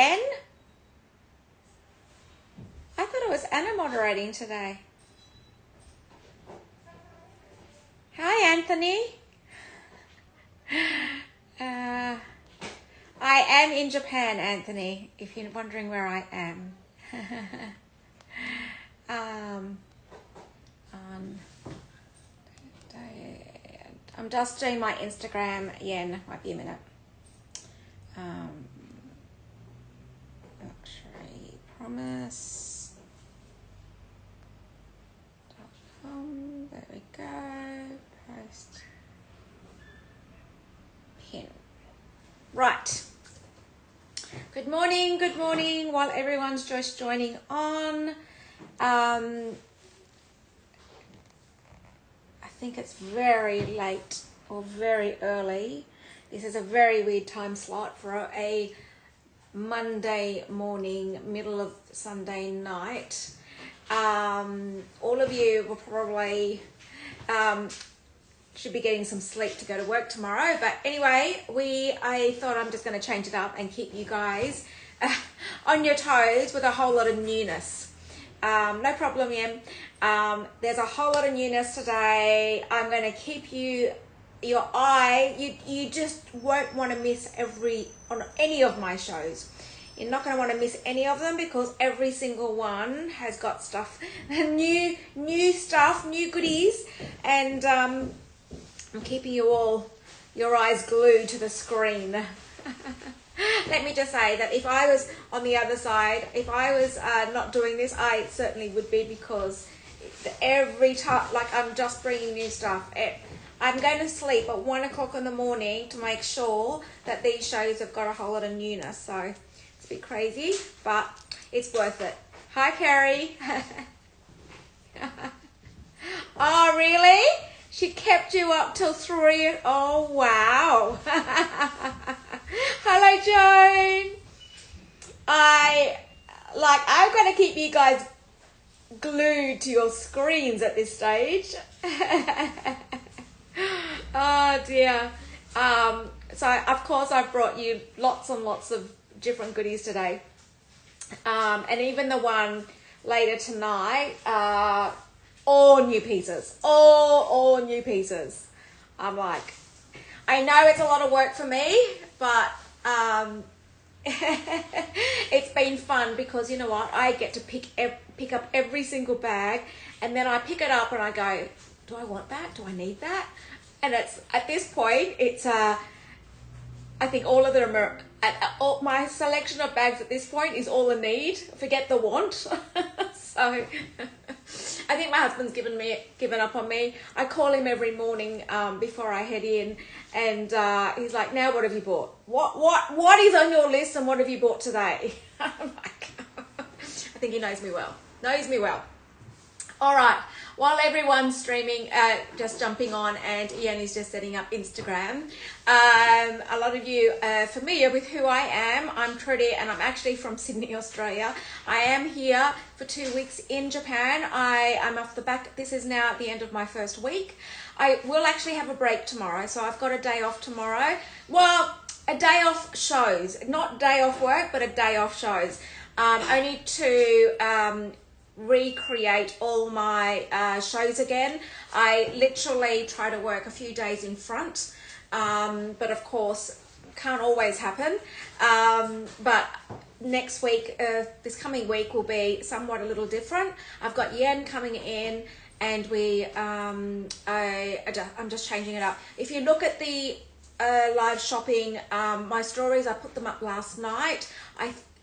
Yen? I thought it was Anna moderating today. Hi, Anthony. I am in Japan, Anthony, if you're wondering where I am. I'm just doing my Instagram, Yen. Might be a minute. Luxury Promise. There we go. Post. Pin. Right. Good morning, while everyone's just joining on. I think it's very late or very early. This is a very weird time slot for a Monday morning, middle of Sunday night. All of you will probably should be getting some sleep to go to work tomorrow. But anyway, I thought I'm just going to change it up and keep you guys on your toes with a whole lot of newness. No problem, Em. There's a whole lot of newness today. I'm going to keep your eye. You just won't want to miss on any of my shows. You're not going to want to miss any of them because every single one has got stuff, new stuff, new goodies, and I'm keeping your eyes glued to the screen. Let me just say that if I was on the other side, if I was not doing this, I certainly would be, because every time, like, I'm just bringing new stuff. I'm going to sleep at 1 o'clock in the morning to make sure that these shows have got a whole lot of newness. So it's a bit crazy, but it's worth it. Hi, Carrie. Oh, really? She kept you up till 3. Oh, wow. Hello, Joan. I'm going to keep you guys glued to your screens at this stage. Oh, dear. So, of course, I've brought you lots and lots of different goodies today. And even the one later tonight, all new pieces, all new pieces. I'm like, I know it's a lot of work for me, but it's been fun because you know what? I get to pick up every single bag, and then I pick it up and I go, do I want that? Do I need that? And it's at this point, it's I think all of them are. My selection of bags at this point is all a need. Forget the want. So I think my husband's given up on me. I call him every morning before I head in, and he's like, "Now what have you bought? What is on your list, and what have you bought today?" I'm like, I think he knows me well. All right. While everyone's streaming, just jumping on, and Ian is just setting up Instagram. A lot of you are familiar with who I am. I'm Trudy, and I'm actually from Sydney, Australia. I am here for 2 weeks in Japan. I'm off the back. This is now the end of my first week. I will actually have a break tomorrow, so I've got a day off tomorrow. Well, a day off shows, not day off work, but a day off shows. Only to recreate all my shows again. I literally try to work a few days in front, but of course can't always happen. But next week, this coming week will be somewhat a little different. I've got Yen coming in, and I'm just changing it up. If you look at the live shopping, my stories, I put them up last night.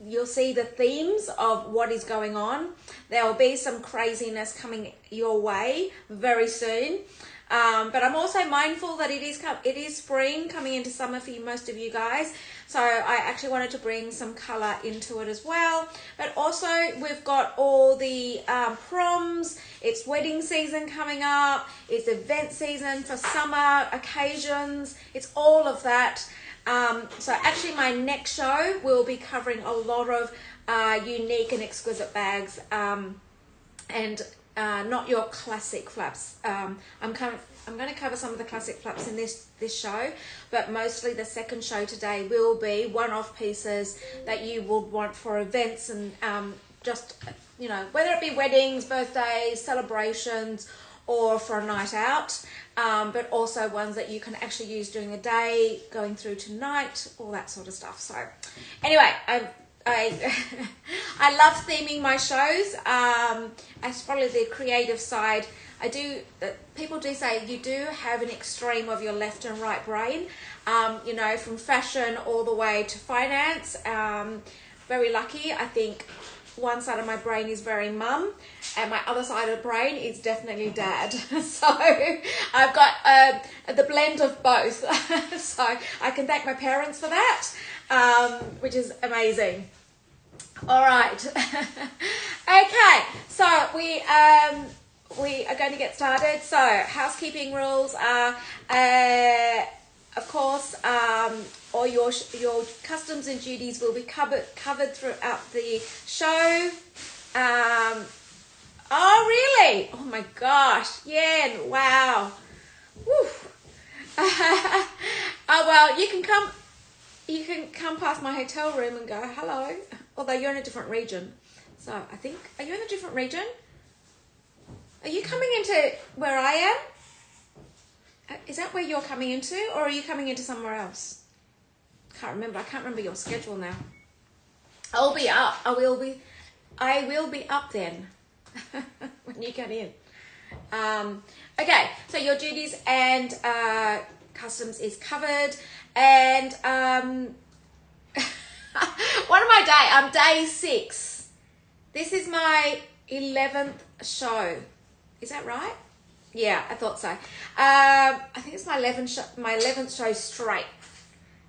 You'll see the themes of what is going on. There will be some craziness coming your way very soon. But I'm also mindful that it is spring coming into summer for most of you guys. So I actually wanted to bring some color into it as well. But also we've got all the proms. It's wedding season coming up. It's event season for summer occasions. It's all of that. So actually my next show will be covering a lot of unique and exquisite bags, and not your classic flaps. I'm going to cover some of the classic flaps in this show, but mostly the second show today will be one-off pieces that you would want for events and just, you know, whether it be weddings, birthdays, celebrations, or for a night out, but also ones that you can actually use during the day, going through to night, all that sort of stuff. So anyway, I love theming my shows. As probably the creative side, people do say you do have an extreme of your left and right brain, you know, from fashion all the way to finance. Very lucky. I think one side of my brain is very mum, and my other side of the brain is definitely dad. So I've got the blend of both. So I can thank my parents for that, which is amazing. All right. Okay, so we are going to get started. So housekeeping rules are, of course, all your customs and duties will be covered throughout the show. Oh really? Oh my gosh, yeah, wow. Woo. Oh well, you can come past my hotel room and go hello, although you're in a different region. So I think, are you in a different region? Are you coming into where I am? Is that where you're coming into, or are you coming into somewhere else? Can't remember. I can't remember your schedule now. I'll be up. I will be up then when you get in. Okay, so your duties and customs is covered, and what am I day? I'm day 6. This is my 11th show. Is that right? Yeah, I thought so. I think it's my 11th show straight.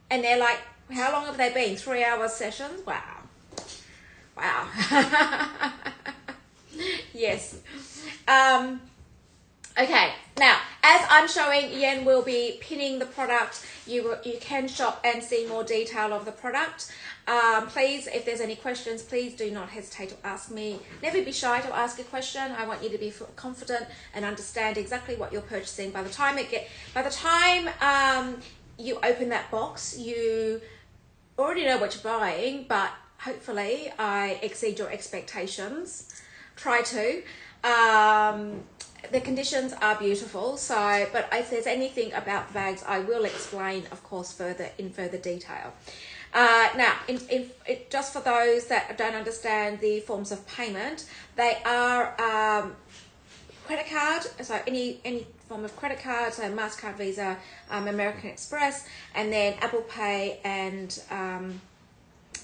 And they're like, how long have they been? 3-hour sessions? Wow. Wow. Yes. Okay, now, as I'm showing, Yen will be pinning the product. You can shop and see more detail of the product. Please, if there's any questions, please do not hesitate to ask me. Never be shy to ask a question. I want you to be confident and understand exactly what you're purchasing. By the time you open that box, you already know what you're buying, but hopefully I exceed your expectations. Try to. The conditions are beautiful, so, but if there's anything about the bags, I will explain, of course, in further detail. Now, just for those that don't understand the forms of payment, they are credit card, so any form of credit card, so MasterCard, Visa, American Express, and then Apple Pay and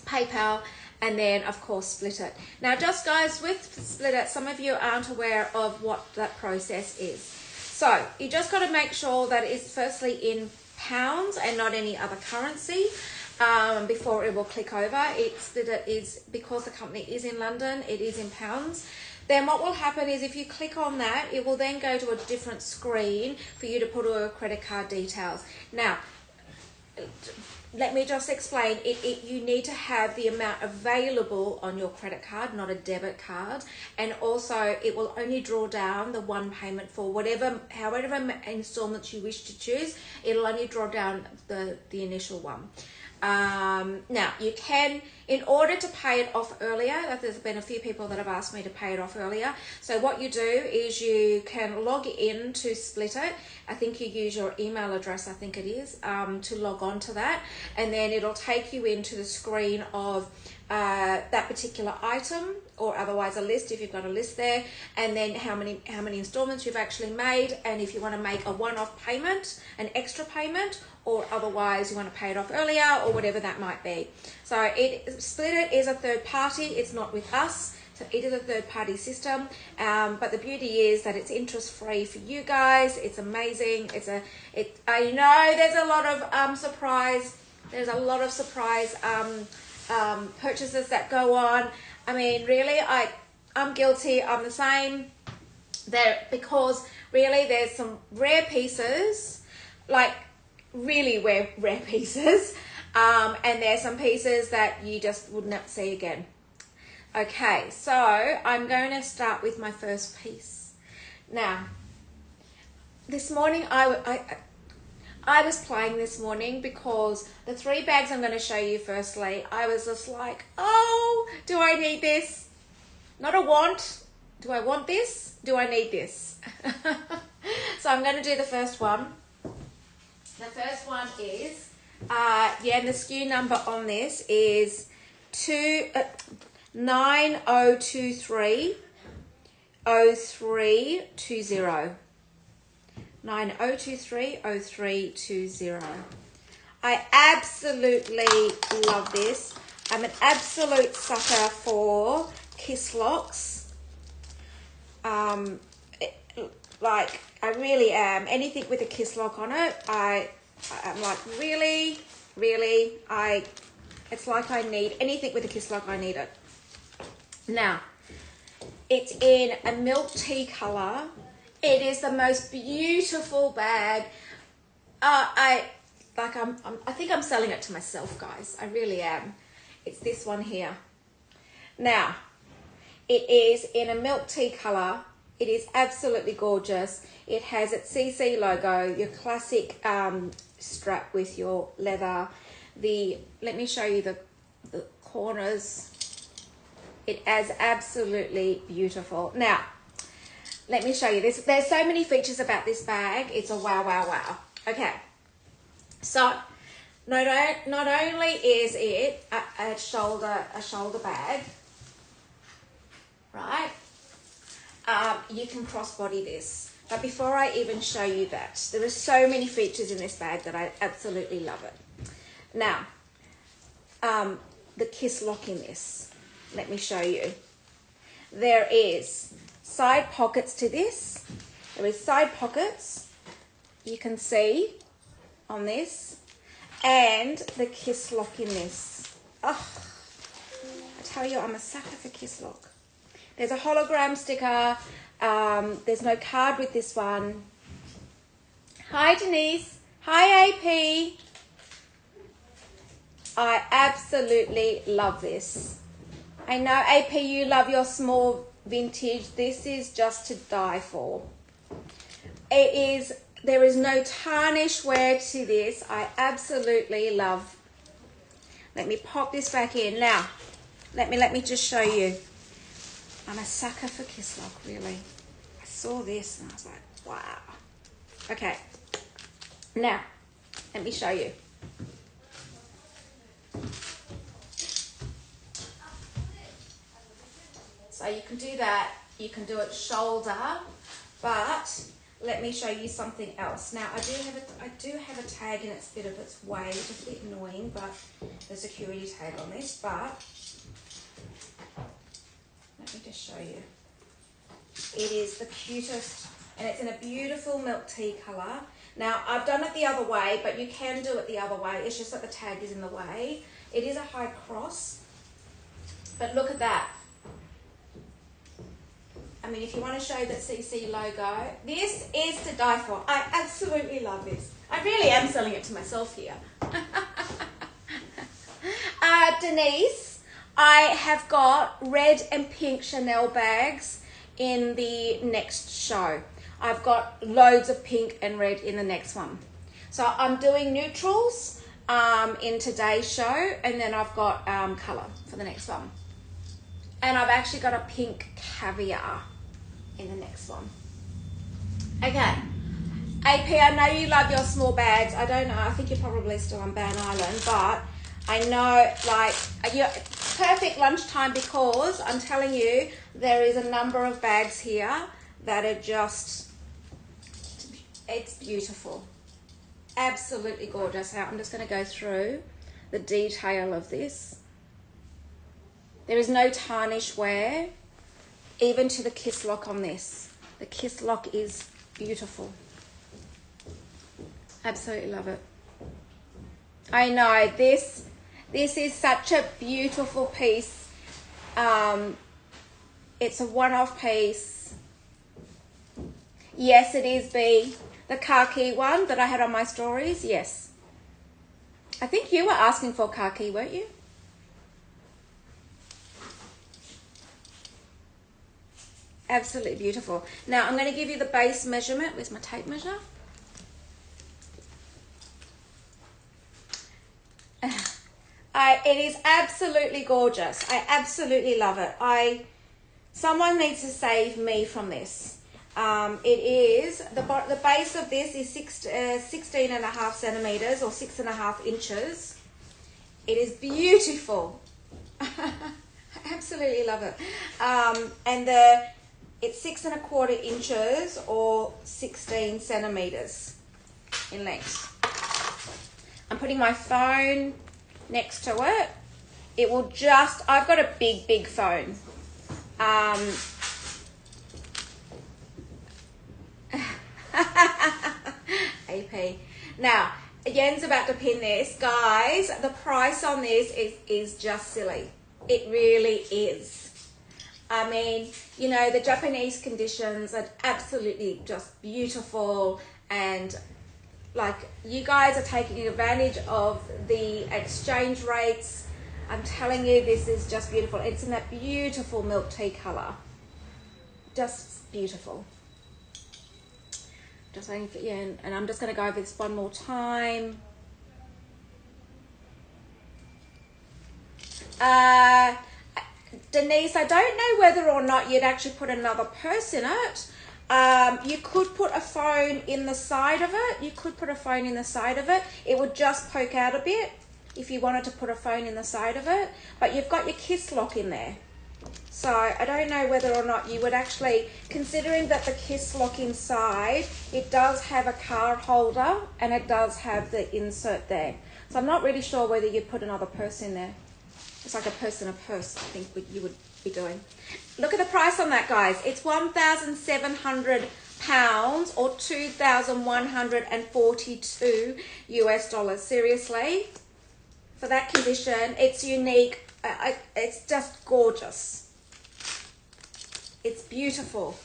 PayPal, and then of course Split It. Now just guys, with Split It, some of you aren't aware of what that process is. So you just got to make sure that it's firstly in pounds and not any other currency before it will click over. Split It is, because the company is in London, it is in pounds. Then what will happen is if you click on that, it will then go to a different screen for you to put all your credit card details. Now, let me just explain. You need to have the amount available on your credit card, not a debit card. And also, it will only draw down the one payment for however installments you wish to choose. It'll only draw down the initial one. Now, you can, in order to pay it off earlier, there's been a few people that have asked me to pay it off earlier. So what you do is you can log in to Split It. I think you use your email address, I think it is, to log on to that. And then it'll take you into the screen of that particular item, or otherwise a list if you've got a list there, and then how many installments you've actually made, and if you want to make a one-off payment, an extra payment, or otherwise you want to pay it off earlier, or whatever that might be. So Split It is a third party, it's not with us, so it is a third party system, but the beauty is that it's interest free for you guys. It's amazing. I know there's a lot of surprise purchases that go on. I mean, really, I'm guilty. I'm the same. Because really there's some rare pieces, like really rare pieces, and there's some pieces that you just would not see again. Okay, so I'm going to start with my first piece. Now, this morning I was playing this morning because the 3 bags I'm going to show you firstly, I was just like, oh, do I need this? Not a want. Do I want this? Do I need this? So I'm going to do the first one. The first one is, and the SKU number on this is 9023 0320. 9023 0320. I absolutely love this. I'm an absolute sucker for Kiss Locks. Like, I really am. Anything with a Kiss Lock on it, I'm like, really, it's like I need anything with a Kiss Lock, I need it. Now, it's in a milk tea colour. It is the most beautiful bag. I think I'm selling it to myself, guys. I really am. It's this one here. Now, it is in a milk tea colour. It is absolutely gorgeous. It has its CC logo, your classic strap with your leather. Let me show you the corners. It is absolutely beautiful. Now, let me show you this. There's so many features about this bag. It's a wow, wow, wow. Okay. So, not only is it a shoulder bag, right? You can crossbody this. But before I even show you that, there are so many features in this bag that I absolutely love it. Now, the Kiss Lock in this. Let me show you. There is side pockets to this. There is side pockets, you can see on this, and the Kiss Lock in this. Oh, I tell you, I'm a sucker for Kiss Lock. There's a hologram sticker. There's no card with this one. Hi, Denise. Hi, AP. I absolutely love this. I know, AP, you love your small vintage. This is just to die for. There is no tarnish wear to this. I absolutely love. Let me pop this back in. Now, let me just show you. I'm a sucker for Kiss Lock, really. I saw this and I was like, wow. Okay. Now, let me show you. So you can do that. You can do it shoulder, but let me show you something else. Now, I do have a tag in its bit of its way, which is a bit annoying, but the security tag on this, but let me just show you. It is the cutest, and it's in a beautiful milk tea colour. Now, I've done it the other way, but you can do it the other way. It's just that the tag is in the way. It is a high cross, but look at that. I mean, if you want to show that CC logo, this is to die for. I absolutely love this. I really am selling it to myself here. Denise, I have got red and pink Chanel bags in the next show. I've got loads of pink and red in the next one. So I'm doing neutrals in today's show, and then I've got colour for the next one. And I've actually got a pink caviar in the next one. Okay. AP, I know you love your small bags. I don't know. I think you're probably still on Ban Island, but I know, like, you're perfect lunchtime because I'm telling you, there is a number of bags here that are just, it's beautiful. Absolutely gorgeous. Now, I'm just going to go through the detail of this. There is no tarnish wear, even to the Kiss Lock on this. The Kiss Lock is beautiful. Absolutely love it. I know, this is such a beautiful piece. It's a one-off piece. Yes, it is, B. The khaki one that I had on my stories, yes. I think you were asking for khaki, weren't you? Absolutely beautiful. Now I'm going to give you the base measurement. Where's my tape measure? It is absolutely gorgeous. I absolutely love it. Someone needs to save me from this. It is, the base of this is 16 and a half centimeters or 6.5 inches. It is beautiful. I absolutely love it. And it's 6 1/4 inches or 16 centimeters in length. I'm putting my phone next to it. It will just, I've got a big phone. AP. Now, Yen's about to pin this. Guys, the price on this is just silly. It really is. I mean, you know, the Japanese conditions are absolutely just beautiful, and like, you guys are taking advantage of the exchange rates. I'm telling you, this is just beautiful. It's in that beautiful milk tea color. Just beautiful. Just waiting for Yen, and I'm just going to go over this one more time. Denise, I don't know whether or not you'd actually put another purse in it. You could put a phone in the side of it. You could put a phone in the side of it. It would just poke out a bit if you wanted to put a phone in the side of it. But you've got your kiss lock in there. So I don't know whether or not you would actually, considering that the kiss lock inside, it does have a card holder and it does have the insert there. So I'm not really sure whether you'd put another purse in there. It's like a purse in a purse, I think you would be doing. Look at the price on that, guys. It's £1,700 or 2,142 US dollars. Seriously, for that condition, it's unique. It's just gorgeous. It's beautiful.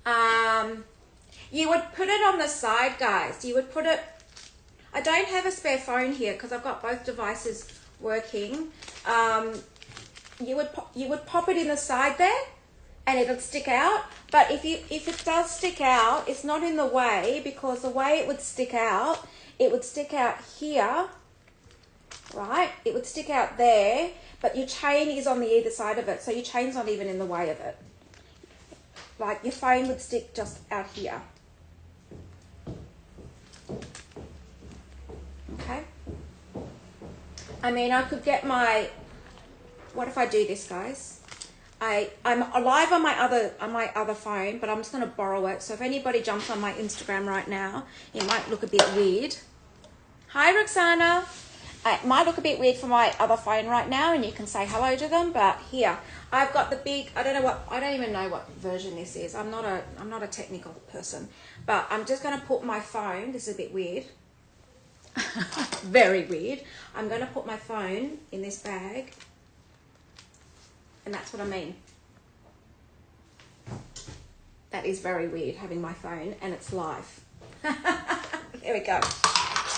You would put it on the side, guys. You would put it, I don't have a spare phone here because I've got both devices working. You would pop it in the side there and it'll stick out. But if it does stick out, it's not in the way, because the way it would stick out here, right? It would stick out there, but your chain is on the either side of it, so your chain's not even in the way of it. Like, your phone would stick just out here. Okay? I mean, I could get my, what if I do this, guys? I'm live on my other phone, but I'm just going to borrow it. So if anybody jumps on my Instagram right now, it might look a bit weird. Hi, Roxana. It might look a bit weird for my other phone right now, and you can say hello to them. But here, I've got the big. I don't even know what version this is. I'm not a technical person, but I'm just going to put my phone. This is a bit weird. Very weird. I'm going to put my phone in this bag, and that's what I mean. That is very weird, having my phone and it's live. There we go.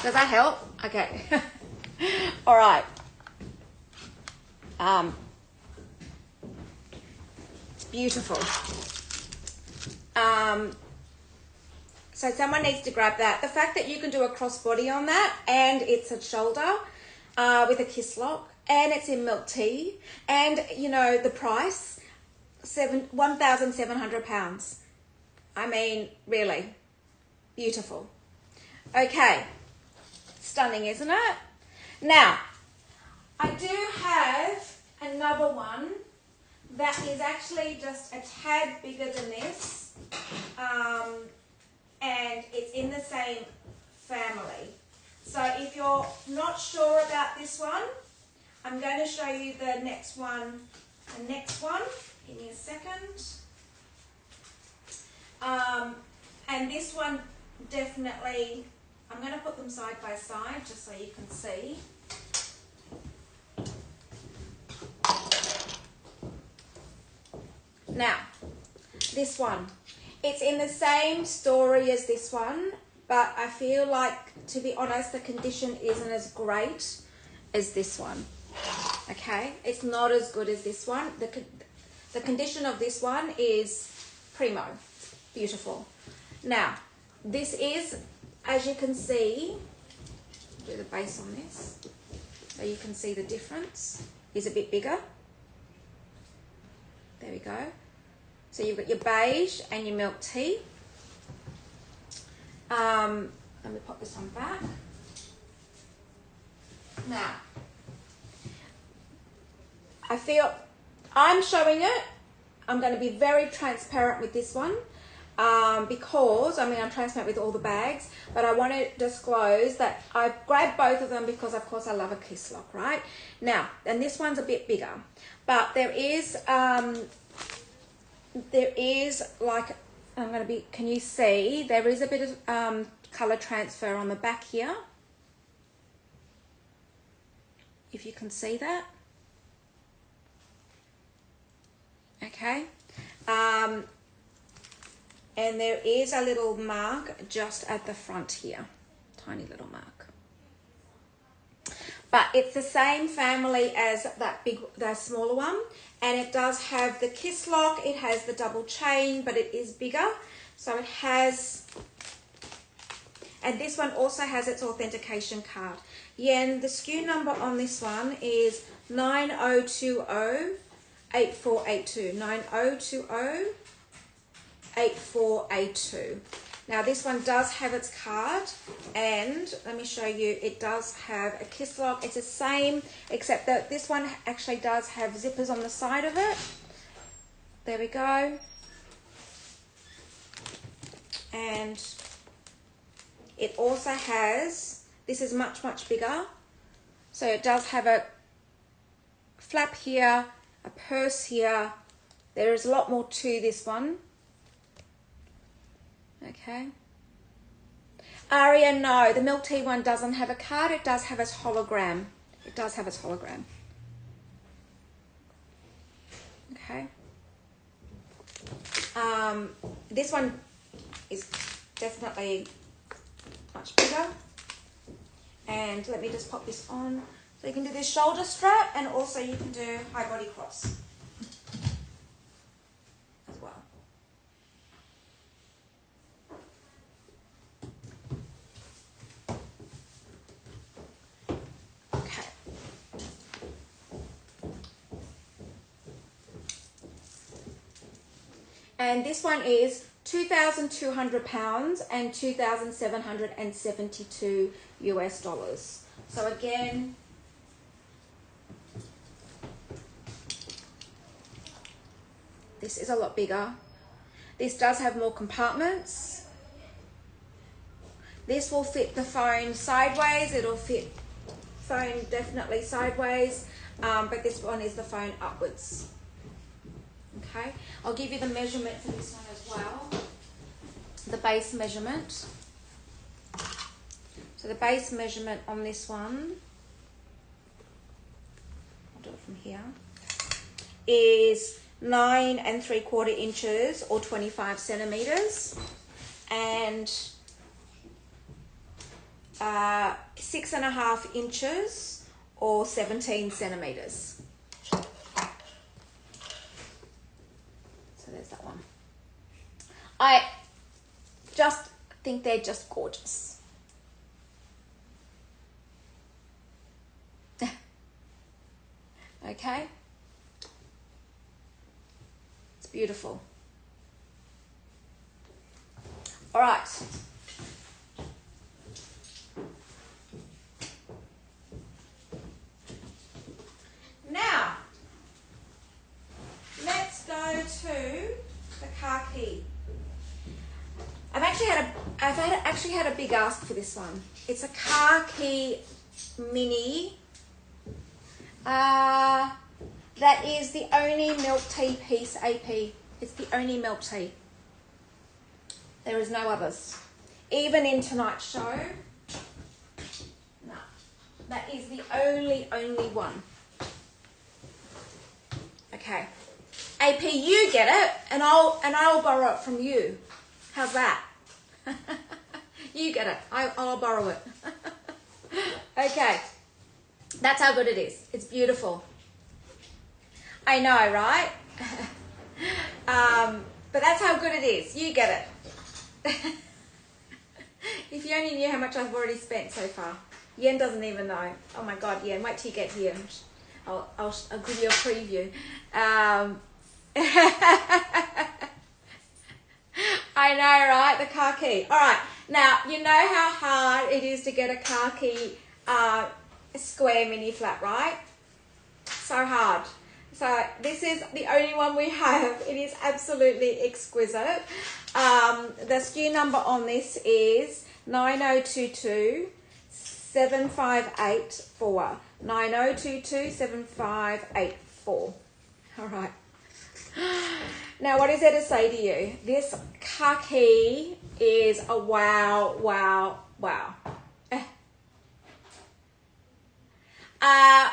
Does that help? Okay. All right. It's beautiful. So someone needs to grab that. The fact that you can do a crossbody on that, and it's a shoulder with a kiss lock, and it's in milk tea, and you know the price, £1,700. I mean, really beautiful. Okay, stunning, isn't it? Now, I do have another one that is actually just a tad bigger than this, and it's in the same family. So if you're not sure about this one, I'm going to show you the next one. Give me a second. And this one definitely, I'm going to put them side by side just so you can see. Now, this one, it's in the same story as this one, but I feel like, to be honest, the condition isn't as great as this one. Okay, it's not as good as this one. The condition of this one is primo. Beautiful. Now, this is, as you can see, do the base on this so you can see the difference is a bit bigger. There we go. So you've got your beige and your milk tea. Let me pop this one back. Now, I feel I'm showing it. I'm going to be very transparent with this one because, I mean, I'm transparent with all the bags, but I want to disclose that I grabbed both of them because, of course, I love a kiss lock, right? Now, and this one's a bit bigger, but there is like, I'm going to be, can you see, there is a bit of color transfer on the back here. If you can see that. Okay. And there is a little mark just at the front here. Tiny little mark. But it's the same family as that smaller one. And it does have the kiss lock. It has the double chain, but it is bigger. So it has, and this one also has its authentication card. Yeah, and the SKU number on this one is 9020 8482. 9020 8482. Now this one does have its card, and let me show you, it does have a kiss lock. It's the same, except that this one actually does have zippers on the side of it. There we go. And it also has, this is much, much bigger. So it does have a flap here, a purse here. There is a lot more to this one. Okay. Aria, no, the milk tea one doesn't have a card. It does have its hologram. It does have its hologram. Okay. This one is definitely much bigger. And let me just pop this on. So you can do this shoulder strap, and also you can do high body cross as well. Okay. And this one is £2,200 and $2,772 US dollars. So again, this is a lot bigger. This does have more compartments. This will fit the phone sideways. It'll fit phone definitely sideways, but this one is the phone upwards. Okay, I'll give you the measurement for this one as well. The base measurement. So the base measurement on this one, I'll do it from here, is 9 3/4 inches or 25 centimeters, and 6.5 inches or 17 centimeters. So there's that one. I just think they're just gorgeous. Okay, it's beautiful. All right. Now, let's go to the car key. I've actually had a big ask for this one. It's a car key mini. That is the only milk tea piece, AP. It's the only milk tea. There is no others. Even in tonight's show, no. That is the only one. Okay. AP, you get it, and I'll borrow it from you. How's that? You get it. I'll borrow it. Okay. That's how good it is. It's beautiful. I know, right? But that's how good it is. You get it. If you only knew how much I've already spent so far. Yen doesn't even know. Oh my God, Yen, wait till you get here. I'll give you a preview. I know, right? The car key. All right. Now, you know how hard it is to get a car key square mini flat, right? So hard. So this is the only one we have. It is absolutely exquisite. The SKU number on this is 9022 7584. 9022 7584. All right. Now, what is there to say to you? This car key is a wow, wow, wow.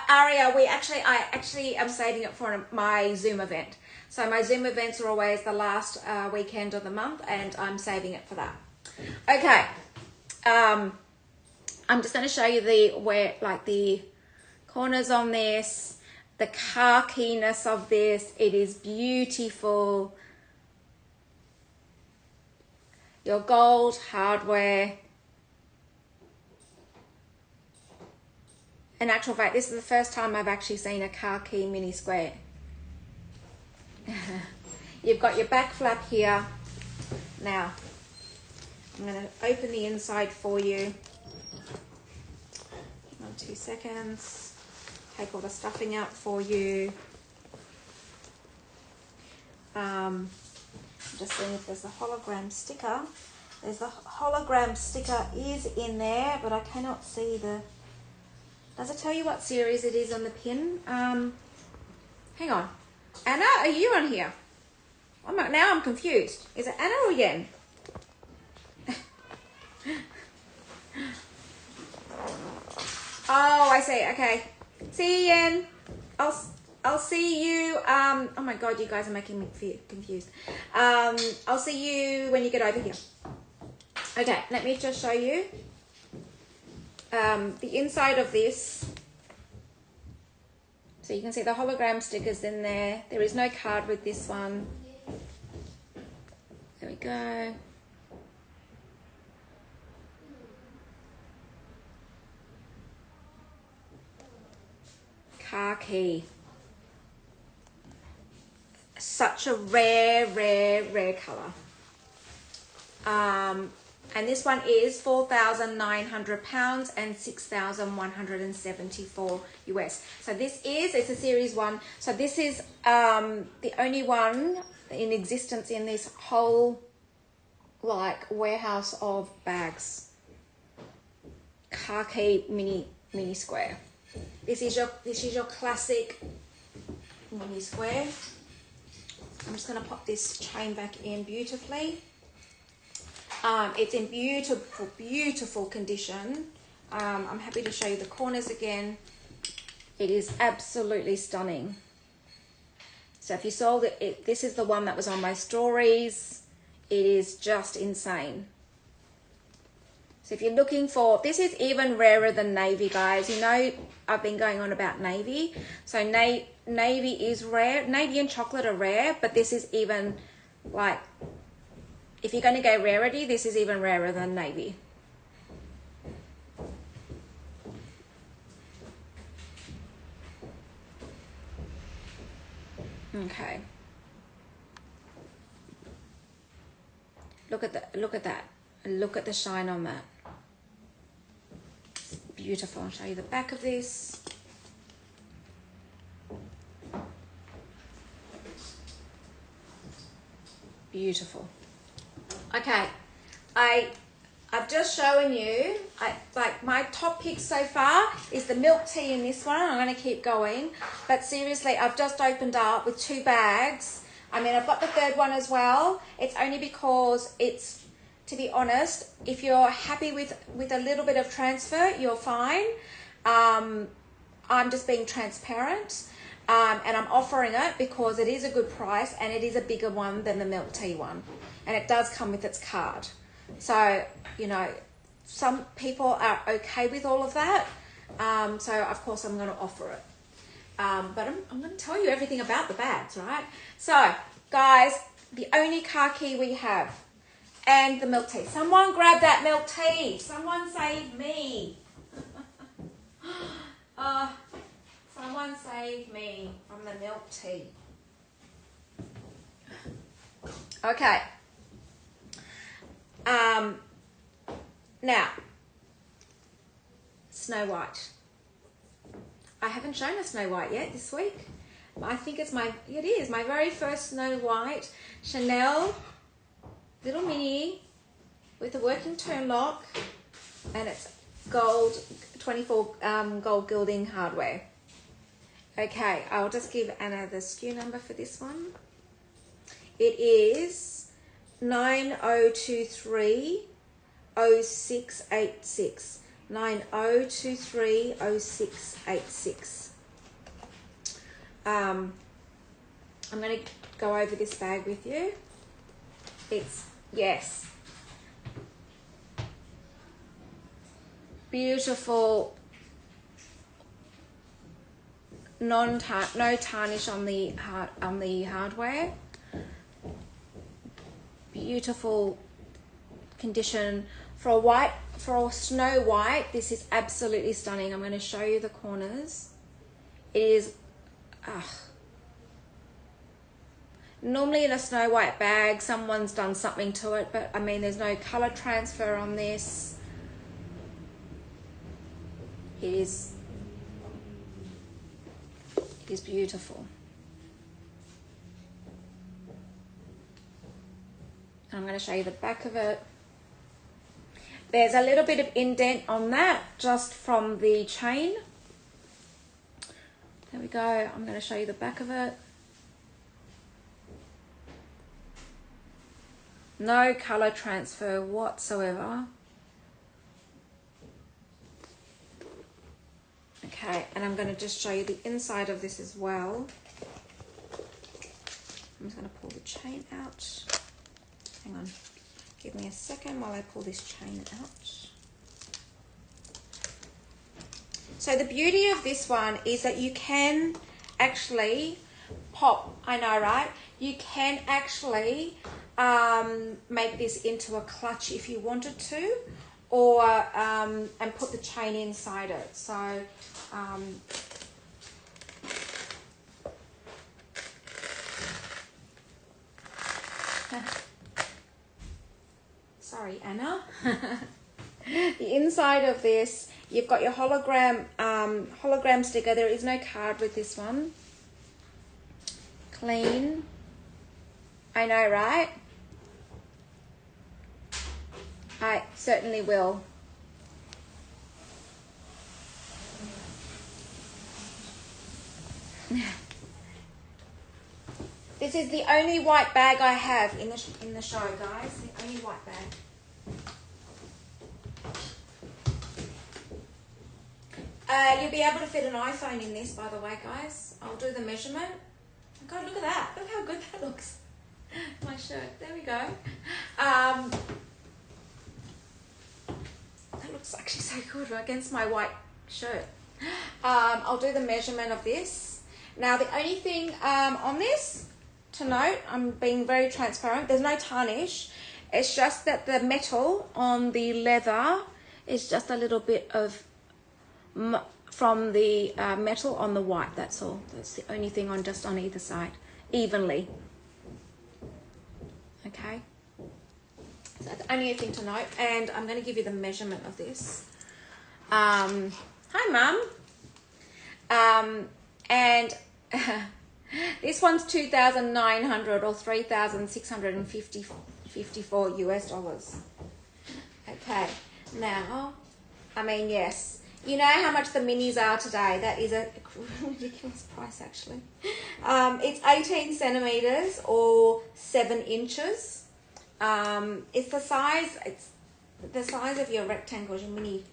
Aria, I actually am saving it for my Zoom event. So my Zoom events are always the last weekend of the month, and I'm saving it for that. Okay. I'm just going to show you the corners on this, the car keyness of this. It is beautiful. Your gold hardware. In actual fact, this is the first time I've actually seen a car key mini square. You've got your back flap here. Now, I'm going to open the inside for you. Hang on 2 seconds. Take all the stuffing out for you. I'm just seeing if there's a hologram sticker. There's the hologram sticker is in there, but I cannot see the... Does it tell you what series it is on the pin? Hang on. Anna, are you on here? Now I'm confused. Is it Anna or Yen? Oh, I see. Okay. See you, Yen. I'll see you. Oh my God, you guys are making me confused. I'll see you when you get over here. Okay, let me just show you. The inside of this, so you can see the hologram stickers in there. There is no card with this one. There we go. Car key. Such a rare color. And this one is 4,900 pounds and 6,174 US. So it's a series 1. So this is the only one in existence in this whole warehouse of bags. Car key mini square. This is your classic mini square. I'm just going to pop this chain back in beautifully. It's in beautiful condition. I'm happy to show you the corners again. It is absolutely stunning. So if you saw that, this is the one that was on my stories. It is just insane. So if you're looking for, this is even rarer than navy, guys. You know, I've been going on about navy. So navy is rare. Navy and chocolate are rare, but this is even if you're going to go rarity, this is even rarer than navy. Okay. Look at that. Look at the shine on that. Beautiful. I'll show you the back of this. Beautiful. Okay, I've just shown you, my top pick so far is the milk tea in this one. I'm going to keep going, but seriously, I've just opened up with 2 bags. I mean, I've got the 3rd one as well. It's only because to be honest, if you're happy with a little bit of transfer, you're fine. I'm just being transparent. And I'm offering it because it is a good price and it is a bigger one than the milk tea one. And it does come with its card. So, you know, some people are okay with all of that. So, of course, I'm going to offer it. But I'm going to tell you everything about the bags, right? So, Guys, the only car key we have. And the milk tea. Someone grab that milk tea. Someone save me. Someone save me from the milk tea. Okay. Now, Snow White. I haven't shown a Snow White yet this week. I think it is my very first Snow White Chanel little mini with a working turn lock, and it's gold 24 gold gilding hardware. Okay, I'll just give Anna the SKU number for this one. It is 90230686. 90230686. I'm going to go over this bag with you. It's, yes, beautiful, no tarnish on the hardware. Beautiful condition for a Snow White. This is absolutely stunning. I'm going to show you the corners. It is normally in a Snow White bag someone's done something to it, but I mean there's no color transfer on this. It is beautiful. I'm going to show you the back of it. There's a little bit of indent on that just from the chain. There we go. I'm going to show you the back of it. No color transfer whatsoever. Okay, and I'm going to just show you the inside of this as well. I'm just going to pull the chain out. Hang on, give me a second while I pull this chain out. So the beauty of this one is that you can actually pop, I know, right? You can actually make this into a clutch if you wanted to, or and put the chain inside it. So sorry, Anna. The inside of this, you've got your hologram sticker. There is no card with this one. Clean. I know, right? I certainly will. This is the only white bag I have in the show, guys. The only white bag. You'll be able to fit an iPhone in this, by the way, guys. I'll do the measurement. Oh God, look at that. Look how good that looks. My shirt. There we go. That looks actually so good against my white shirt. I'll do the measurement of this. Now, the only thing on this to note, I'm being very transparent. There's no tarnish. It's just that the metal on the leather is just a little bit of from the metal on the white. That's all. That's the only thing on just on either side, evenly. Okay. So that's only a thing to note. And I'm going to give you the measurement of this. Hi, Mum. And this one's 2,900 or 3,654 US dollars. Okay. Now, I mean, yes. You know how much the minis are today. That is a ridiculous price, actually. It's 18 centimeters or 7 inches. It's the size of your rectangles, your mini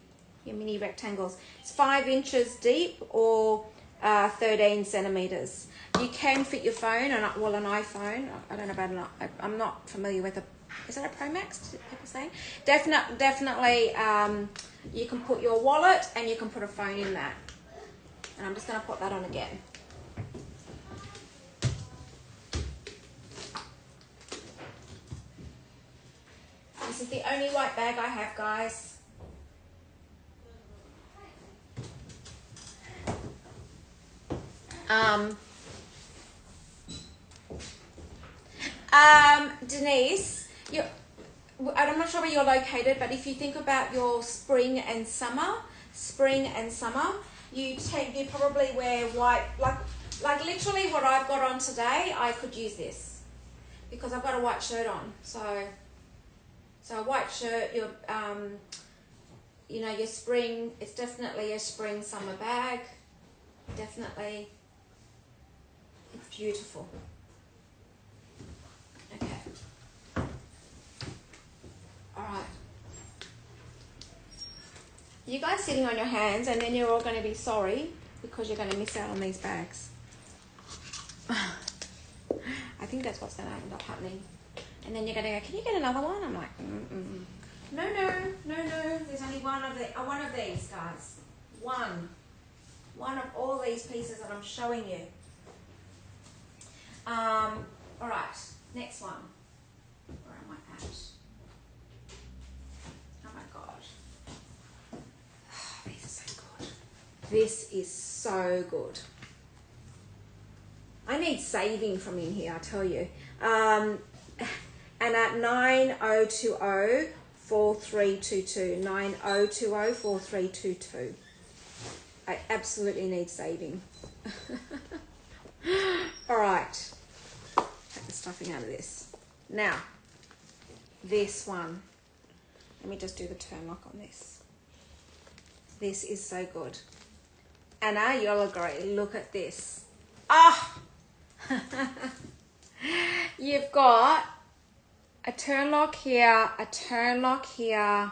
rectangles. It's 5 inches deep or 13 centimeters. You can fit your phone, an iPhone. I don't know about I'm not familiar with is it a Pro Max? Did people say? Definitely. You can put your wallet and you can put a phone in that. And I'm just going to put that on again. is the only white bag I have, guys. Denise, I'm not sure where you're located, but if you think about your spring and summer, you probably wear white, like literally what I've got on today. I could use this because I've got a white shirt on. So a white shirt, your your spring. It's definitely a spring summer bag. Definitely, it's beautiful. Okay. All right. You guys sitting on your hands, and then you're all going to be sorry because you're going to miss out on these bags. I think that's what's going to end up happening. And then you're going to go, can you get another one? I'm like, No. There's only one of these, guys. One of all these pieces that I'm showing you. All right, next one. Where am I at? Oh my God. Oh, these are so good. This is so good. I need saving from in here, I tell you. And at 9020 4322, 9020 4322. I absolutely need saving. All right. Take the stuffing out of this. Now, this one. Let me just do the turn lock on this. This is so good. Anna, you'll agree. Look at this. Ah! You've got a turn lock here, a turn lock here.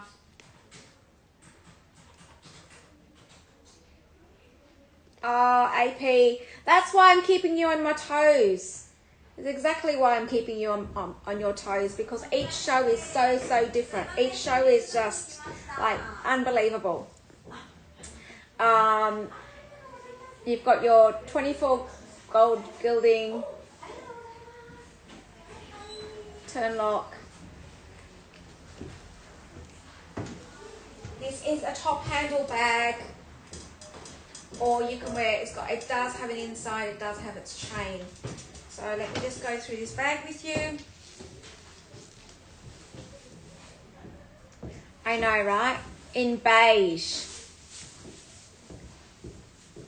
Oh, AP, that's why I'm keeping you on my toes. It's exactly why I'm keeping you on your toes, because each show is so different. Each show is just like unbelievable. You've got your 24 gold gilding, turn lock. This is a top handle bag, or you can wear it does have an inside, it does have its chain. So let me just go through this bag with you. I know, right? In beige.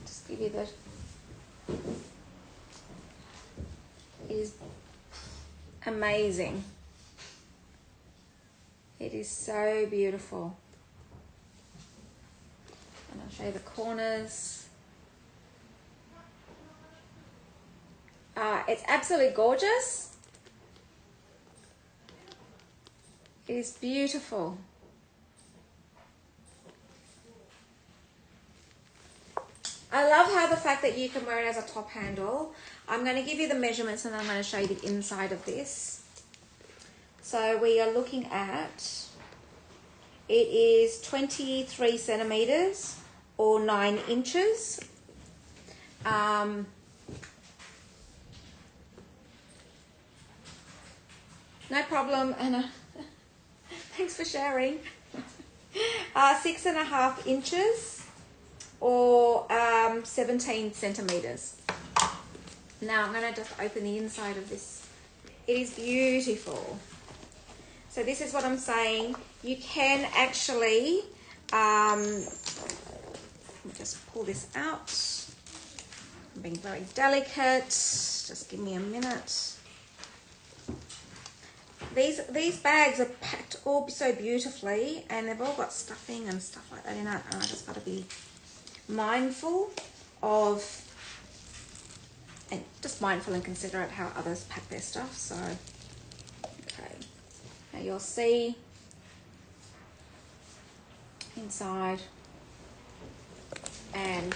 Just give you the... It is amazing. It is so beautiful. And I'll show you the corners. It's absolutely gorgeous. It is beautiful. I love how the fact that you can wear it as a top handle. I'm going to give you the measurements and I'm going to show you the inside of this. So we are looking at, it is 23 centimeters or 9 inches. No problem, Anna. Thanks for sharing. 6.5 inches or 17 centimeters. Now I'm going to just open the inside of this. It is beautiful. So this is what I'm saying. You can actually, let me just pull this out. I'm being very delicate. Just give me a minute. These bags are packed all so beautifully, and they've all got stuffing and stuff like that in it, and I just got to be mindful of, and just mindful and considerate how others pack their stuff. So, okay, now you'll see inside, and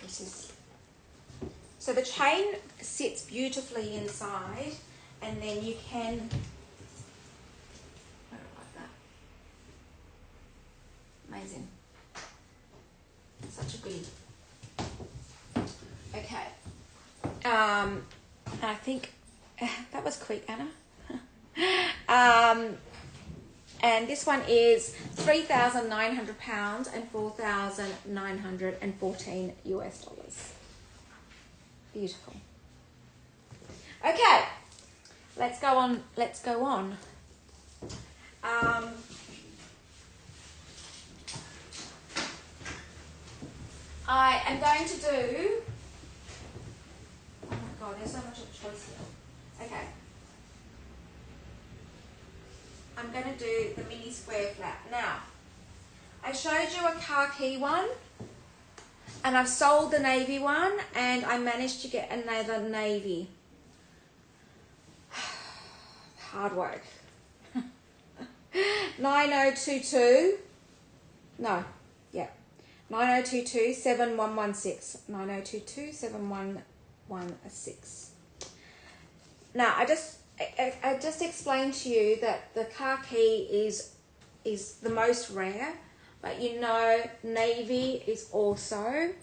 this is. So the chain sits beautifully inside, and then you can, I don't like that. Amazing. Such a goodie. Okay. And I think That was quick, Anna. And this one is £3,900 and $4,914 US. Beautiful. Okay, let's go on. I am going to do, oh my God, there's so much of a choice here. Okay. I'm going to do the mini square flat. Now, I showed you a khaki one, and I've sold the navy one, and I managed to get another navy. Hard work. 9022. No, yeah. 9022 7116. 9022 7116. Now, I just explained to you that the khaki is the most rare, but you know navy is also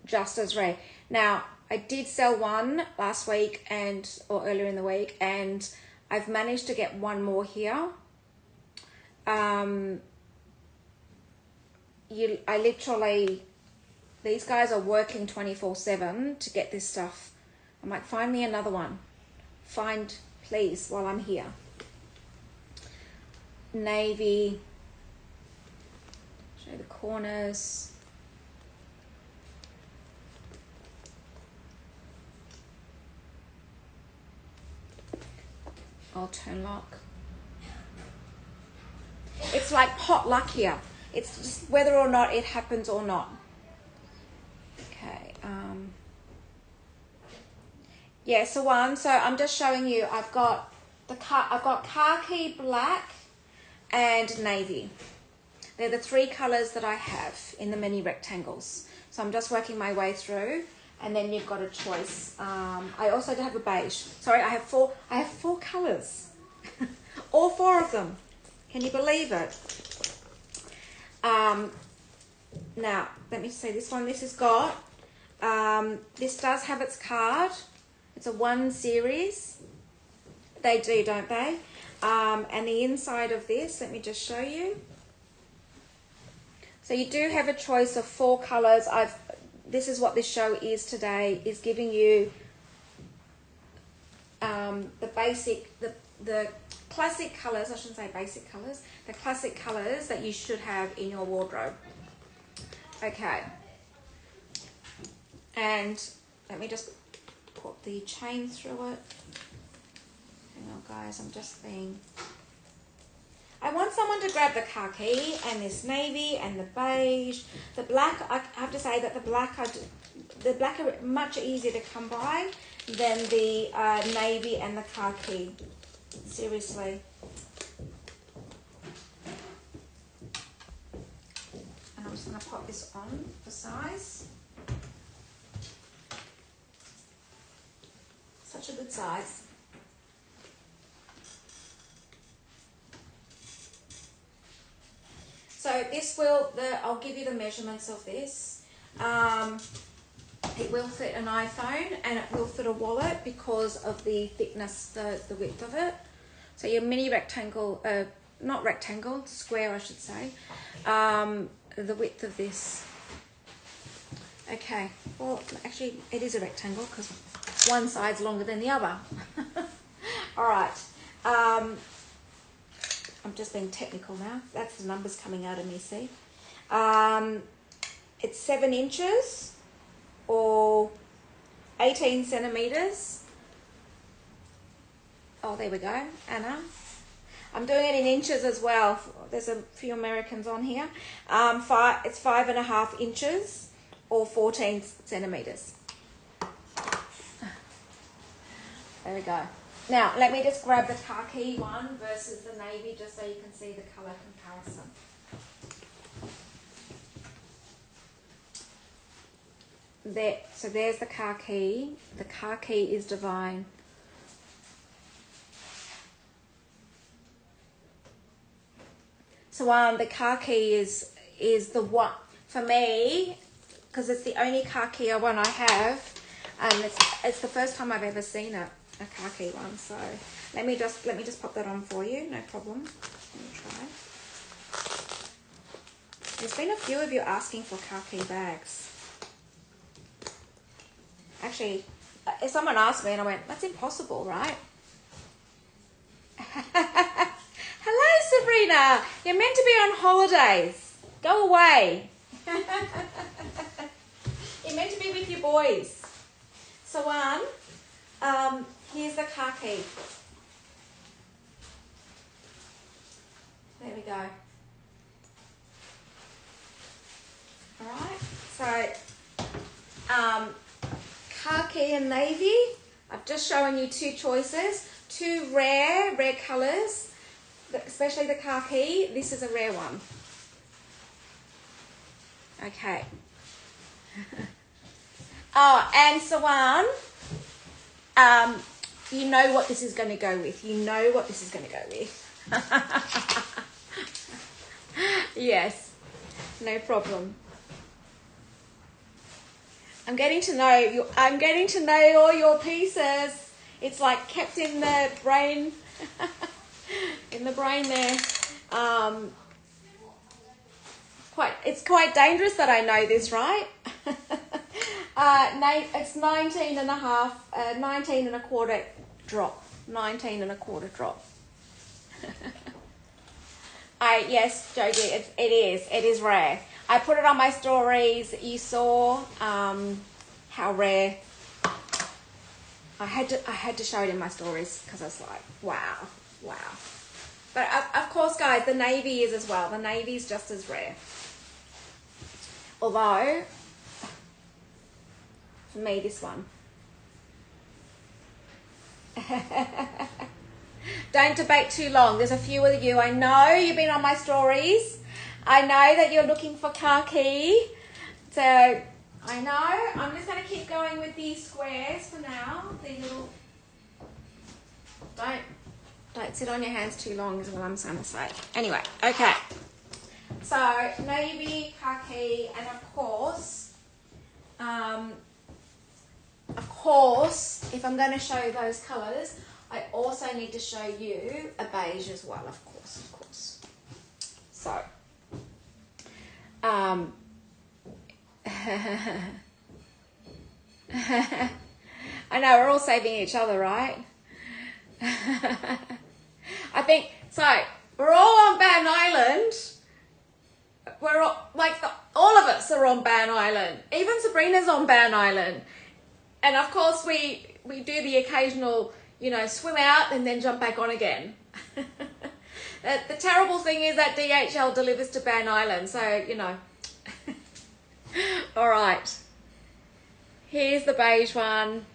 just as rare. Now, I did sell one last week or earlier in the week, and I've managed to get one more here. These guys are working 24/7 to get this stuff. I'm like, find me another one. Please, while I'm here. Navy. Show the corners. I'll turn lock. It's like pot luck here. It's just whether or not it happens or not. Okay. Yeah, so I'm just showing you. I've got khaki, black, and navy. They're the three colors that I have in the mini rectangles. So I'm just working my way through, and then you've got a choice. I also have a beige. Sorry, I have four colors. All four of them. Can you believe it? Now, let me see this one. This has got, this does have its card. It's a 1 series. They do, don't they? And the inside of this, let me just show you. So you do have a choice of 4 colors. This is what this show is today, is giving you the classic colors, I shouldn't say basic colors, the classic colors that you should have in your wardrobe. Okay. And let me just put the chain through it. Hang on, guys, I'm just being... I want someone to grab the khaki and this navy and the beige. The black, I have to say that the black are much easier to come by than the navy and the khaki. Seriously. And I'm just going to pop this on for size. Such a good size. So this I'll give you the measurements of this. It will fit an iPhone and it will fit a wallet because of the thickness, the width of it. So your mini rectangle, not rectangle, square I should say, the width of this. Okay, well actually it is a rectangle because one side's longer than the other. All right. I'm just being technical now. That's the numbers coming out of me, see? It's 7 inches or 18 centimeters. Oh, there we go, Anna. I'm doing it in inches as well. There's a few Americans on here. It's 5.5 inches or 14 centimeters. There we go. Now, let me just grab the khaki one versus the navy just so you can see the colour comparison. There, so there's the khaki. The khaki is divine. So the khaki is the one, for me, because it's the only khaki one I have, and it's the first time I've ever seen it. a khaki one. So let me just pop that on for you. No problem. Let me try. There's been a few of you asking for khaki bags. Actually, if someone asked me and I went, that's impossible, right? Hello, Sabrina. You're meant to be on holidays. Go away. You're meant to be with your boys. So here's the khaki. There we go. All right. So khaki and navy. I've just shown you two choices. Two rare colours, especially the khaki. This is a rare one. Okay. Oh, and Sawan, you know what this is going to go with. You know what this is going to go with. Yes, no problem. I'm getting to know you. I'm getting to know all your pieces. It's like kept in the brain, there. It's quite dangerous that I know this, right? It's 19 and a half, 19 and a quarter drop. 19 and a quarter drop. Yes, Joji, it is rare. I put it on my stories. You saw how rare. I had to show it in my stories because I was like, wow. But of course, guys, the navy is as well. The navy is just as rare. Although, for me, this one. Don't debate too long. There's a few of you. I know you've been on my stories. I know that you're looking for khaki. So, I know. I'm just going to keep going with these squares for now. These little... Don't sit on your hands too long is what I'm trying to say. Anyway, okay. So, navy, khaki, and of course, if I'm going to show those colours, I also need to show you a beige as well, of course. So, I know, we're all saving each other, right? I think, so, we're all on Ban Island. We're all, all of us are on Ban Island. Even Sabrina's on Ban Island. And of course we do the occasional, swim out and then jump back on again. The terrible thing is that DHL delivers to Ban Island, so, All right. Here's the beige one.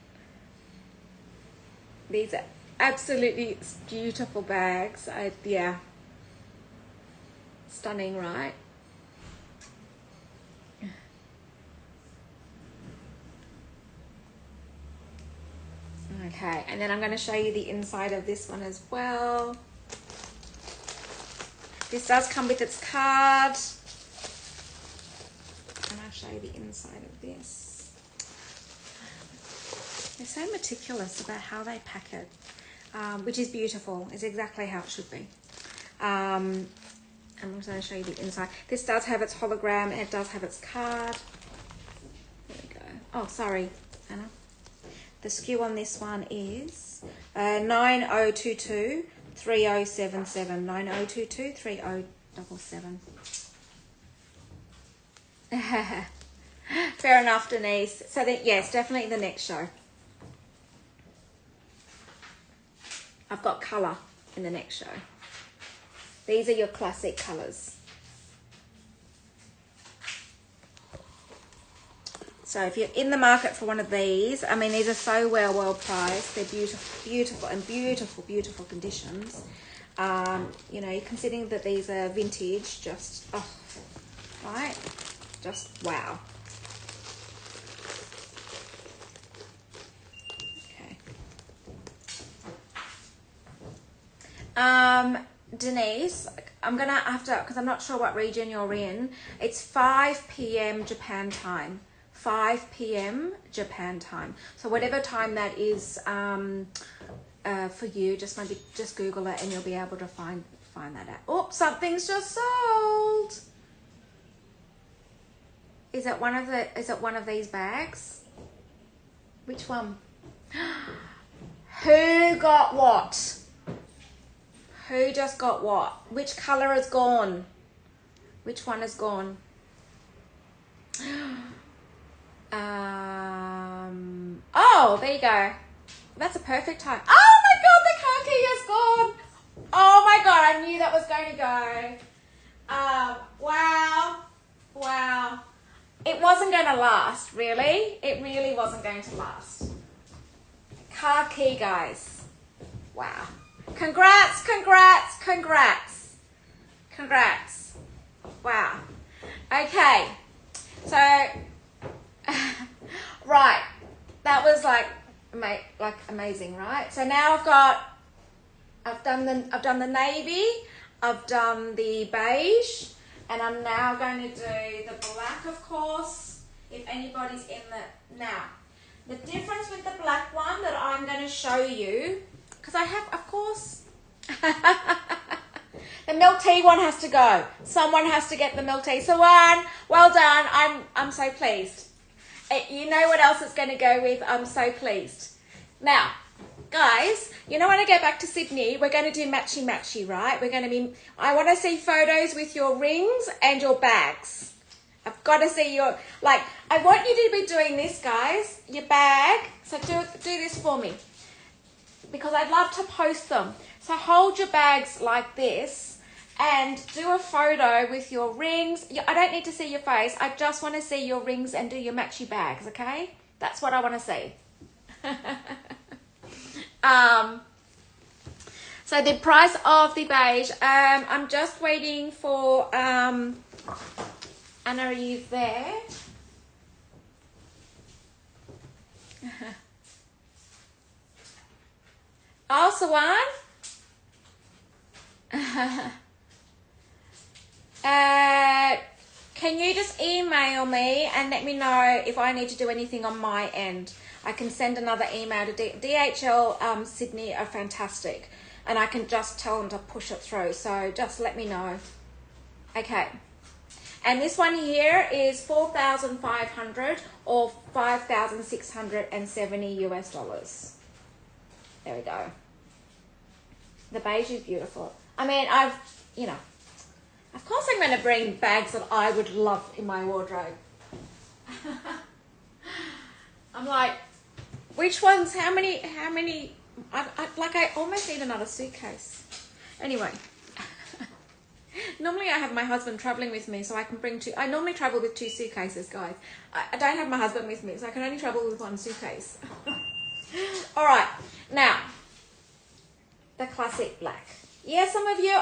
These are absolutely beautiful bags. Yeah. Stunning, right? Okay, and then I'm going to show you the inside of this one as well. This does come with its card. And I'll show you the inside of this. They're so meticulous about how they pack it, which is beautiful. It's exactly how it should be. I'm also going to show you the inside. This does have its hologram and it does have its card. There we go. Oh, sorry, Anna. The SKU on this one is 9022 3077. 9022 3077. Fair enough, Denise. So then, yes, definitely the next show. I've got colour in the next show. These are your classic colours. So if you're in the market for one of these, I mean, these are so well priced. They're beautiful conditions. Considering that these are vintage, just, right? Just wow. Okay. Denise, I'm going to have to, because I'm not sure what region you're in. It's 5 p.m. Japan time. 5 p.m. Japan time. So whatever time that is for you, just Google it and you'll be able to find that out. Oh, something's just sold. Is it one of these bags? Which one? Who got what? Who just got what? Which color is gone? Which one is gone? Oh, there you go. That's a perfect time. Oh my god, the car key is gone. Oh my god, I knew that was going to go. Wow. It wasn't going to last, really. It really wasn't going to last. Car key, guys. Wow. Congrats. Wow. Okay. So, right. That was like amazing, right? So now I've done the navy, I've done the beige, and I'm now going to do the black, of course, if anybody's in now. The difference with the black one that I'm going to show you, because I have, of course, the milk tea one has to go. Someone has to get the milk tea. So well done. I'm so pleased. You know what else it's going to go with? I'm so pleased. Now, guys, you know when I go back to Sydney, we're going to do matchy, right? I want to see photos with your rings and your bags. I've got to see I want you to be doing this, guys, your bag. So do this for me, because I'd love to post them. So hold your bags like this and do a photo with your rings. I don't need to see your face. I just want to see your rings and do your matchy bags, okay? That's what I want to see. So the price of the beige, I'm just waiting for, Anna, are you there? Oh, Sawan? Can you just email me and let me know if I need to do anything on my end? I can send another email to DHL Sydney are fantastic, and I can just tell them to push it through. So just let me know. Okay. And this one here is 4,500 or 5,670 US dollars. There we go. The beige is beautiful. I mean, of course I'm going to bring bags that I would love in my wardrobe. I'm like, which ones, how many, I almost need another suitcase. Anyway, normally I have my husband traveling with me, so I can bring two. I normally travel with 2 suitcases, guys. I don't have my husband with me, so I can only travel with 1 suitcase. All right, now, the classic black. Yeah, some of you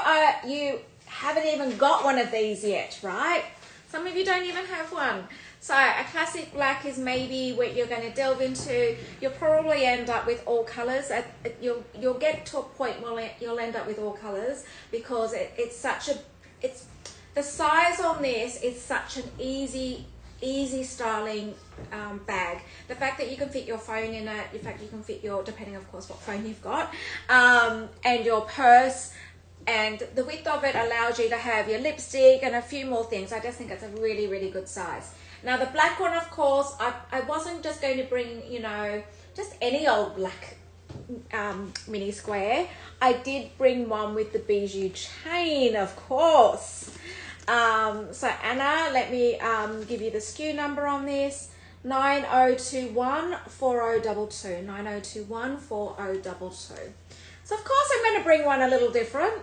haven't even got one of these yet, right? Some of you don't even have one. So a classic black is maybe what you're going to delve into. You'll probably end up with all colors. You'll get to a point where you'll end up with all colors, because it's the size on this is such an easy styling bag. The fact that you can fit your phone in it, in fact you can fit your, depending of course what phone you've got, and your purse, and the width of it allows you to have your lipstick and a few more things. I just think it's a really, really good size. Now the black one, of course, I wasn't just going to bring, just any old black mini square. I did bring one with the bijou chain, of course. So Anna, let me give you the SKU number on this. 9021 4022. 9021 4022. So of course I'm going to bring one a little different.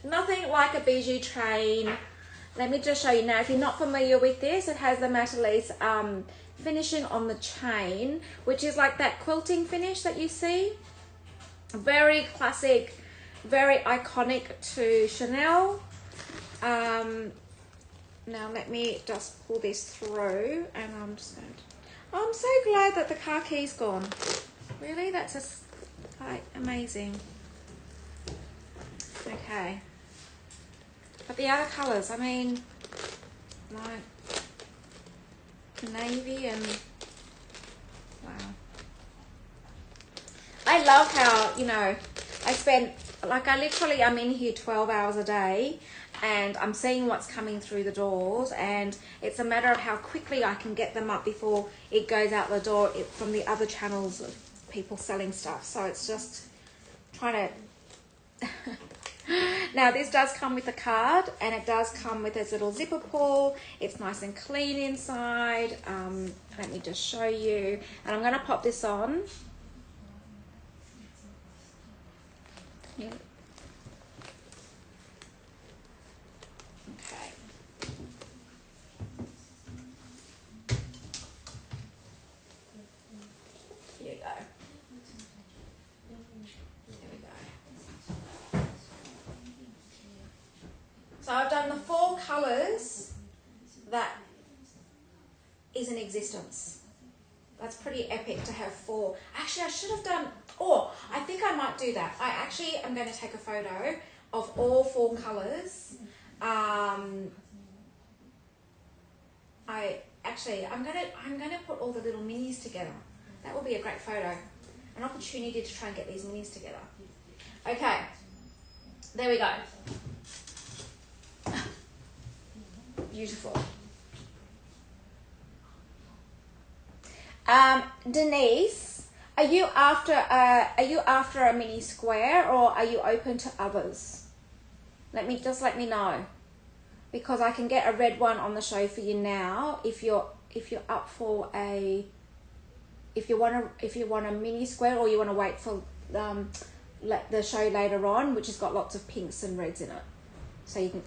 Nothing like a bijou chain. Let me just show you now. If you're not familiar with this, it has the Metalise finishing on the chain, which is like that quilting finish that you see. Very classic, very iconic to Chanel. Now let me just pull this through, and I'm just going to, I'm so glad that the car key's gone. Really, that's just like amazing. Okay, but the other colors, I mean, like, navy and wow. I love how, you know, I spend, like I'm in here 12 hours a day and I'm seeing what's coming through the doors, and it's a matter of how quickly I can get them up before it goes out the door from the other channels of people selling stuff. So it's just trying to... Now this does come with a card, and it does come with this little zipper pull. It's nice and clean inside. Let me just show you, and I'm going to pop this on. Yeah. Okay. Here you go. There we go. So I've done the 4 colours that is in existence. That's pretty epic to have 4. Actually, I should have done... Oh, I think I might do that. I actually am going to take a photo of all 4 colours. I'm gonna put all the little minis together. That will be a great photo. An opportunity to try and get these minis together. Okay, there we go. Beautiful. Denise, are you after a mini square, or are you open to others? Let me know, because I can get a red one on the show for you now if you're up for a, if you want a mini square, or you want to wait for the show later on, which has got lots of pinks and reds in it. So you can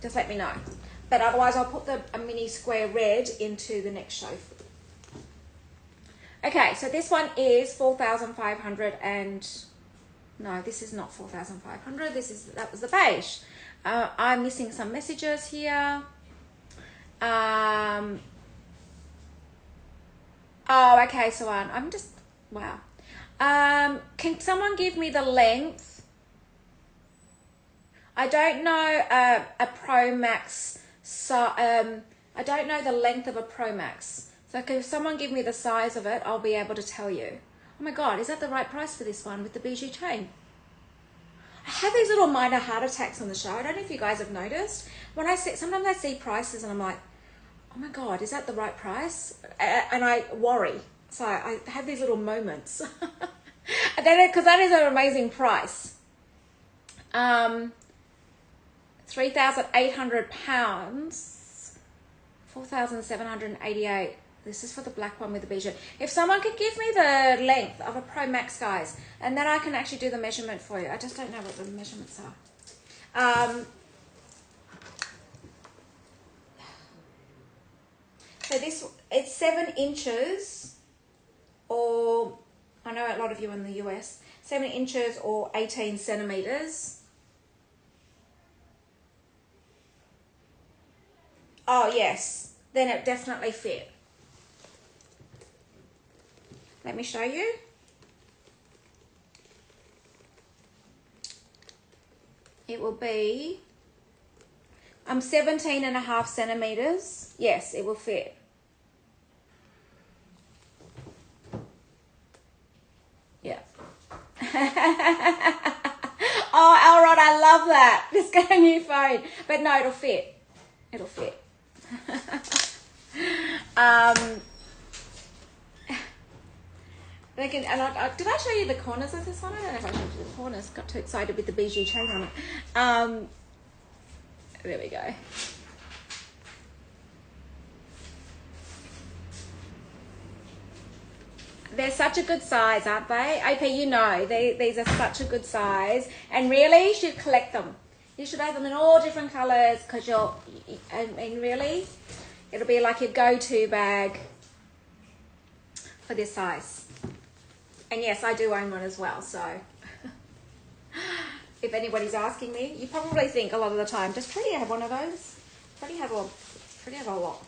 just let me know. But otherwise I'll put a mini square red into the next show. Okay, so this one is 4,500, and no, this is not 4,500. That was the beige. I'm missing some messages here. Oh, okay, so I'm just, wow. Can someone give me the length? I don't know a Pro Max, so I don't know the length of a Pro Max. So if someone give me the size of it, I'll be able to tell you. Oh my God, is that the right price for this one with the bijou chain? I have these little minor heart attacks on the show. I don't know if you guys have noticed. Sometimes I see prices and I'm like, oh my God, is that the right price? And I worry. So I have these little moments. I don't know, because that is an amazing price. £3,800, 4,788. This is for the black one with the bijou. If someone could give me the length of a Pro Max, guys, and then I can actually do the measurement for you. I just don't know what the measurements are. So it's 7 inches, or I know a lot of you in the US, 7 inches or 18 centimeters. Oh yes, then it definitely fit. Let me show you. It will be 17.5 centimeters. Yes, it will fit. Yeah. Oh, Elrod, I love that. Just get a new phone. But no, it'll fit. It'll fit. Did I show you the corners of this one? I don't know if I showed you the corners. Got too excited with the bijou chain on it. There we go. They're such a good size, aren't they? AP, you know, these are such a good size. And really, you should collect them. You should have them in all different colours, because really, it'll be like your go-to bag for this size. And yes, I do own one as well, so if anybody's asking me, you probably think a lot of the time, does Freddie have one of those? Freddie have a lot.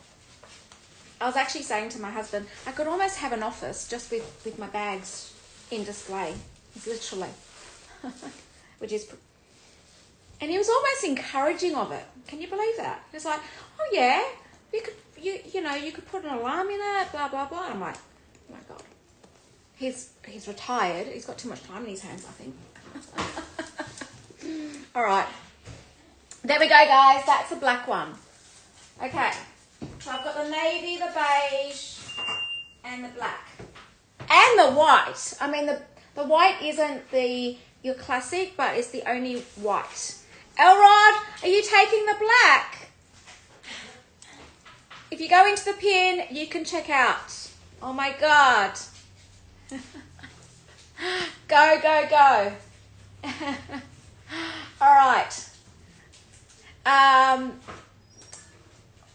I was actually saying to my husband, I could almost have an office just with my bags in display, literally, which is, and he was almost encouraging of it. Can you believe that? He was like, oh yeah, you know, you could put an alarm in it, blah, blah, blah. I'm like, oh my God. He's retired. He's got too much time in his hands, I think. All right. There we go, guys. That's the black one. Okay. So I've got the navy, the beige, and the black. And the white. I mean, the white isn't your classic, but it's the only white. Elrod, are you taking the black? If you go into the pin, you can check out. Oh my God. Go, go, go. All right.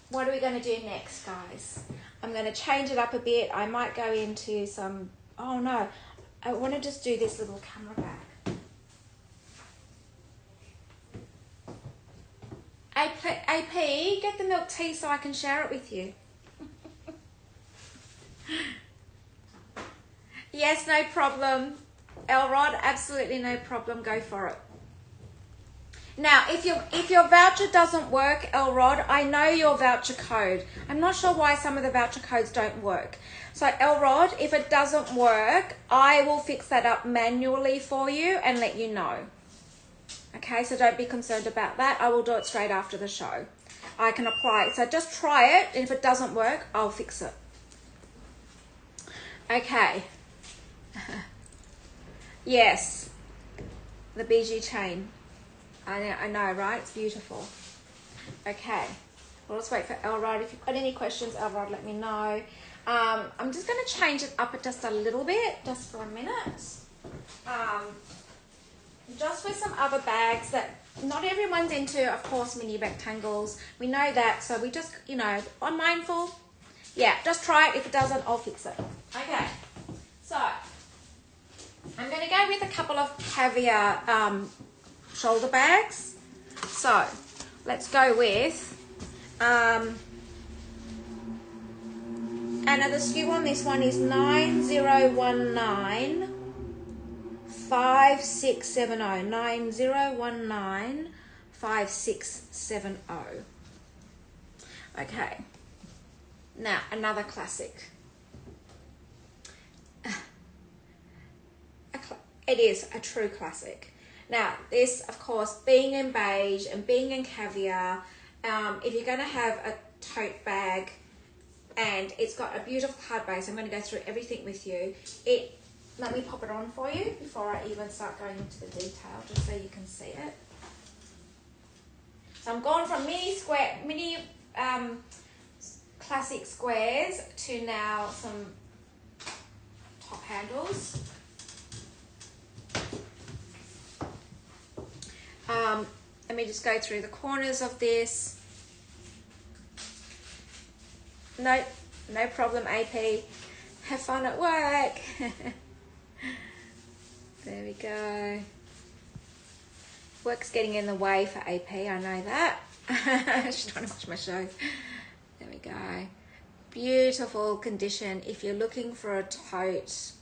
What are we going to do next, guys? I'm going to change it up a bit. I might go into some... Oh, no. I want to just do this little camera back. AP, get the milk tea so I can share it with you. Yes, no problem. Elrod, absolutely no problem. Go for it. Now, if your voucher doesn't work, Elrod, I know your voucher code. I'm not sure why some of the voucher codes don't work. So, Elrod, if it doesn't work, I will fix that up manually for you and let you know. Okay, so don't be concerned about that. I will do it straight after the show. I can apply it. So just try it, and if it doesn't work, I'll fix it. Okay. Yes. The BG chain. I know, right? It's beautiful. Okay. Well, let's wait for Elrod. If you've got any questions, Elrod, let me know. I'm just going to change it up just a little bit, just for a minute. Just with some other bags that not everyone's into, of course, mini rectangles. We know that, so we just, you know, I'm mindful. Yeah, just try it. If it doesn't, I'll fix it. Okay. So, I'm going to go with a couple of caviar shoulder bags. So let's go with and the SKU on this one is 9019 5670 9019 5670. Okay, now another classic. It is a true classic. Now, this, of course, being in beige and being in caviar, if you're going to have a tote bag and it's got a beautiful hard base, I'm going to go through everything with you. Let me pop it on for you before I even start going into the detail, just so you can see it. So I'm going from mini classic squares to now some top handles. Let me just go through the corners of this. No problem, AP. Have fun at work. There we go. Work's getting in the way for AP, I know that. She's trying to watch my shows. There we go. Beautiful condition. If you're looking for a tote,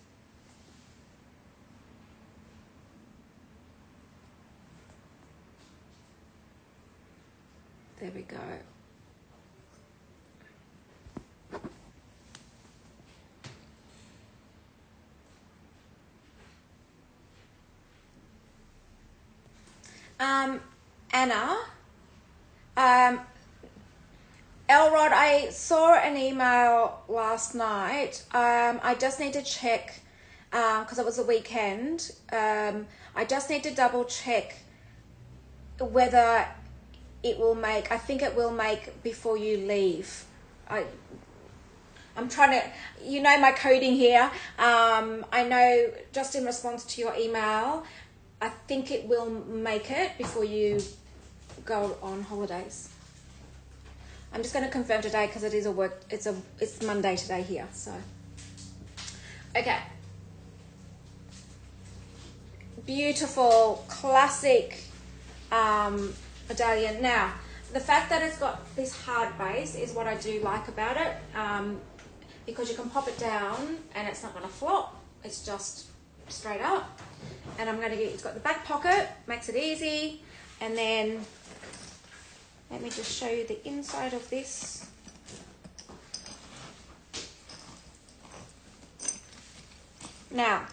there we go. Anna, Elrod, I saw an email last night. I just need to check, because it was a weekend. I just need to double check whether it will make, I think it will make before you leave. I'm trying to, you know my coding here. I know just in response to your email, I think it will make it before you go on holidays. I'm just going to confirm today because it is it's Monday today here, so. Okay. Beautiful, classic medallion. Now, the fact that it's got this hard base is what I do like about it, because you can pop it down and it's not going to flop. It's just straight up. And I'm going to it's got the back pocket, makes it easy. And then let me just show you the inside of this. Now,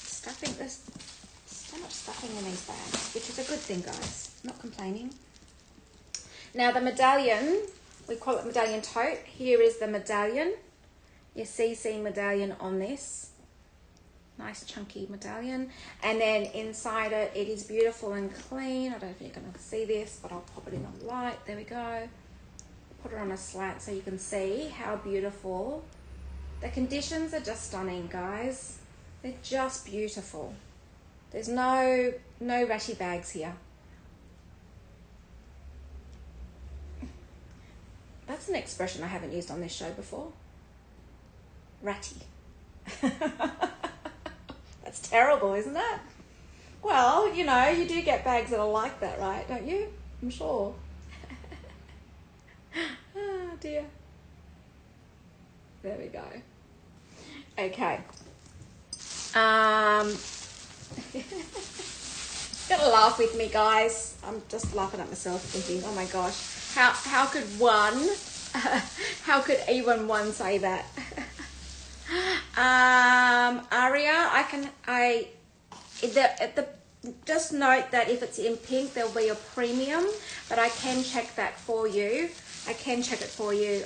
stuffing, there's so much stuffing in these bags, which is a good thing, guys. I'm not complaining. Now the medallion, we call it medallion tote. Here is the medallion. Your CC medallion on this. Nice chunky medallion. And then inside it, it is beautiful and clean. I don't know if you're going to see this, but I'll pop it in the light. There we go. Put it on a slant so you can see how beautiful. The conditions are just stunning, guys. They're just beautiful. There's no ratty bags here. That's an expression I haven't used on this show before. Ratty. That's terrible, isn't it? Well, you know, you do get bags that are like that, right? Don't you? I'm sure. Oh dear. There we go. Okay. Gotta laugh with me, guys. I'm just laughing at myself thinking, oh my gosh, how could one, how could even one say that? Aria, just note that if it's in pink, there'll be a premium, but I can check that for you. I can check it for you.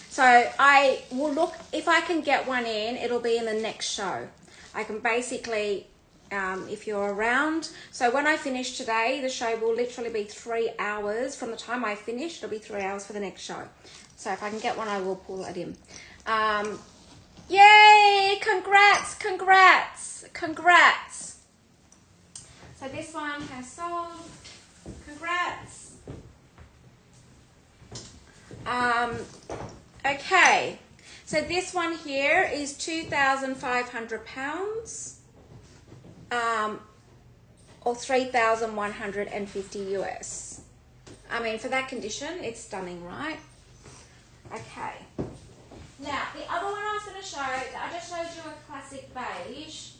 So I will look, if I can get one in, it'll be in the next show. I can basically, if you're around. So when I finish today, the show will literally be 3 hours. From the time I finish, it'll be 3 hours for the next show. So if I can get one, I will pull that in. Yay! Congrats, congrats, congrats. So this one has sold. Congrats. Okay, so this one here is £2,500, or 3,150 US. I mean, for that condition, it's stunning, right? Okay. Now, the other one I was going to show, I just showed you a classic beige.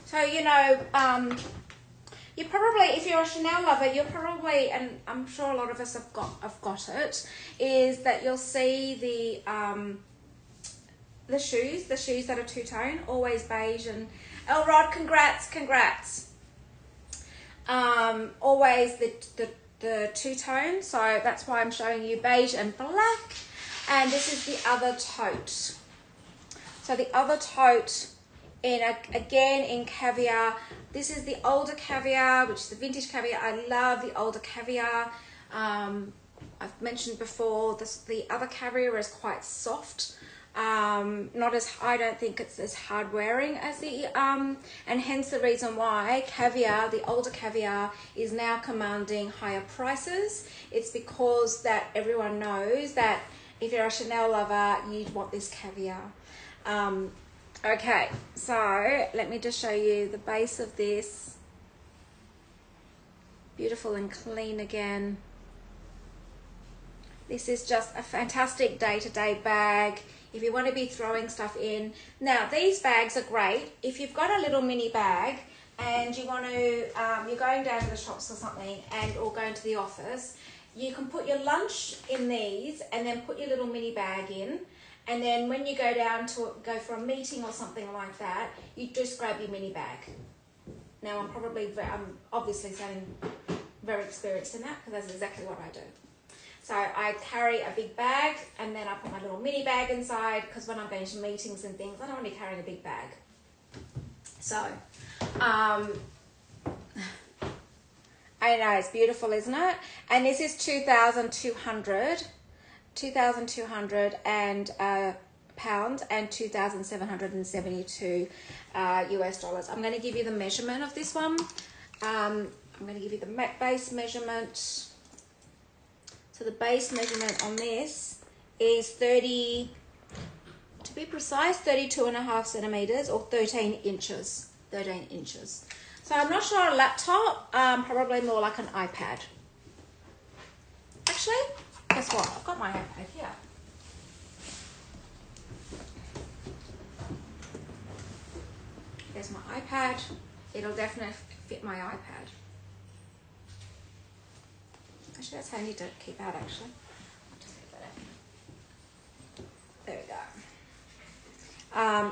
So, you know, you probably, if you're a Chanel lover, you're probably, and I'm sure a lot of us have got it, is that you'll see the shoes that are two-tone, always beige. And Elrod, congrats. Always the two-tone, so that's why I'm showing you beige and black. And this is the other tote. So the other tote, again in caviar. This is the older caviar, which is the vintage caviar. I love the older caviar. I've mentioned before, the other caviar is quite soft. Not as, I don't think it's as hard wearing as the, and hence the reason why caviar, the older caviar, is now commanding higher prices. It's because that everyone knows that if you're a Chanel lover, you'd want this caviar. Okay, so let me just show you the base of this. Beautiful and clean again. This is just a fantastic day-to-day bag if you want to be throwing stuff in. Now, these bags are great if you've got a little mini bag and you want to, you're going down to the shops or something, or going to the office. You can put your lunch in these and then put your little mini bag in. And then when you go down to go for a meeting or something like that, you just grab your mini bag. Now I'm obviously sounding very experienced in that because that's exactly what I do. So I carry a big bag and then I put my little mini bag inside because when I'm going to meetings and things, I don't want to be carrying a big bag. So, I know, it's beautiful, isn't it? And this is 2,200 pounds and 2,772 US dollars. I'm going to give you the measurement of this one. I'm going to give you the base measurement. So the base measurement on this is 30, to be precise, 32.5 centimeters or 13 inches. 13 inches. So I'm not sure a laptop, probably more like an iPad. Actually, guess what? I've got my iPad here. There's my iPad. It'll definitely fit my iPad. Actually, that's handy to keep out, actually. I'll just keep that out. There we go.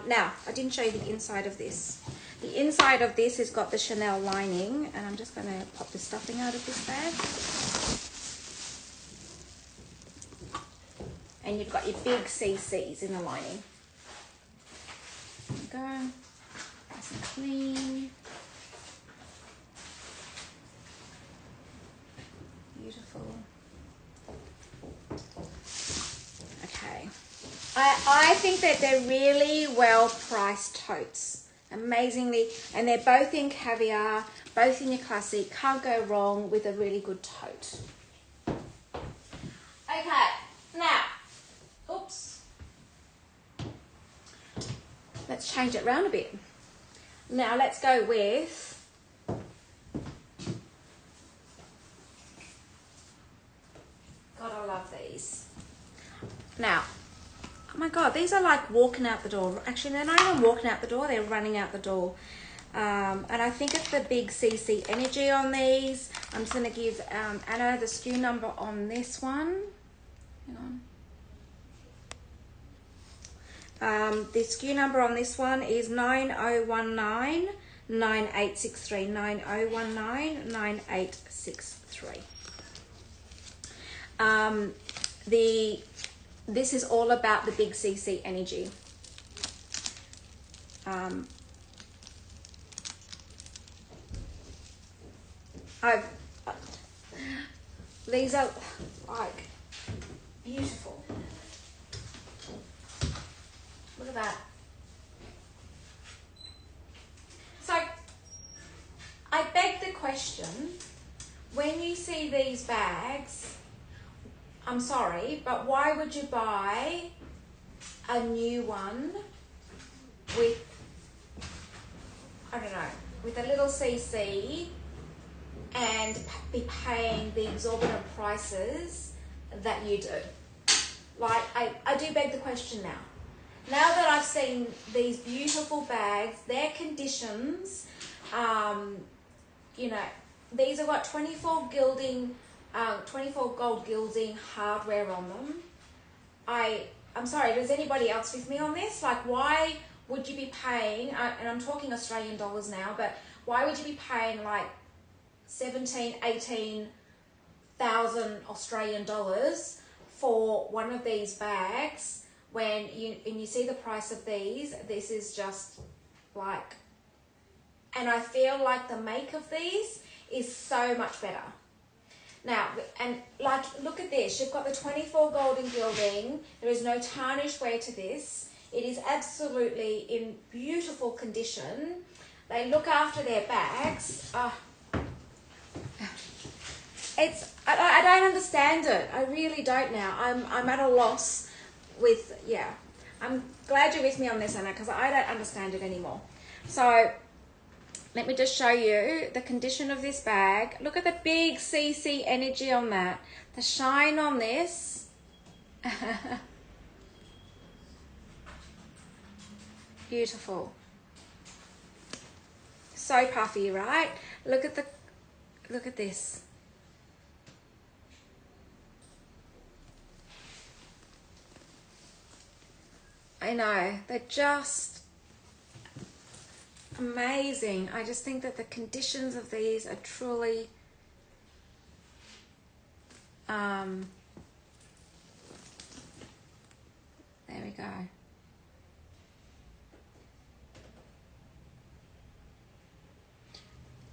Now, I didn't show you the inside of this. The inside of this has got the Chanel lining, and I'm just going to pop the stuffing out of this bag. And you've got your big CCs in the lining. There you go. Nice and clean. Beautiful. Okay. I think that they're really well priced totes. Amazingly, and they're both in caviar, both in your classic. Can't go wrong with a really good tote. Okay, now, oops. Let's change it around a bit. Now let's go with God, I love these. Now, oh my God, these are like walking out the door. Actually, they're not even walking out the door, they're running out the door. And I think it's the big CC energy on these. I'm just going to give Anna the SKU number on this one. Hang on. The SKU number on this one is 9019 9863. 9019 9863. This is all about the big CC energy. These are like beautiful. Look at that. So I beg the question, when you see these bags, I'm sorry, but why would you buy a new one with, I don't know, with a little CC and be paying the exorbitant prices that you do? Like, I do beg the question now. Now that I've seen these beautiful bags, their conditions, you know, these have got 24 gilding, 24 gold gilding hardware on them. I'm sorry, does anybody else with me on this? Like, why would you be paying, and I'm talking Australian dollars now, but why would you be paying like 17, 18,000 Australian dollars for one of these bags when you see the price of these? This is just like, and I feel like the make of these is so much better. Now, and like, look at this. You've got the 24 golden gilding. There is no tarnished wear to this. It is absolutely in beautiful condition. They look after their bags. I don't understand it. I really don't now. I'm at a loss with, yeah. I'm glad you're with me on this, Anna, because I don't understand it anymore. So let me just show you the condition of this bag. Look at the big CC energy on that. The shine on this. Beautiful. So puffy, right? Look at this. I know, they're just amazing. I just think that the conditions of these are truly there we go.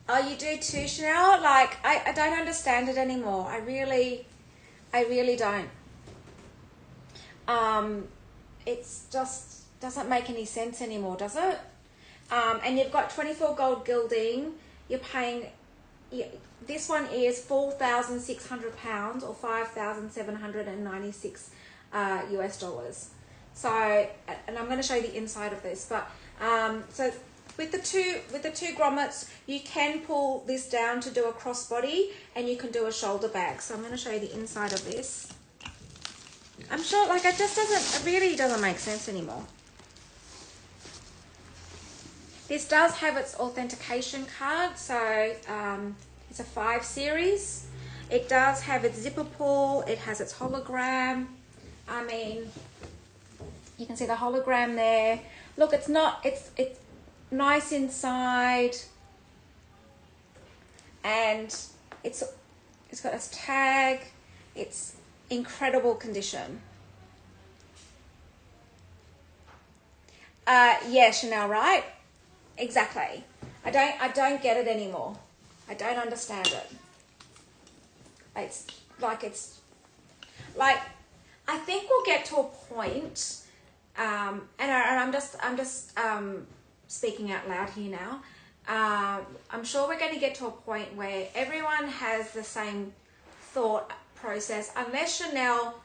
Oh, you do too, Chanel? Like, I don't understand it anymore. I really don't. It's just doesn't make any sense anymore, does it? And you've got 24 gold gilding. You're paying, this one is £4,600 or 5,796 US dollars. So, and I'm going to show you the inside of this, but so with the two grommets, you can pull this down to do a crossbody, and you can do a shoulder bag. So I'm going to show you the inside of this. I'm sure, like, it really doesn't make sense anymore. This does have its authentication card, so it's a 5 series. It does have its zipper pull, it has its hologram. I mean, You can see the hologram there. Look, it's nice inside, and it's got its tag. It's incredible condition. Yeah, Chanel, right? Exactly. I don't get it anymore. I don't understand it. It's like I think we'll get to a point, and I'm just speaking out loud here now. I'm sure we're going to get to a point where everyone has the same thought process, unless Chanel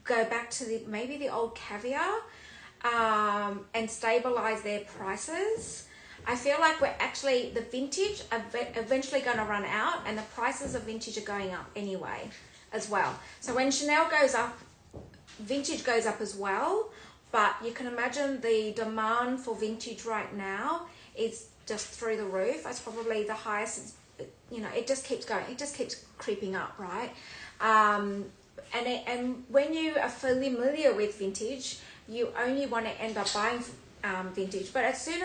go back to maybe the old caviar, and stabilize their prices. I feel like we're actually, the vintage eventually going to run out, and the prices of vintage are going up anyway as well. So when Chanel goes up, vintage goes up as well, but you can imagine the demand for vintage right now is just through the roof. It's probably the highest, you know, it just keeps going, it just keeps creeping up, right? And when you are familiar with vintage, you only want to end up buying vintage, but at some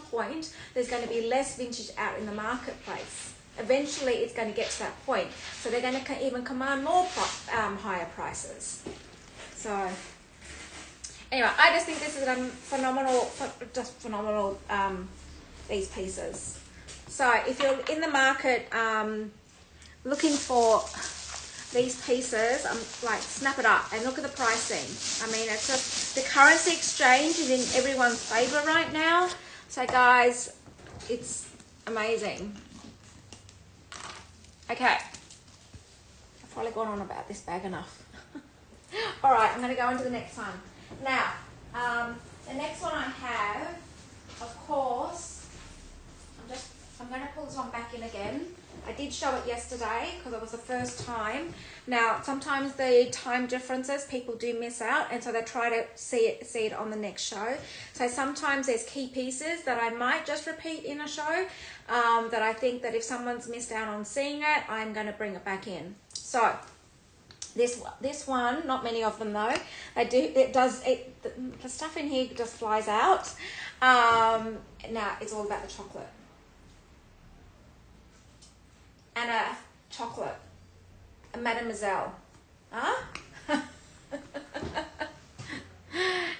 point there's going to be less vintage out in the marketplace. Eventually it's going to get to that point, so they're going to even command more higher prices. So anyway, I just think this is a phenomenal, these pieces. So if you're in the market looking for these pieces, like, snap it up and look at the pricing. I mean, it's just, the currency exchange is in everyone's favor right now. So guys, it's amazing. Okay, I've probably gone on about this bag enough. All right, I'm going to go into the next one. Now, the next one I have, of course, I'm going to pull this one back in again. I did show it yesterday because it was the first time. Now, sometimes the time differences, people do miss out, and so they try to see it on the next show. So sometimes there's key pieces that I might just repeat in a show, that I think that if someone's missed out on seeing it, I'm going to bring it back in. So this one, not many of them though. The stuff in here just flies out. Now it's all about the chocolate. And a chocolate, a Mademoiselle, huh?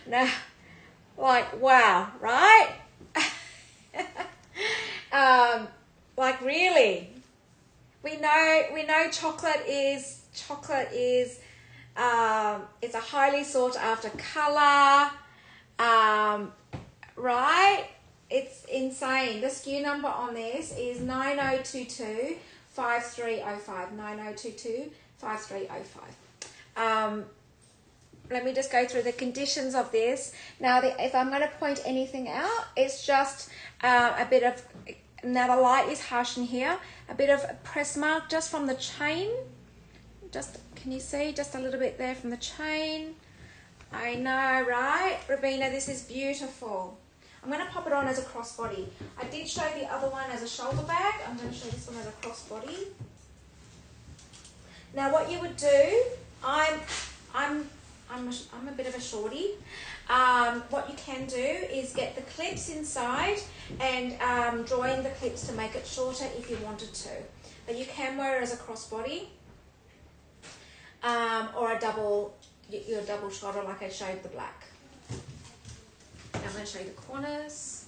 Now, like, wow, right? Like, really, we know chocolate is it's a highly sought after color, right? It's insane. The SKU number on this is 9022 5305, 9022 5305. Let me just go through the conditions of this. Now, if I'm going to point anything out, it's just a bit of, now the light is harsh in here, a bit of a press mark just from the chain. Just, can you see? Just a little bit there from the chain. I know, right? Rabina, this is beautiful. I'm going to pop it on as a crossbody. I did show the other one as a shoulder bag. I'm going to show this one as a crossbody. Now, what you would do, I'm a bit of a shorty. What you can do is get the clips inside and join the clips to make it shorter if you wanted to. But you can wear it as a crossbody, or your double shoulder, like I showed the black. Now I'm going to show you the corners.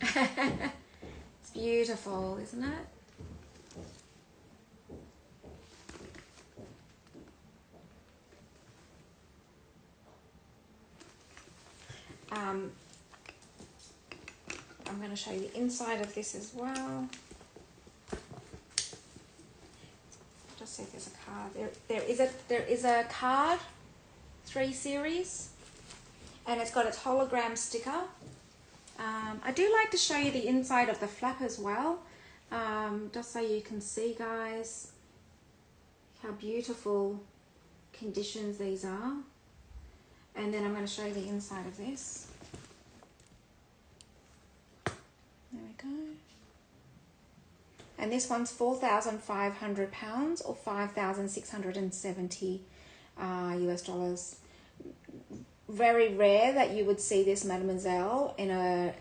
It's beautiful, isn't it? I'm going to show you the inside of this as well. Just see if there's a card. There is a card, 3 series, and it's got its hologram sticker. I do like to show you the inside of the flap as well, just so you can see, guys, how beautiful conditions these are. And then I'm going to show you the inside of this. There we go. and this one's 4,500 pounds or 5,670 US dollars. Very rare that you would see this Mademoiselle in a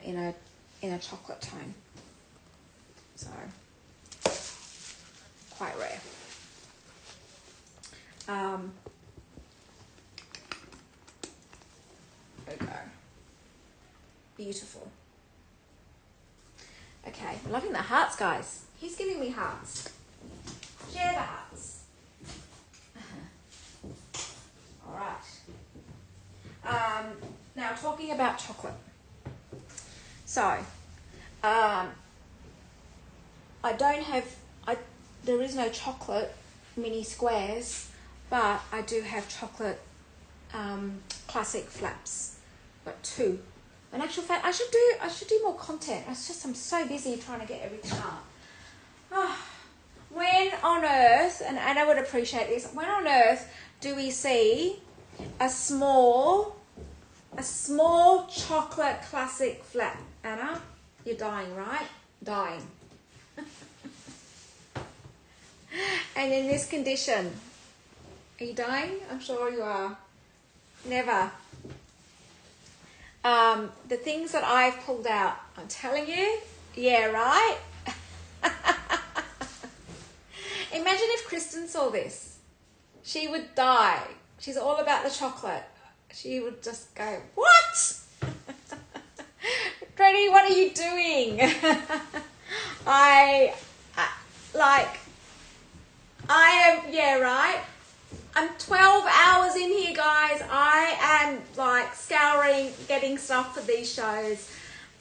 chocolate tone. So quite rare. There we go. Beautiful. Okay, I'm loving the hearts, guys. Who's giving me hearts? Share the hearts. All right. Now talking about chocolate. So, there is no chocolate mini squares, but I do have chocolate classic flaps. Got two. In actual fact, I should do more content. I'm so busy trying to get everything up. When on earth, and Anna would appreciate this, when on earth do we see a small chocolate classic flap? Anna, you're dying, right? Dying. And in this condition, are you dying? I'm sure you are. Never. The things that I've pulled out, I'm telling you, yeah, right? Imagine if Kristen saw this. She would die. She's all about the chocolate. She would just go, what? Freddie, what are you doing? I am, yeah, right? I'm 12 hours in here, guys. I am like scouring, getting stuff for these shows.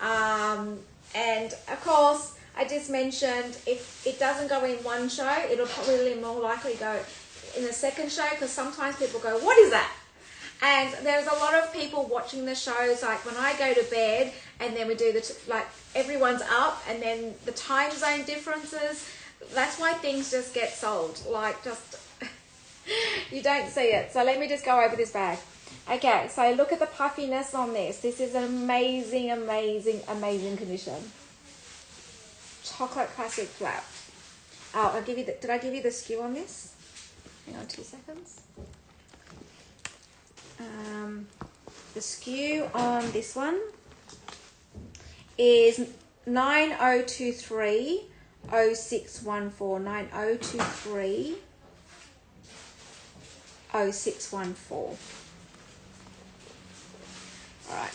And of course, I just mentioned if it doesn't go in one show, it'll probably more likely go in the second show, because sometimes people go, what is that? And there's a lot of people watching the shows, like when I go to bed and then we do like everyone's up, and then the time zone differences, that's why things just get sold. Like just, you don't see it. So let me just go over this bag. Okay, so look at the puffiness on this. This is an amazing, amazing, amazing condition. Chocolate classic flap. Oh, did I give you the SKU on this? Hang on 2 seconds. The SKU on this one is 9023 0614. 9023 0614. All right.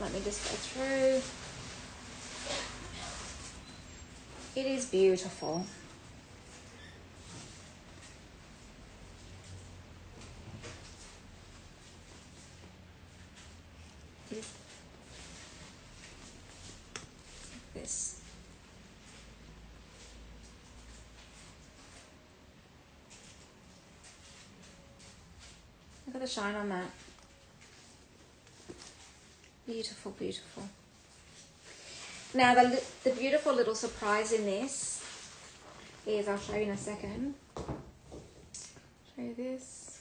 Let me just go through. It is beautiful. This. Look at the shine on that. Beautiful, beautiful. Now the beautiful little surprise in this is, I'll show you in a second. Show you this.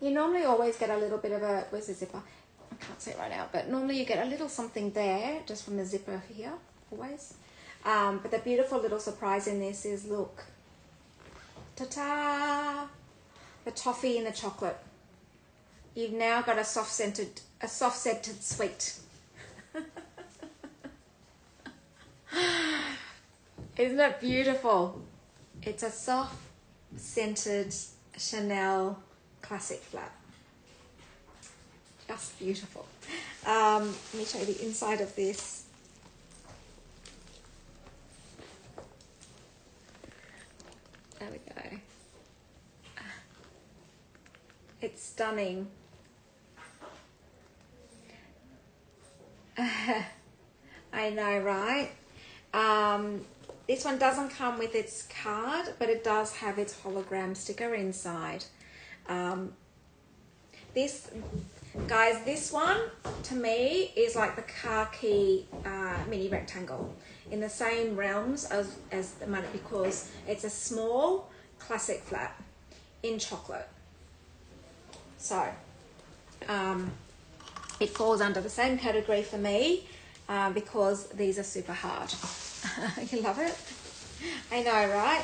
You normally always get a little bit of a, where's the zipper? I can't see it right now, but normally you get a little something there just from the zipper here, always. But the beautiful little surprise in this is, look, ta-ta, the toffee and the chocolate. You've now got a soft-scented sweet. Isn't it beautiful? It's a soft-scented Chanel classic flap. Just beautiful. Let me show you the inside of this. There we go. It's stunning. I know, right? This one doesn't come with its card, but it does have its hologram sticker inside. This one to me is like the car key mini rectangle, in the same realms as the money, because it's a small classic flap in chocolate. So it falls under the same category for me because these are super hard. You love it? I know, right?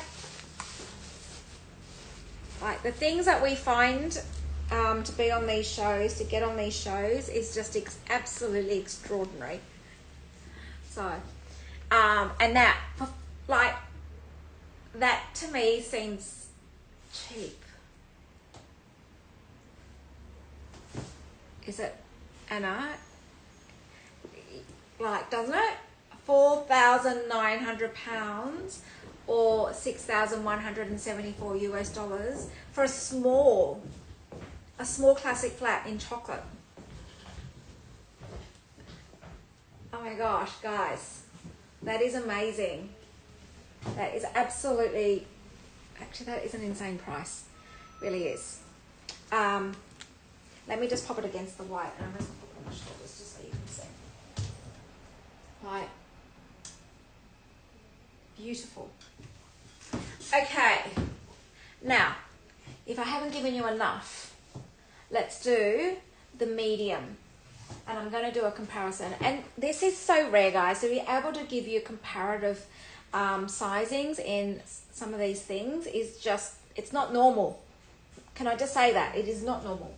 Like the things that we find to be on these shows, to get on these shows, is just absolutely extraordinary. So, and that, like, that to me seems cheap. Is it, Anna? Like, doesn't it? £4,900 or 6,174 US dollars for a small classic flat in chocolate. Oh my gosh, guys, that is amazing. That is absolutely, actually that is an insane price. It really is. Let me just pop it against the white, and I'm just going to put it on my shoulders just so you can see. Right. Beautiful. Okay. Now, if I haven't given you enough, let's do the medium. And I'm going to do a comparison. And this is so rare, guys, to be able to give you comparative sizings in some of these things is just, it's not normal. Can I just say that? It is not normal.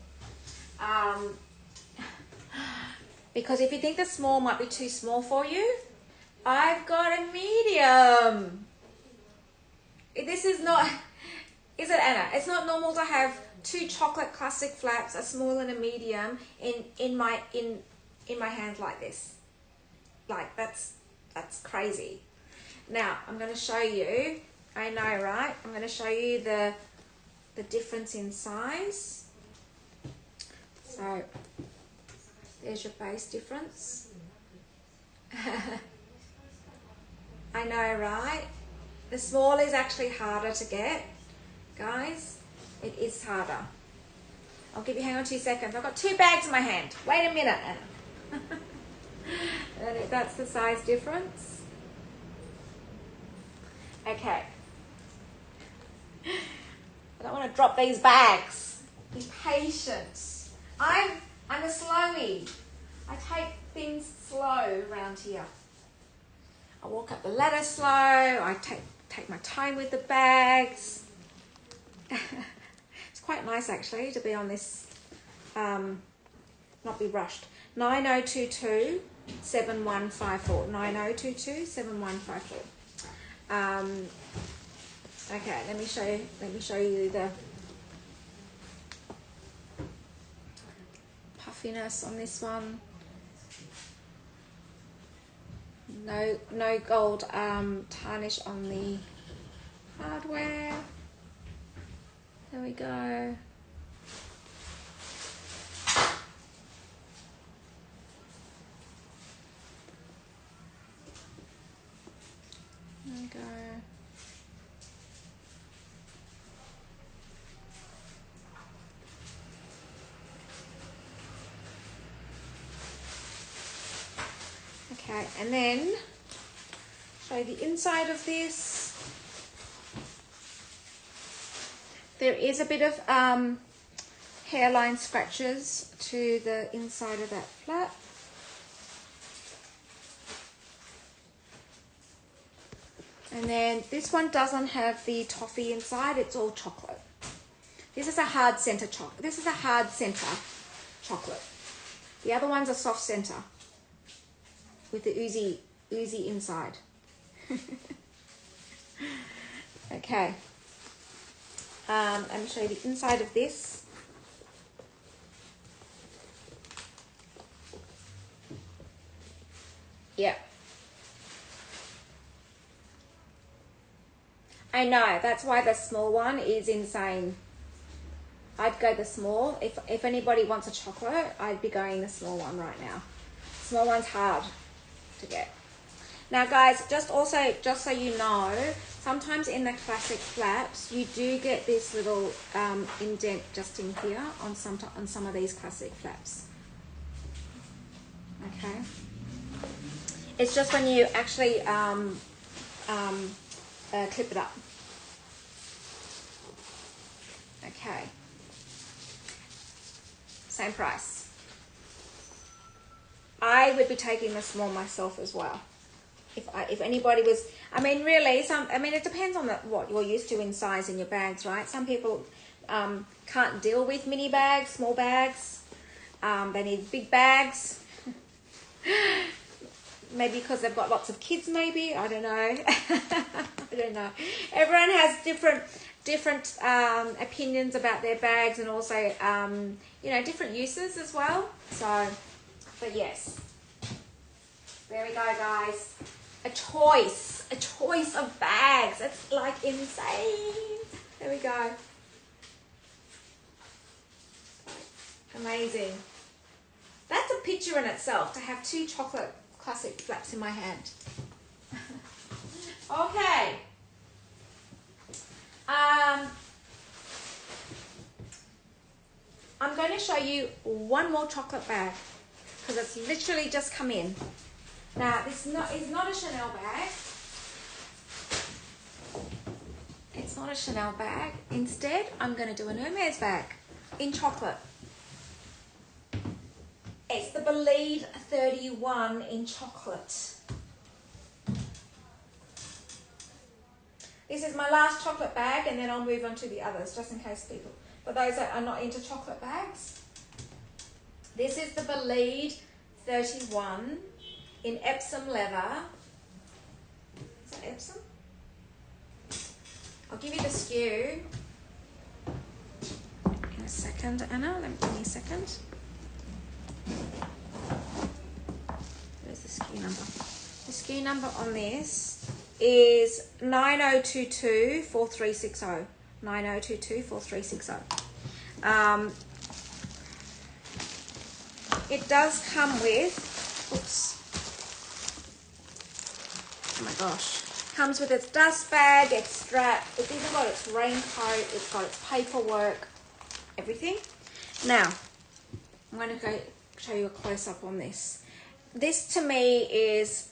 Because if you think the small might be too small for you, I've got a medium. This is not, is it, Anna? It's not normal to have two chocolate classic flaps, a small and a medium, in my hand like this. Like that's crazy. Now I'm going to show you. I know, right? I'm going to show you the difference in size. So there's your base difference. I know, right? The small is actually harder to get, guys. It is harder. I'll give you, hang on 2 seconds. I've got 2 bags in my hand. Wait a minute, Anna. And that's the size difference. Okay. I don't want to drop these bags. Be patient. I'm a slowie. I take things slow around here. I walk up the ladder slow. I take my time with the bags. It's quite nice actually to be on this, not be rushed. 9022 7154. 9022 7154. Okay, let me show you the puffiness on this one. No gold tarnish on the hardware. There we go. There we go. Okay, and then show you the inside of this. There is a bit of hairline scratches to the inside of that flap. And then this one doesn't have the toffee inside, it's all chocolate. This is a hard center chocolate. This is a hard center chocolate. The other one's a soft center with the oozy inside. Okay. Let me show you the inside of this. Yeah. I know, that's why the small one is insane. I'd go the small. If anybody wants a chocolate, I'd be going the small one right now. Small one's hard to get. Now guys, just so you know, sometimes in the classic flaps, you do get this little indent just in here on some of these classic flaps. Okay. It's just when you actually clip it up. Okay. Same price. I would be taking the small myself as well. If anybody was, I mean, really, it depends on what you're used to in size in your bags, right? Some people can't deal with mini bags, small bags. They need big bags. Maybe because they've got lots of kids, maybe. I don't know. I don't know. Everyone has different opinions about their bags, and also, different uses as well. So, but yes. There we go, guys. A choice of bags. It's like insane. There we go. Amazing. That's a picture in itself, to have 2 chocolate classic flaps in my hand. Okay. I'm going to show you one more chocolate bag because it's literally just come in. Now, this is not a Chanel bag. It's not a Chanel bag. Instead, I'm going to do an Hermes bag in chocolate. It's the Believe 31 in chocolate. This is my last chocolate bag, and then I'll move on to the others, just in case people, for those that are not into chocolate bags. This is the Believe 31 in Epsom leather. Is that Epsom? I'll give you the SKU in a second, Anna. Give me a second. Where's the SKU number? The SKU number on this is 90224360. 90224360. It does come with, oops, oh my gosh, comes with its dust bag, its strap, it's even got its raincoat, it's got its paperwork, everything. Now, I'm going to go show you a close-up on this. This to me is,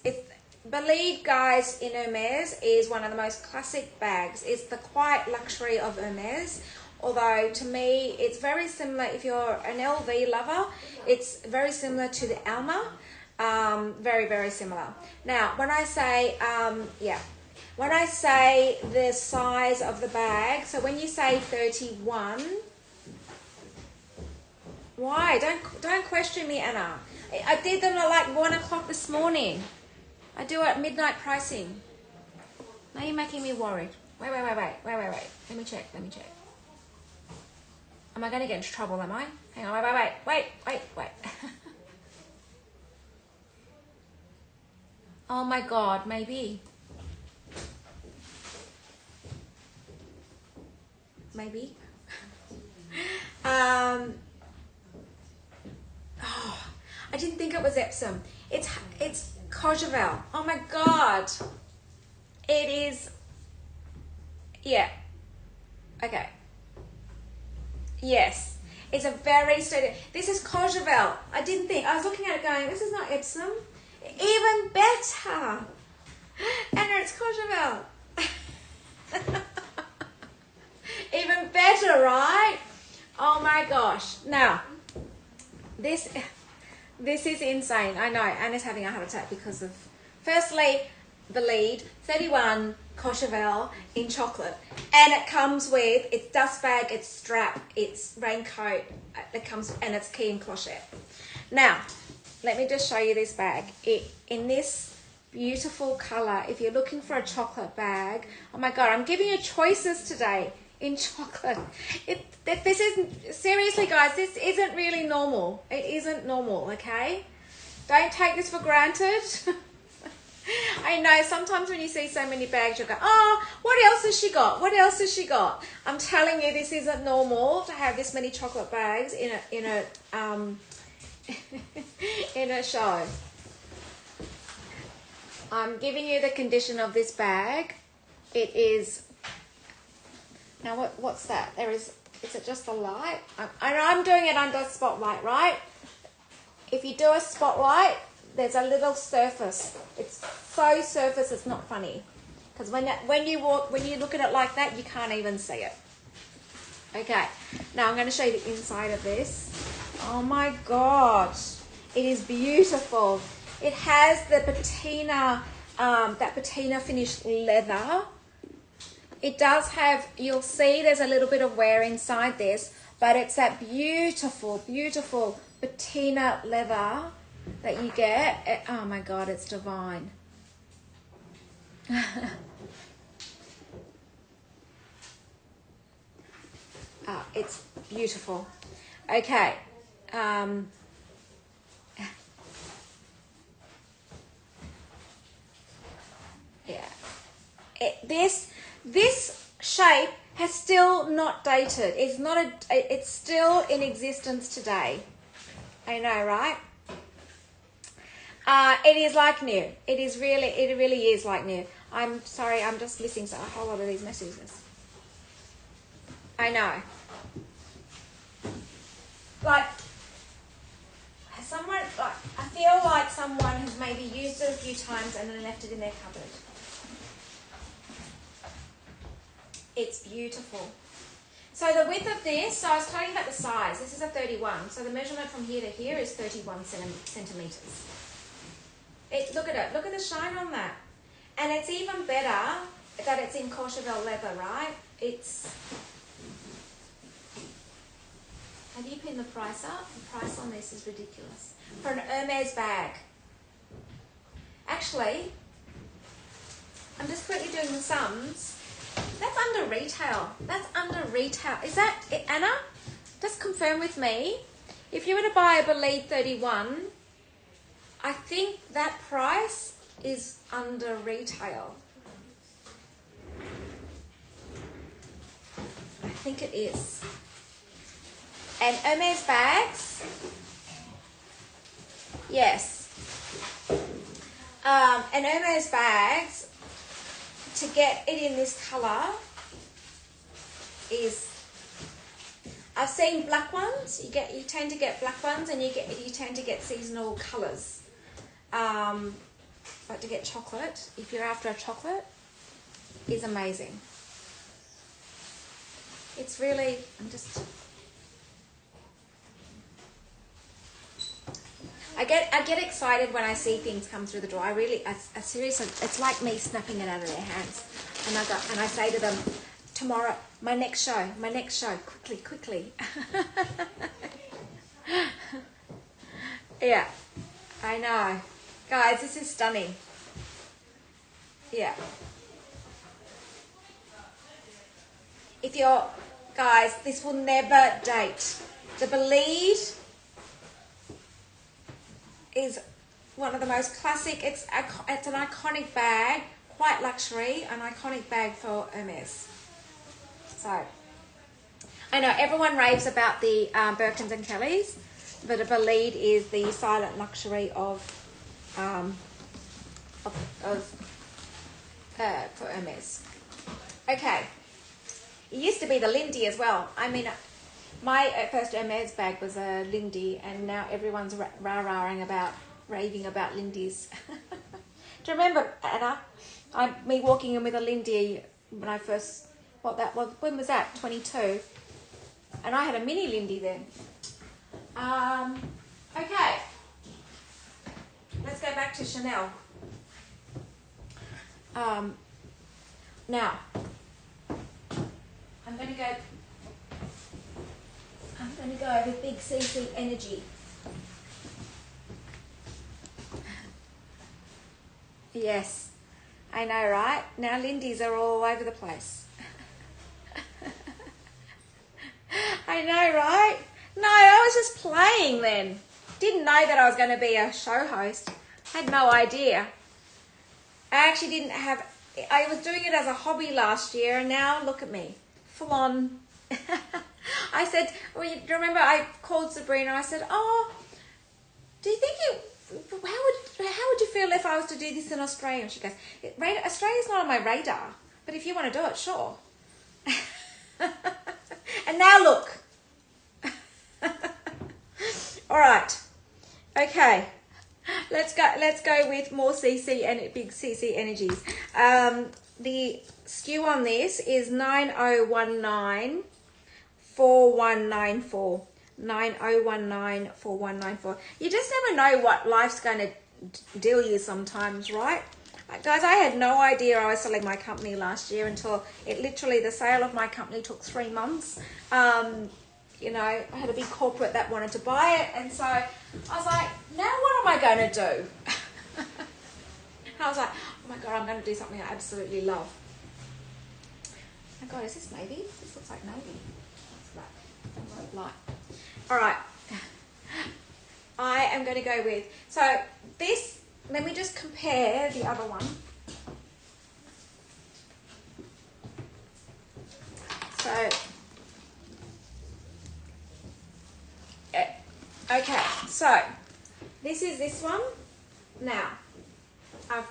Believe, guys, in Hermes is one of the most classic bags. It's the quiet luxury of Hermes. Although to me, it's very similar. If you're an LV lover, it's very similar to the Alma. Very, very similar. Now, when I say, when I say the size of the bag, so when you say 31, why? Don't question me, Anna. I did them at like 1 o'clock this morning. I do it at midnight pricing. Now you're making me worried. Wait. Let me check. Am I going to get into trouble, am I? Hang on, wait. Oh my God, maybe. Maybe. Oh, I didn't think it was Epsom. It's Courchevel. Oh my God. It is, yeah. Okay. Yes. It's a very sturdy, this is Courchevel. I didn't think, I was looking at it going, this is not Epsom. Even better. And it's Courchevel. Even better, right? Oh my gosh. Now, this is insane. I know. Anna's having a heart attack because of, firstly, the lead, 31 Courchevel in chocolate. And it comes with its dust bag, its strap, its raincoat. It comes, and it's key and clochette. Now, let me just show you this bag. In this beautiful color, if you're looking for a chocolate bag, oh my God, I'm giving you choices today in chocolate. This isn't, seriously guys, this isn't really normal. It isn't normal, okay? Don't take this for granted. I know sometimes when you see so many bags, you'll go, oh, what else has she got? What else has she got? I'm telling you, this isn't normal to have this many chocolate bags in a in a show. I'm giving you the condition of this bag. It is, now what's that? Is it just a light? I'm doing it under a spotlight, right? If you do a spotlight, there's a little surface. It's so surface, it's not funny. Because when you look at it like that, you can't even see it. Okay, now I'm going to show you the inside of this. Oh my God. It is beautiful. It has the patina, that patina finished leather. It does have, you'll see there's a little bit of wear inside this, but it's that beautiful, beautiful patina leather that you get. Oh my God, it's divine. It's beautiful. Okay. Yeah. This shape has still not dated. It's still in existence today. I know, right? It is like new. It really is like new. I'm sorry, I'm just missing a whole lot of these messages. I know. Like I feel like someone has maybe used it a few times and then left it in their cupboard. It's beautiful. So the width of this, so I was telling you about the size. This is a 31. So the measurement from here to here is 31 centimeters. Look at it. Look at the shine on that. And it's even better that it's in Courchevel leather, right? Have you pinned the price up? The price on this is ridiculous. For an Hermes bag. Actually, I'm just quickly doing the sums. That's under retail. That's under retail. Is that, Anna? Just confirm with me. If you were to buy a Believe 31, I think that price is under retail. I think it is. And Hermes bags, yes. And Hermes bags, to get it in this colour is, I've seen black ones. You tend to get black ones, and you tend to get seasonal colours. But to get chocolate, if you're after a chocolate, is amazing. It's really, I get excited when I see things come through the door. I seriously, it's like me snapping it out of their hands. And I say to them, tomorrow, my next show, quickly. Yeah, I know. Guys, this is stunning. Yeah. Guys, this will never date. The Believe is one of the most classic. It's an iconic bag, quite luxury, an iconic bag for Hermes. So, I know everyone raves about the Birkins and Kellys, but a Believe is the silent luxury for Hermes. Okay. It used to be the Lindy as well. I mean, my first Hermes bag was a Lindy, and now everyone's raving about Lindy's. Do you remember, Anna? Me walking in with a Lindy when I first, when was that? 22. And I had a mini Lindy then. Okay. Let's go back to Chanel. Now, I'm going to go with Big CC Energy. Yes, I know, right? Now Lindy's are all over the place. I know, right? No, I was just playing then. Didn't know that I was going to be a show host. Had no idea. I actually didn't have... I was doing it as a hobby last year, and now look at me. Full on. I said... Well, do you remember I called Sabrina? I said, oh, do you think how would you feel if I was to do this in Australia? And she goes, Australia's not on my radar, but if you want to do it, sure. And now look. All right. Okay. Let's go with more CC and Big CC Energies. The SKU on this is 90194194. 90194194. You just never know what life's going to deal you sometimes, right? Guys, I had no idea I was selling my company last year until it literally, the sale of my company took 3 months. You know, I had a big corporate that wanted to buy it, and so I was like, now what am I going to do? I was like, oh my God, I'm going to do something I absolutely love. Oh my God, is this navy? This looks like navy. What's that? Light. All right. I am going to go with, so this, let me just compare the other one. So, okay, so this is this one. Now, I've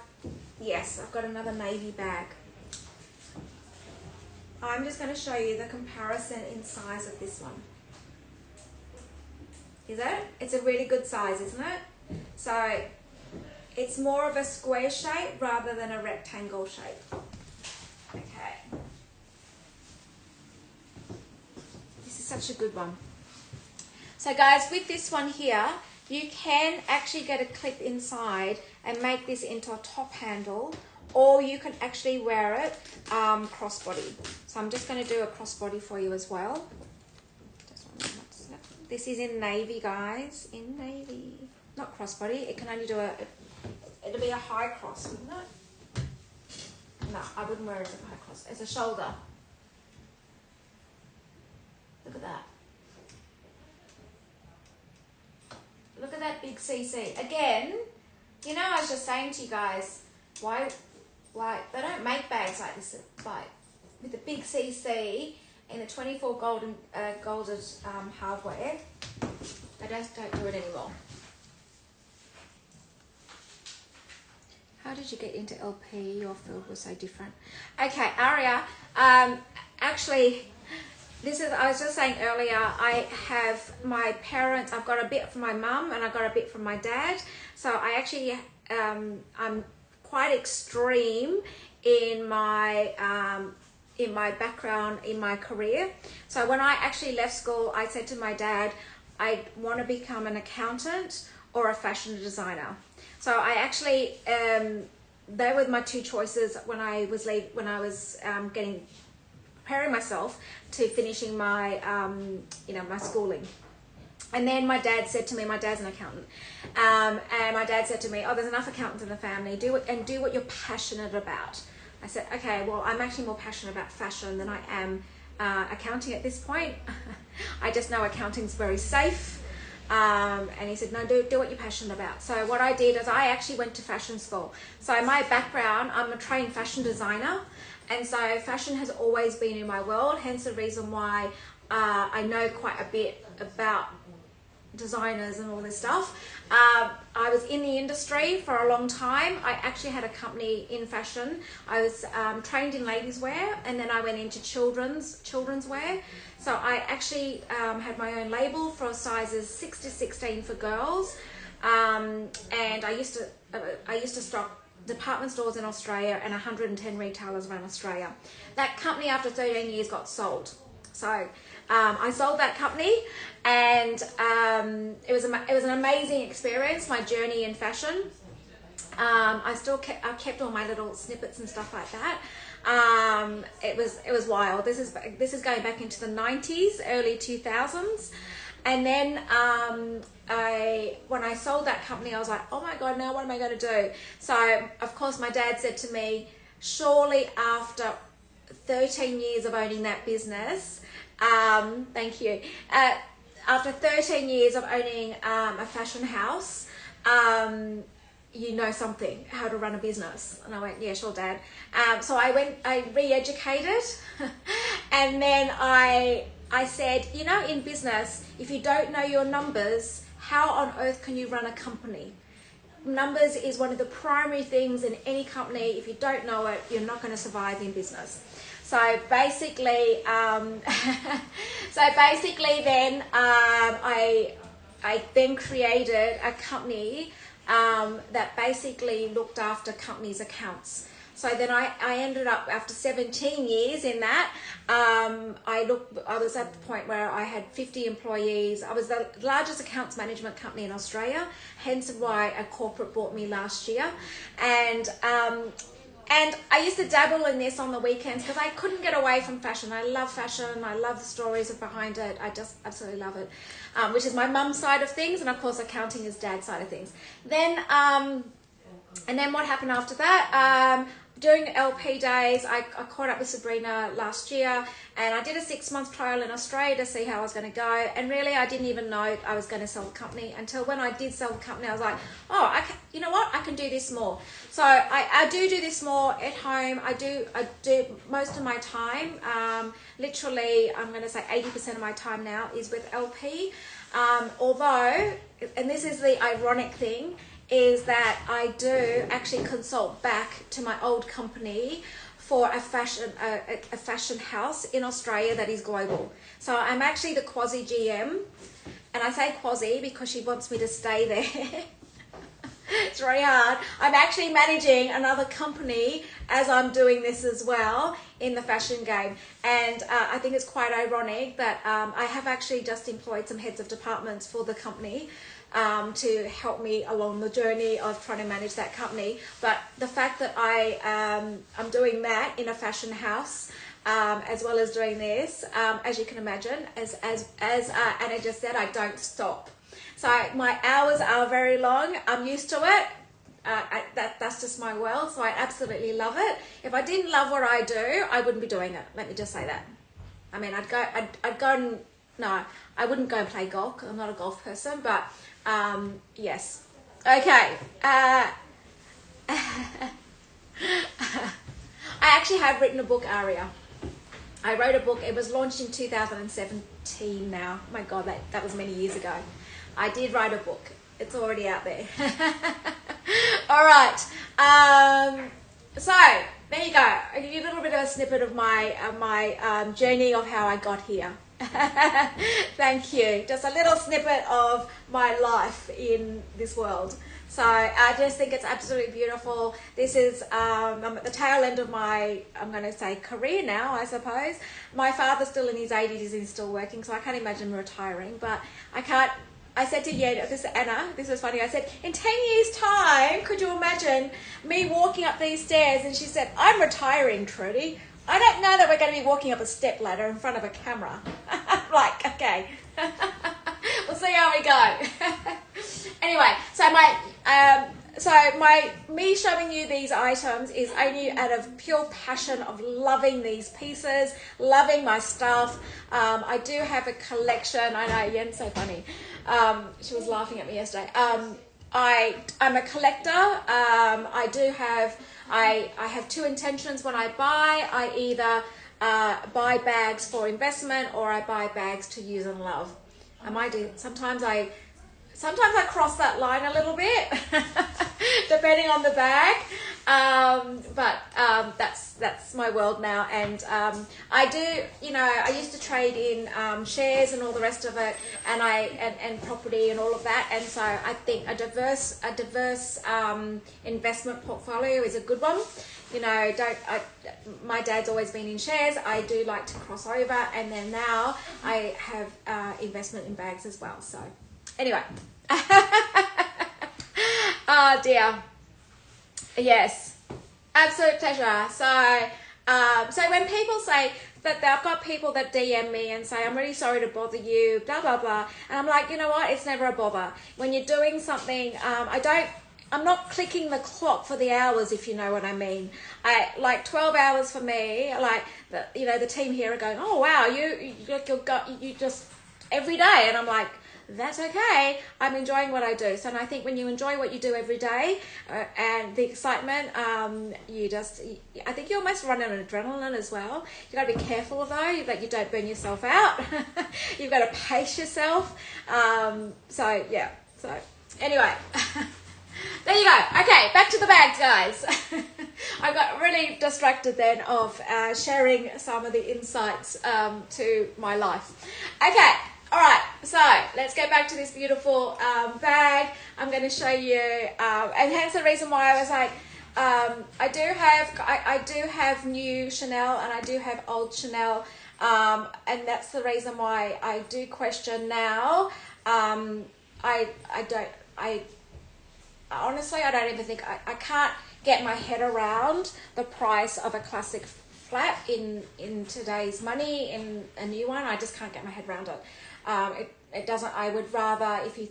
got another navy bag. I'm just going to show you the comparison in size of this one. Is it? It's a really good size, isn't it? So it's more of a square shape rather than a rectangle shape. Okay. This is such a good one. So guys, with this one here, you can actually get a clip inside and make this into a top handle, or you can actually wear it crossbody. So I'm just going to do a crossbody for you as well. This is in navy, guys, in navy. Not crossbody, it can only do it'll be a high cross, wouldn't it? No, I wouldn't wear it as a high cross. It's a shoulder. Look at that. Look at that big CC. Again, you know, I was just saying to you guys, why they don't make bags like this, like with the big CC and the 24 golded hardware. They just don't do it anymore. How did you get into LP? Your field was so different. Okay, Aria, actually, I was just saying earlier, I have my parents, I've got a bit from my mum and I got a bit from my dad. So I actually, I'm quite extreme in my background, in my career. So when I actually left school, I said to my dad, I want to become an accountant or a fashion designer. So I actually, they were my two choices when I was preparing myself to finishing my, my schooling. And then my dad said to me, my dad's an accountant, and my dad said to me, oh, there's enough accountants in the family, do what you're passionate about. I said, okay, well, I'm actually more passionate about fashion than I am accounting at this point. I just know accounting's very safe. And he said, no, do what you're passionate about. So what I did is I actually went to fashion school. So my background, I'm a trained fashion designer. And so fashion has always been in my world, hence the reason why I know quite a bit about designers and all this stuff. I was in the industry for a long time. I actually had a company in fashion. I was trained in ladies wear, and then I went into children's wear. So I actually had my own label for sizes 6 to 16 for girls, and I used to stock department stores in Australia and 110 retailers around Australia. That company after 13 years got sold. So I sold that company, and it was an amazing experience, my journey in fashion. I kept all my little snippets and stuff like that. It was wild. This is going back into the 90s, early 2000s. And then when I sold that company, I was like, oh my God, now what am I going to do? So of course my dad said to me, surely after 13 years of owning that business, thank you, after 13 years of owning a fashion house, you know something, how to run a business. And I went, yeah, sure, Dad. So I re-educated, and then I said, you know, in business, if you don't know your numbers, how on earth can you run a company? Numbers is one of the primary things in any company. If you don't know it, you're not going to survive in business. So basically, then I then created a company that basically looked after companies' accounts. So then I ended up, after 17 years in that, I was at the point where I had 50 employees. I was the largest accounts management company in Australia, hence why a corporate bought me last year. And I used to dabble in this on the weekends because I couldn't get away from fashion. I love fashion. I love the stories behind it. I just absolutely love it, which is my mum's side of things. And of course, accounting is dad's side of things. Then, and then what happened after that? During LP days, I caught up with Sabrina last year, and I did a 6-month trial in Australia to see how I was going to go. And really, I didn't even know I was going to sell the company until when I did sell the company. I was like, oh, you know what? I can do this more. So I do this more at home. I do most of my time. Literally, I'm going to say 80% of my time now is with LP. Although, and this is the ironic thing, is that I do actually consult back to my old company for a fashion house in Australia that is global. So I'm actually the quasi GM, and I say quasi because she wants me to stay there. It's very hard. I'm actually managing another company as I'm doing this as well in the fashion game. And I think it's quite ironic that I have actually just employed some heads of departments for the company to help me along the journey of trying to manage that company. But the fact that I'm doing that in a fashion house, as well as doing this, as you can imagine, as Anna just said, I don't stop. So my hours are very long. I'm used to it. That's just my world. So I absolutely love it. If I didn't love what I do, I wouldn't be doing it. Let me just say that. I mean, I'd go and, no, I wouldn't go and play golf. I'm not a golf person, but yes. Okay. I actually have written a book, Aria. I wrote a book. It was launched in 2017 now. Oh my God, that was many years ago. I did write a book. It's already out there. All right. So there you go. I'll give you a little bit of a snippet of my journey of how I got here. Thank you. Just a little snippet of my life in this world. So I just think it's absolutely beautiful. This is, I'm at the tail end of my, I'm going to say career now, I suppose. My father's still in his 80s and he's still working, so I can't imagine retiring, but I said to Anna, this is funny, I said, in 10 years time, could you imagine me walking up these stairs? And she said, I'm retiring, Trudy. I don't know that we're going to be walking up a step ladder in front of a camera. I'm like, okay. We'll see how we go. Anyway, so me showing you these items is only out of pure passion of loving these pieces, loving my stuff. I do have a collection. I know, Yen's so funny. She was laughing at me yesterday. I'm a collector. I have two intentions when I buy. I either buy bags for investment or I buy bags to use and love. Sometimes I cross that line a little bit, depending on the bag. But that's my world now. And I do, I used to trade in shares and all the rest of it, and property and all of that. And so I think a diverse investment portfolio is a good one. My dad's always been in shares. I do like to cross over, and then now I have investment in bags as well. So anyway, oh dear, yes, absolute pleasure. So when people say that, I've got people that DM me and say, I'm really sorry to bother you, blah blah blah, and I'm like, you know what, it's never a bother. When you're doing something, I'm not clicking the clock for the hours, if you know what I mean. Like 12 hours for me, like the team here are going, oh wow, you just every day, and I'm like, that's okay. I'm enjoying what I do. So I think when you enjoy what you do every day, and the excitement, I think you almost run on adrenaline as well. You got to be careful though that you don't burn yourself out. You've got to pace yourself. So yeah. So anyway. There you go. Okay, back to the bags, guys. I got really distracted then of sharing some of the insights to my life. Okay, all right, so let's go back to this beautiful bag. I'm going to show you, and hence the reason why I was like, I do have new Chanel and I do have old Chanel, and that's the reason why I do question now. I honestly, I don't even think I can't get my head around the price of a classic flat in today's money, in a new one. I just can't get my head around it. It doesn't. I would rather, if you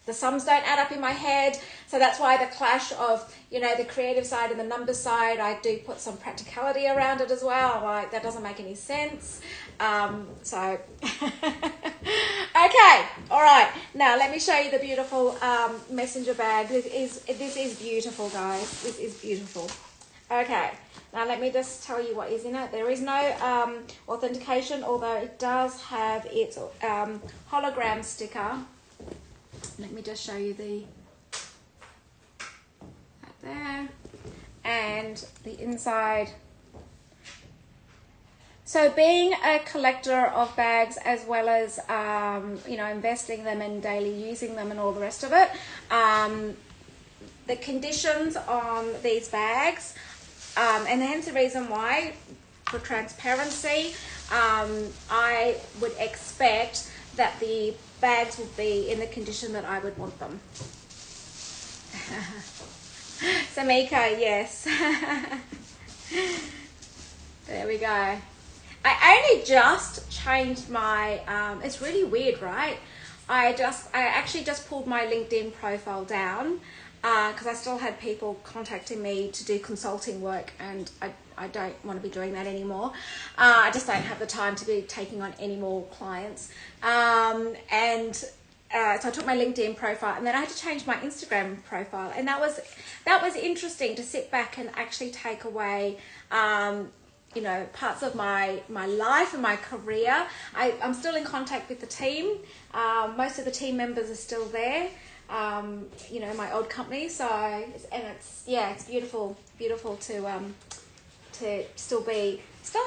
the sums don't add up in my head, so that's why the clash of, you know, the creative side and the numbers side, I do put some practicality around it as well. I'm like, that doesn't make any sense. So okay, all right, now let me show you the beautiful messenger bag. This is beautiful, guys. This is beautiful. Okay, now let me just tell you what is in it. There is no authentication, although it does have its hologram sticker. Let me just show you that there, and the inside. So being a collector of bags, as well as you know, investing them and daily using them and all the rest of it, the conditions on these bags, and hence the reason why, for transparency, I would expect that the bags would be in the condition that I would want them. Samika, yes. There we go. I only just changed my, it's really weird, right? I actually just pulled my LinkedIn profile down because I still had people contacting me to do consulting work, and I don't want to be doing that anymore. I just don't have the time to be taking on any more clients. So I took my LinkedIn profile, and then I had to change my Instagram profile, and that was interesting to sit back and actually take away you know, parts of my life and my career. I'm still in contact with the team. Most of the team members are still there, you know, my old company. So, and it's beautiful to still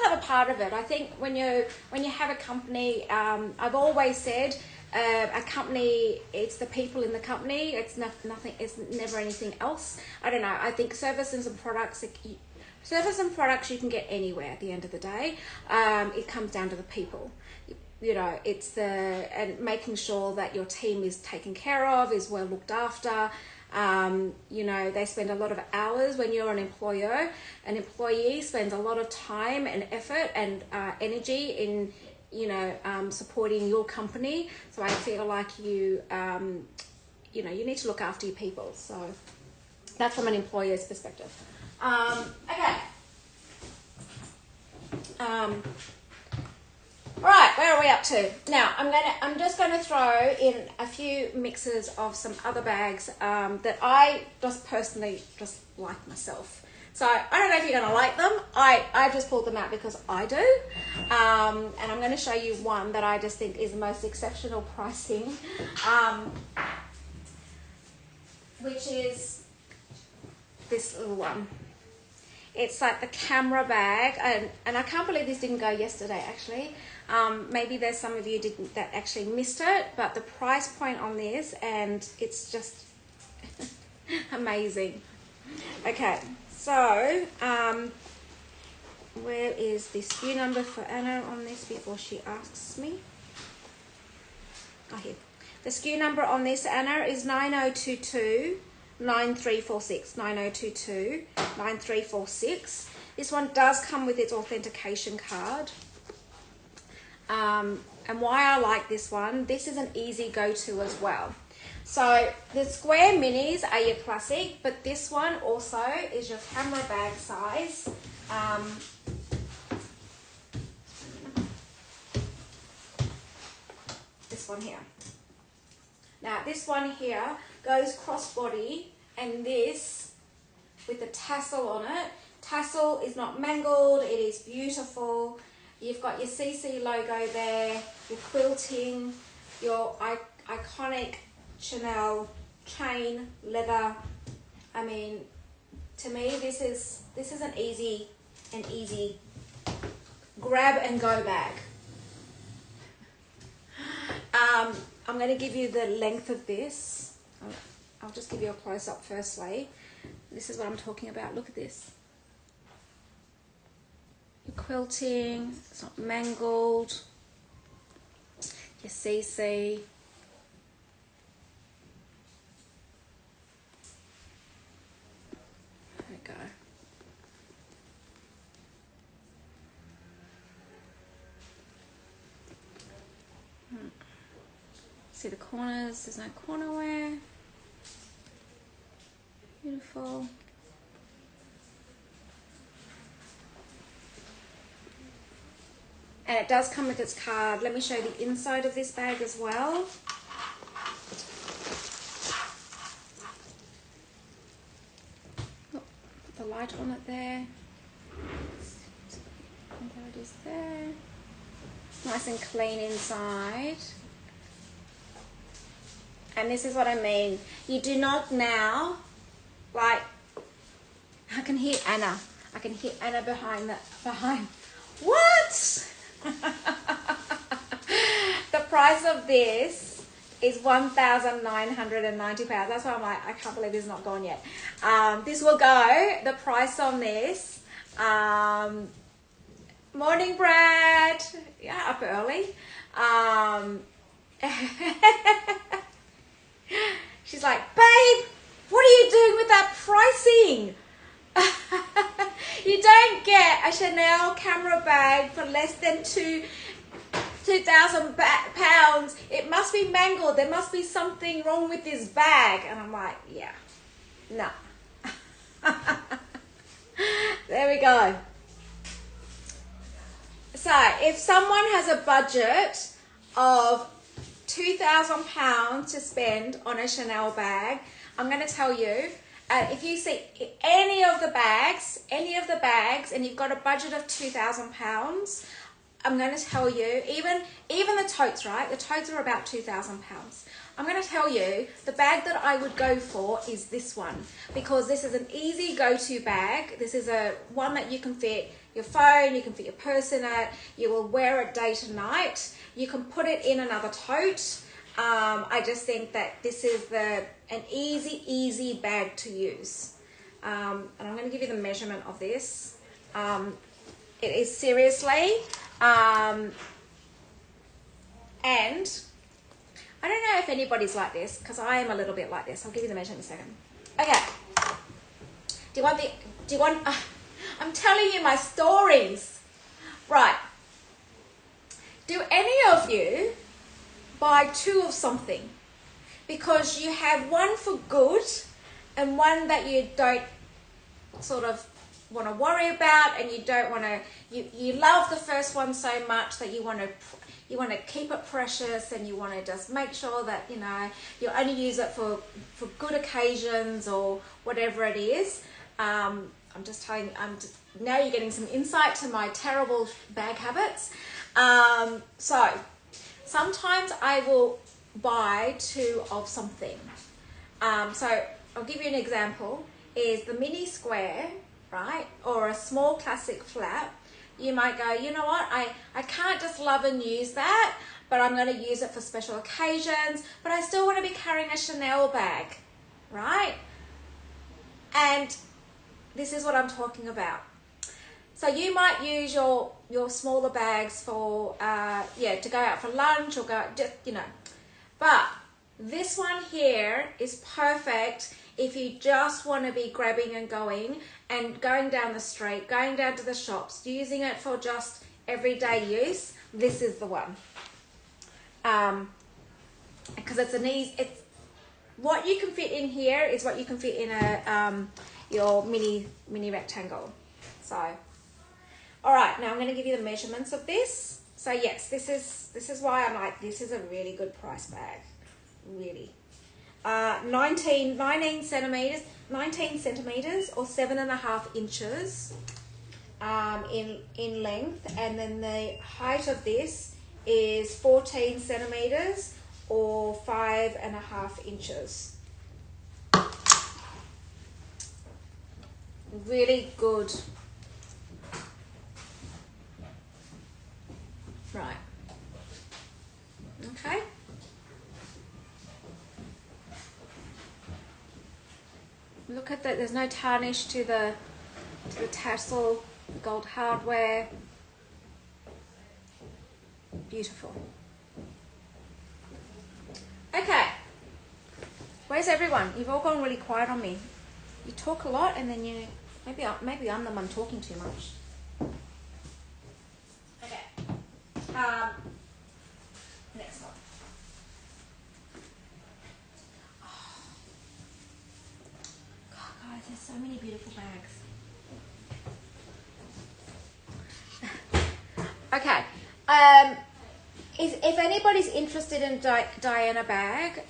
have a part of it. I think when you have a company, I've always said, a company, it's the people in the company. It's nothing. It's never anything else. I don't know. I think services and products you can get anywhere at the end of the day. It comes down to the people. You know, it's and making sure that your team is taken care of, is well looked after. You know, they spend a lot of hours. When you're an employee spends a lot of time and effort and energy in, you know, supporting your company. So I feel like you know, you need to look after your people. So that's from an employer's perspective. Okay. Right, where are we up to? Now, I'm just gonna throw in a few mixes of some other bags that I just personally just like myself. So I don't know if you're gonna like them. I just pulled them out because I do. And I'm gonna show you one that I just think is the most exceptional pricing, which is this little one. It's like the camera bag, and I can't believe this didn't go yesterday, actually. Maybe there's some of you that actually missed it, but the price point on this, and it's just amazing. Okay, so where is the SKU number for Anna on this before she asks me? Oh, here. The SKU number on this, Anna, is 9022 9346, 9022 9346. This one does come with its authentication card. And why I like this one, this is an easy go-to as well. So the square minis are your classic, but this one also is your camera bag size. This one here. Now this one here goes crossbody, and this with the tassel on it. Tassel is not mangled, it is beautiful. You've got your CC logo there, your quilting, your iconic Chanel chain leather. I mean, to me this is an easy grab and go bag. I'm going to give you the length of this. I'll I'll just give you a close-up firstly. This is what I'm talking about. Look at this. Your quilting, it's not mangled. Your CC. There we go. See the corners, there's no corner wear. Beautiful. And it does come with its card. Let me show you the inside of this bag as well. Oh, put the light on it there. And there it is there. Nice and clean inside. And this is what I mean. You do not now, like, I can hear Anna. I can hear Anna behind. What? The price of this is £1,990. That's why I'm like, I can't believe it's not gone yet. This will go, the price on this, morning Brad, yeah, up early. She's like, babe, what are you doing with that pricing? You don't get a Chanel camera bag for less than £2,000. It must be mangled. There must be something wrong with this bag. And I'm like, yeah, no. There we go. So if someone has a budget of £2,000 to spend on a Chanel bag, I'm going to tell you, if you see any of the bags, and you've got a budget of £2,000, I'm going to tell you, even the totes, right? The totes are about £2,000. I'm going to tell you, the bag that I would go for is this one, because this is an easy go-to bag. This is a one that you can fit your phone, you can fit your purse in it, you will wear it day to night. You can put it in another tote. I just think that this is an easy bag to use. And I'm going to give you the measurement of this. It is seriously, and I don't know if anybody's like this, because I am a little bit like this. I'll give you the measurement in a second. Okay. I'm telling you my stories. Right. Do any of you buy two of something because you have one for good and one that you don't sort of want to worry about, and you don't want to, you love the first one so much that you want to keep it precious, and you want to just make sure that, you know, you only use it for good occasions or whatever it is. I'm just telling you, now you're getting some insight to my terrible bag habits. So sometimes I will buy two of something. So I'll give you an example, is the mini square, right? Or a small classic flap. You might go, you know what, I can't just love and use that, but I'm going to use it for special occasions, but I still want to be carrying a Chanel bag, right? And this is what I'm talking about. So you might use your smaller bags for, to go out for lunch or go, just, you know. But this one here is perfect if you just want to be grabbing and going down the street, going down to the shops, using it for just everyday use. This is the one. Because it's what you can fit in here is what you can fit in a your mini rectangle. So, all right, now I'm going to give you the measurements of this. So yes, this is why I'm like, this is a really good price bag, really. 19 centimeters or 7.5 inches in length, and then the height of this is 14 centimeters or 5.5 inches. Really good. Right. Okay. Look at that. There's no tarnish to the tassel, gold hardware. Beautiful. Okay. Where's everyone? You've all gone really quiet on me. You talk a lot, and then you maybe I'm the one talking too much. Okay. Next one. Oh. God, guys, there's so many beautiful bags. Okay. If anybody's interested in Diana bag,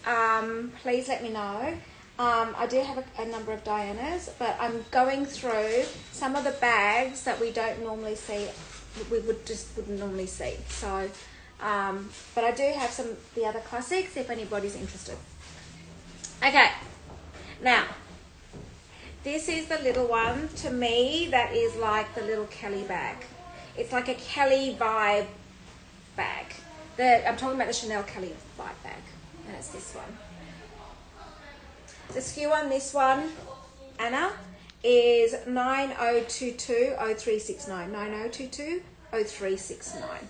please let me know. I do have a number of Dianas, but I'm going through some of the bags that we don't normally see. We wouldn't normally see. So, but I do have some of the other classics if anybody's interested. Okay, now this is the little one. To me, that is like the little Kelly bag. It's like a Kelly vibe bag. I'm talking about the Chanel Kelly vibe bag, and it's this one. The SKU on this one, Anna, is 90220369. 90220369.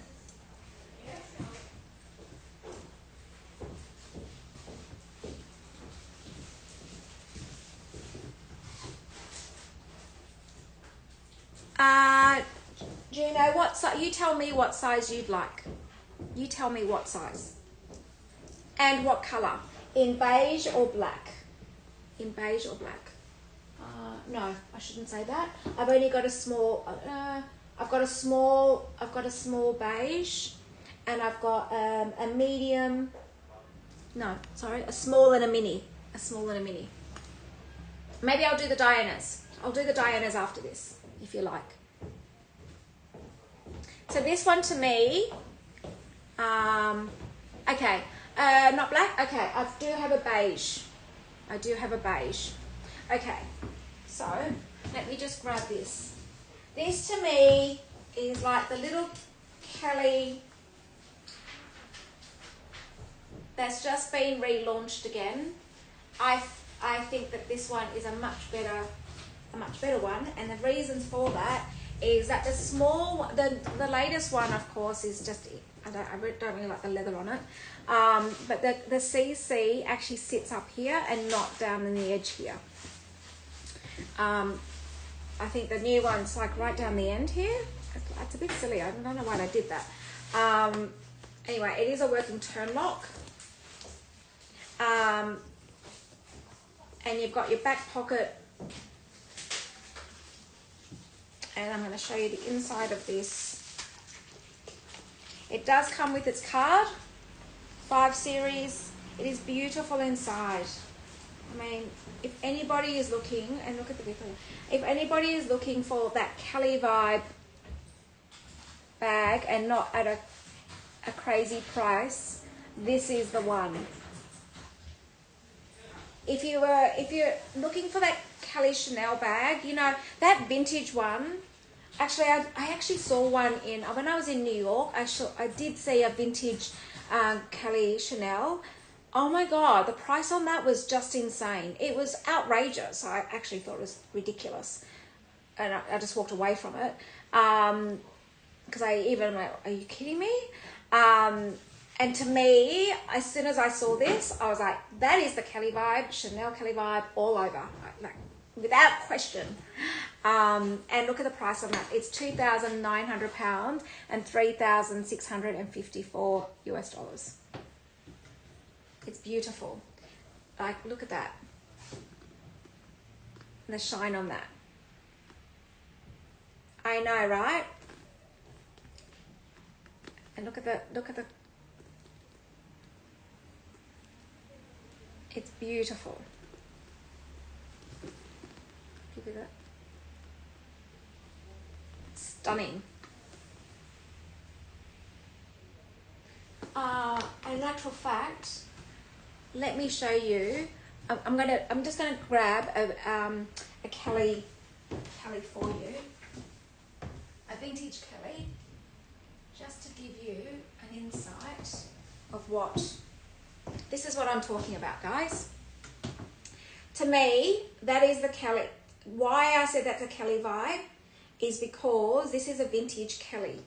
Do you know what size? You tell me what size you'd like. You tell me what size. And what colour. In beige or black. In beige or black. No, I shouldn't say that. I've only got a small, I've got a small beige, and I've got a medium, no, sorry, a small and a mini. A small and a mini. Maybe I'll do the Dianas. I'll do the Dianas after this, if you like. So this one to me, okay, not black, okay, I do have a beige. I do have a beige. Okay, so let me just grab this. This to me is like the little Kelly that's just been relaunched again. I think that this one is a much better one, and the reasons for that is that the latest one, of course, is just, I don't really like the leather on it, but the CC actually sits up here and not down in the edge here. I think the new one's like right down the end here. It's a bit silly. I don't know why they did that. Anyway, it is a working turn lock. And you've got your back pocket. And I'm going to show you the inside of this. It does come with its card, 5 series. It is beautiful inside. I mean, if anybody is looking, and look at the big one, if anybody is looking for that Kelly vibe bag and not at a crazy price, this is the one. If you're looking for that Kelly Chanel bag, you know, that vintage one, actually I actually saw one when I was in New York. I did see a vintage Kelly Chanel. Oh my God, the price on that was just insane. It was outrageous. I actually thought it was ridiculous. And I just walked away from it. Because I even went, are you kidding me? And to me, as soon as I saw this, I was like, that is the Kelly vibe, Chanel Kelly vibe all over. Like, without question. And look at the price on that. It's £2,900 and $3,654 US. It's beautiful. Like, look at that. And the shine on that. I know, right? And look at the it's beautiful. Look at that. Stunning. In actual fact, let me show you. I'm just gonna grab a Kelly for you, a vintage Kelly, just to give you an insight of what this is what I'm talking about, guys. To me, that is the Kelly. Why I said that's a Kelly vibe is because this is a vintage Kelly.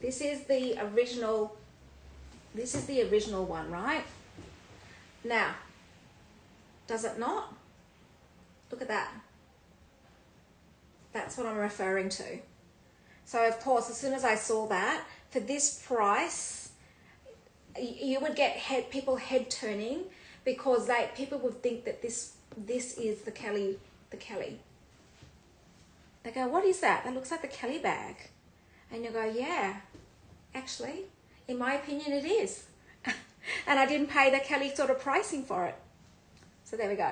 This is the original. This is the original one, right? Now, does it not? Look at that. That's what I'm referring to. So of course, as soon as I saw that, for this price, you would get people head turning because people would think that this is the Kelly. They go, what is that? That looks like the Kelly bag. And you go, yeah, actually, in my opinion, it is. And I didn't pay the Kelly sort of pricing for it. So there we go.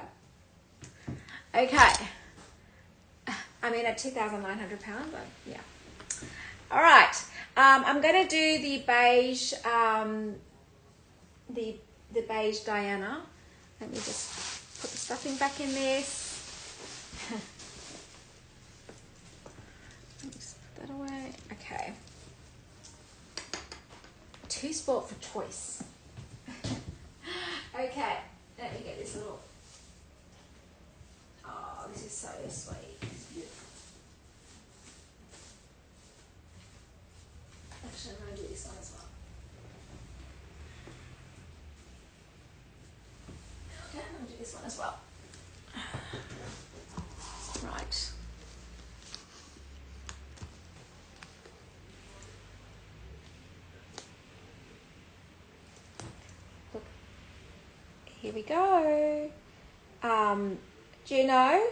Okay. I mean, at £2,900, but yeah. All right. I'm going to do the beige, the beige Diana. Let me just put the stuffing back in this. Let me just put that away. Okay. Too sport for choice. Okay. Let me get this little. Oh, this is so sweet. It's beautiful. Actually, I'm going to do this one as well. Okay, I'm going to do this one as well. Right. Look. Here we go. Do you know?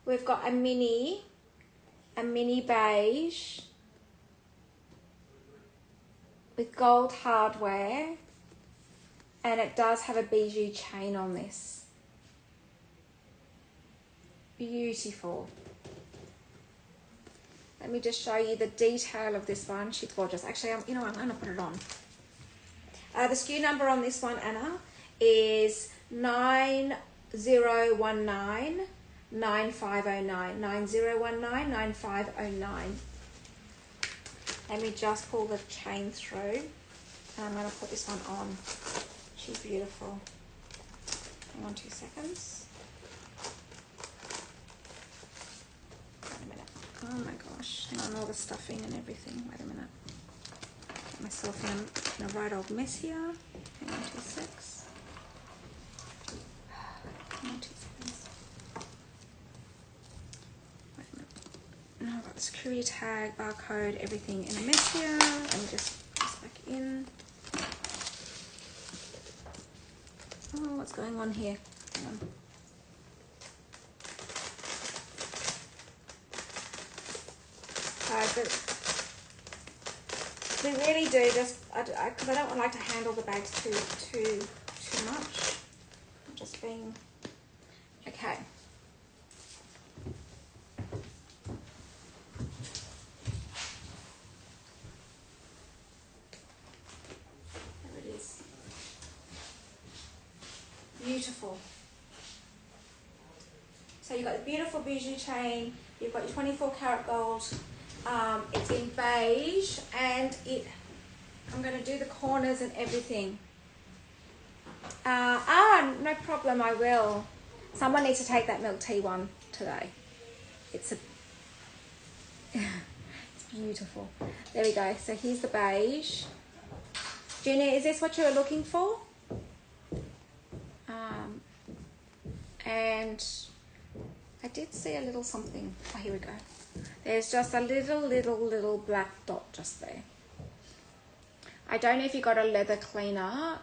We've got a mini beige with gold hardware, and it does have a bijou chain on this. Beautiful. Let me just show you the detail of this one. She's gorgeous. Actually, I'm going to put it on. The SKU number on this one, Anna, is 9019 9509. 9019 9509. Let me just pull the chain through, and I'm going to put this one on. She's beautiful. Hang on 2 seconds. Wait a minute. Oh my gosh. Hang on, all the stuffing and everything. Wait a minute. Get myself in a right old mess here. Hang on 2 seconds. Hang on 2 seconds. Wait a minute. No, I've got the security tag, barcode, everything in a mess here. Let me just put this back in. Oh, what's going on here? Hang on. But we really do just, because I don't like to handle the bags too much. I'm just being, okay. There it is. Beautiful. So you've got the beautiful bijou chain, you've got your 24 karat gold, it's in beige, and I'm going to do the corners and everything. No problem, I will. Someone needs to take that milk tea one today. It's beautiful. There we go. So here's the beige. Junior, is this what you were looking for? And I did see a little something. Oh, here we go. There's just a little black dot just there. I don't know if you got a leather cleaner.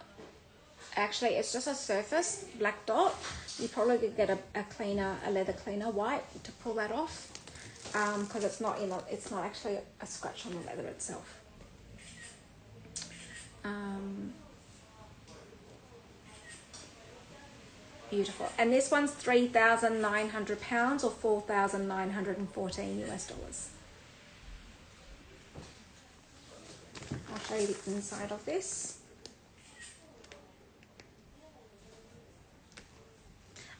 Actually, it's just a surface black dot. You probably could get a leather cleaner white to pull that off, because it's not actually a scratch on the leather itself. Beautiful. And this one's £3,900 or $4,914 US. I'll show you the inside of this.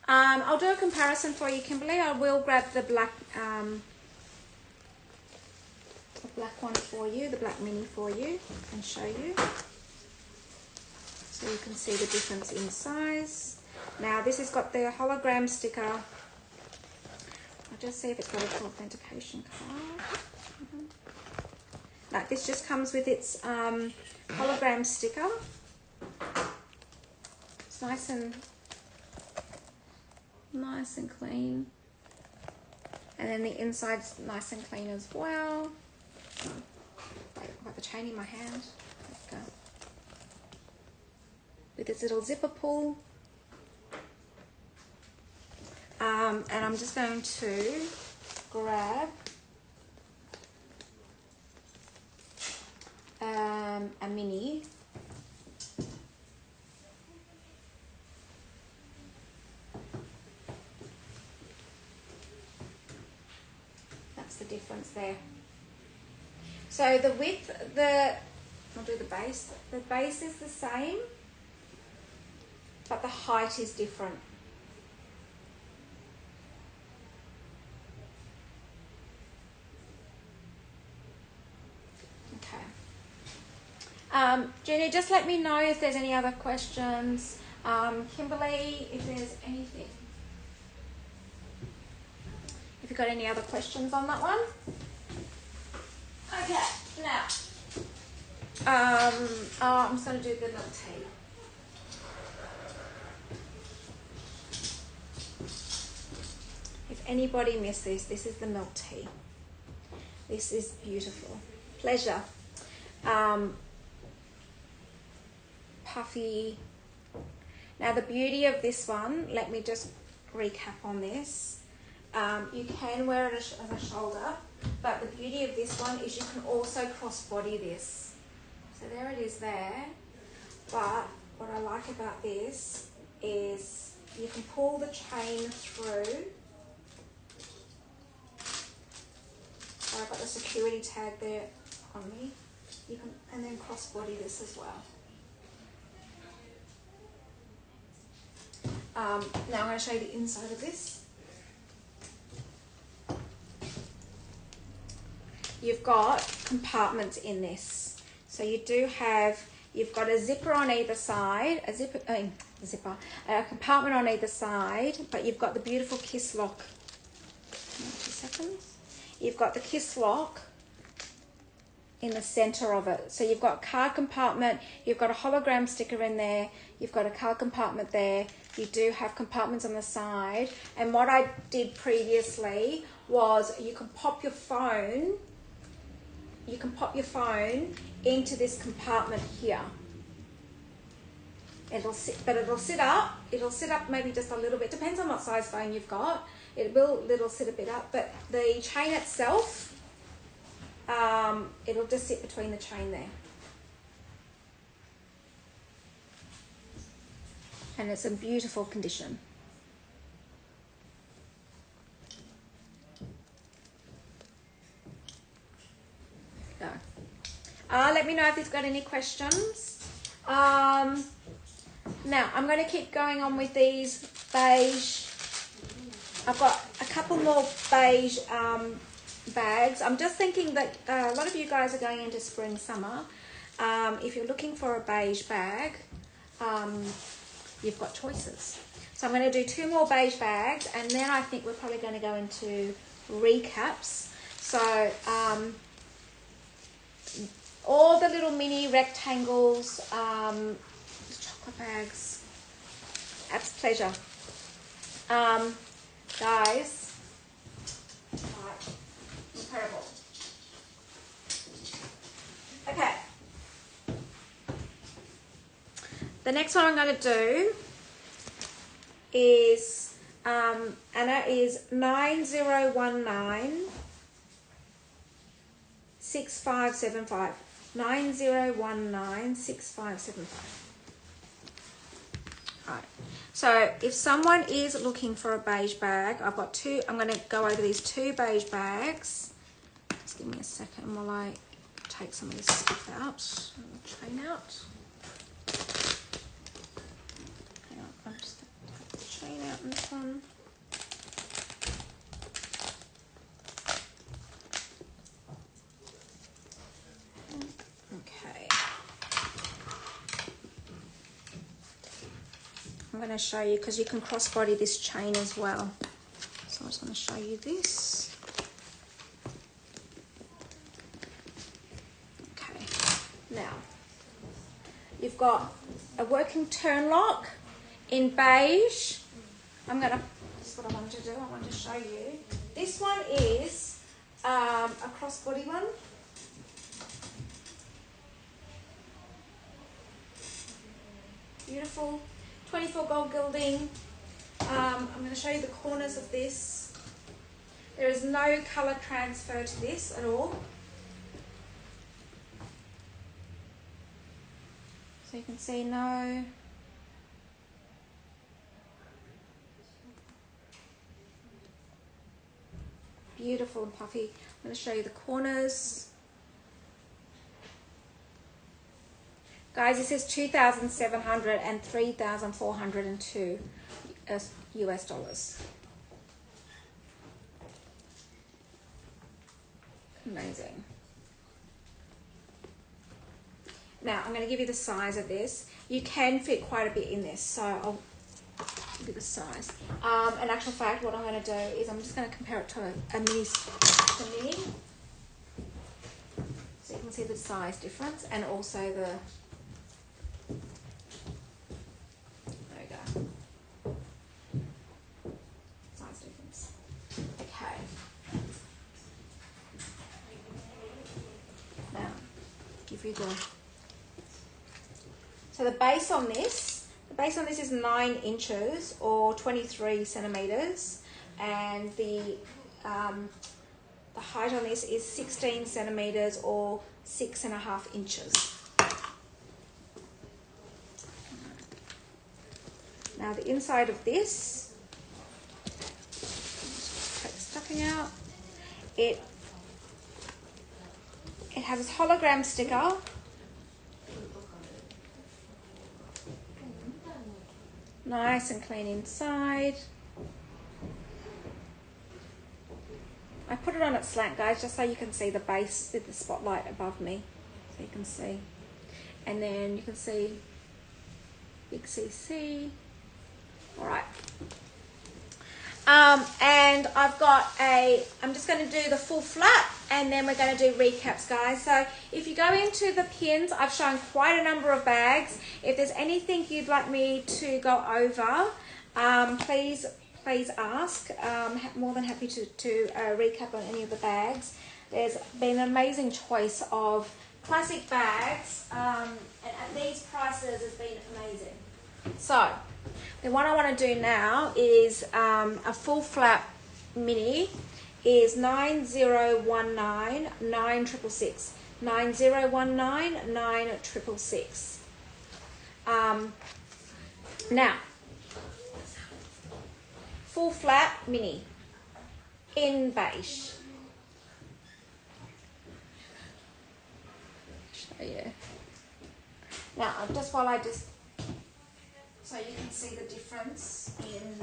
I'll do a comparison for you, Kimberly. I will grab the black one for you, the black mini for you, and show you. So so you can see the difference in size. Now this has got the hologram sticker. I'll just see if it's got its authentication card. No, this just comes with its hologram sticker. It's nice and clean. And then the inside's nice and clean as well. Wait, I've got the chain in my hand. Let's go. With its little zipper pull. And I'm just going to grab a mini. That's the difference there. So the width, I'll do the base. The base is the same, but the height is different. Jenny, just let me know if there's any other questions. Kimberly, if there's anything. If you've got any other questions on that one. Okay, now, I'm just going to do the milk tea. If anybody missed this is the milk tea. This is beautiful. Pleasure. Puffy. Now the beauty of this one, let me just recap on this. You can wear it as a shoulder, but the beauty of this one is you can also crossbody this. So there it is there. But what I like about this is you can pull the chain through. So I've got the security tag there on me. You can, and then crossbody this as well. Now I'm going to show you the inside of this. You've got compartments in this. So you do have, you've got a zipper on either side, a compartment on either side, but you've got the beautiful kiss lock. 2 seconds. You've got the kiss lock in the center of it. So you've got a card compartment, you've got a hologram sticker in there, you've got a card compartment there, you do have compartments on the side. And what I did previously was you can pop your phone, into this compartment here. It'll sit up maybe just a little bit, depends on what size phone you've got. It'll sit a bit up, but the chain itself, it'll just sit between the chain there. And it's in beautiful condition. Go. Let me know if you've got any questions. Now, I'm going to keep going on with these beige. I've got a couple more beige bags. I'm just thinking that a lot of you guys are going into spring, summer. If you're looking for a beige bag, you've got choices. So I'm going to do 2 more beige bags, and then I think we're probably going to go into recaps. So all the little mini rectangles, chocolate bags, absolute pleasure. Guys, incredible. Okay. The next one I'm going to do is, Anna, is 9019 6575. 9019 6575. Right. So if someone is looking for a beige bag, I've got 2. I'm going to go over these 2 beige bags. Just give me a second while I take some of this stuff out. Chain out. Hang on, I'll just take the chain out in this one. Okay. I'm going to show you because you can crossbody this chain as well. So I'm just going to show you this. Okay, now you've got a working turn lock in beige. This is what I wanted to do. I wanted to show you. This one is a crossbody one. Beautiful, 24 gold gilding. I'm going to show you the corners of this. There is no colour transfer to this at all. So you can see no. Beautiful and puffy. I'm going to show you the corners. Guys, this is 2,700 and 3,402 US dollars. Amazing. Now, I'm going to give you the size of this. You can fit quite a bit in this, so I'll give you the size. In actual fact, what I'm going to do is I'm just going to compare it to a mini. So you can see the size difference and also the... So the base on this is 9 inches or 23 centimeters, and the height on this is 16 centimeters or 6.5 inches. Now the inside of this, take the stuffing out. It has this hologram sticker. Nice and clean inside. I put it on its slant, guys, just so you can see the base with the spotlight above me. So you can see. And then you can see big CC. All right. And I'm just going to do the full flap and then we're going to do recaps, guys. So if you go into the pins, I've shown quite a number of bags. If there's anything you'd like me to go over, please ask. I'm more than happy to recap on any of the bags. There's been an amazing choice of classic bags, and at these prices has been amazing. So the one I want to do now is a full flap mini is 9019 9666 9019 9666. Now full flap mini in beige. Show you. Now so you can see the difference in,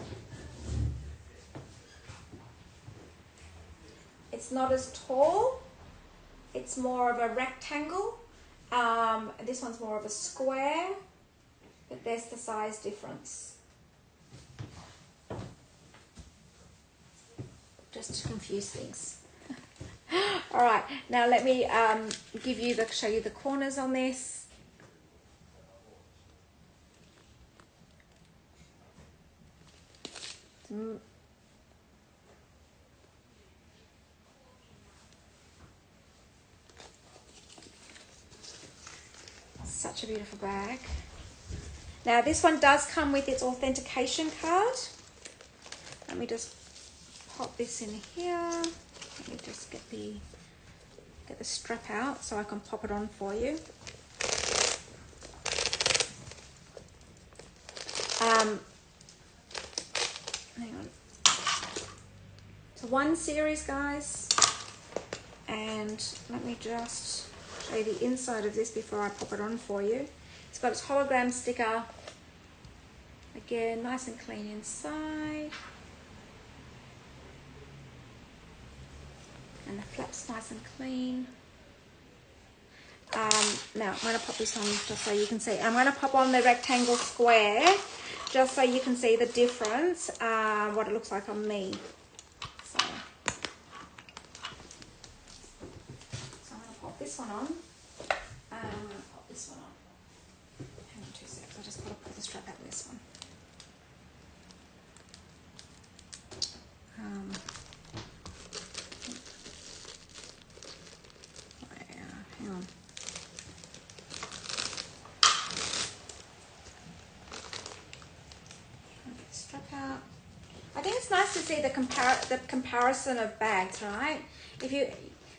it's not as tall, it's more of a rectangle. This one's more of a square, but there's the size difference. Just to confuse things. All right, now let me show you the corners on this. Such a beautiful bag. Now this one does come with its authentication card. Let me just pop this in here. Let me just get the strap out so I can pop it on for you. Hang on. So one series, guys, and let me just show you the inside of this before I pop it on for you. It's got its hologram sticker. Again, nice and clean inside. And the flap's nice and clean. Now I'm going to pop this on just so you can see. I'm going to pop on the rectangle square just so you can see the difference, what it looks like on me. So I'm going to pop this one on. I'm going to pop this one on. Hang on 2 seconds. I just got to put the strap out of this one. Hang on. Strap out. I think it's nice to see the comparison of bags, right?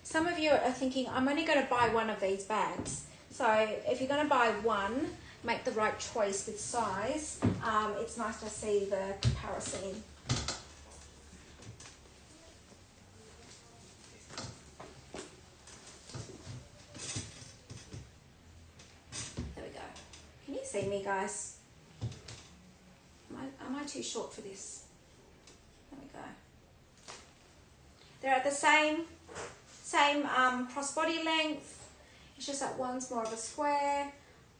Some of you are thinking, I'm only going to buy one of these bags. So if you're going to buy one, make the right choice with size. It's nice to see the comparison. There we go. Can you see me, guys? Am I too short for this? There we go. They're at the same crossbody length. It's just that one's more of a square,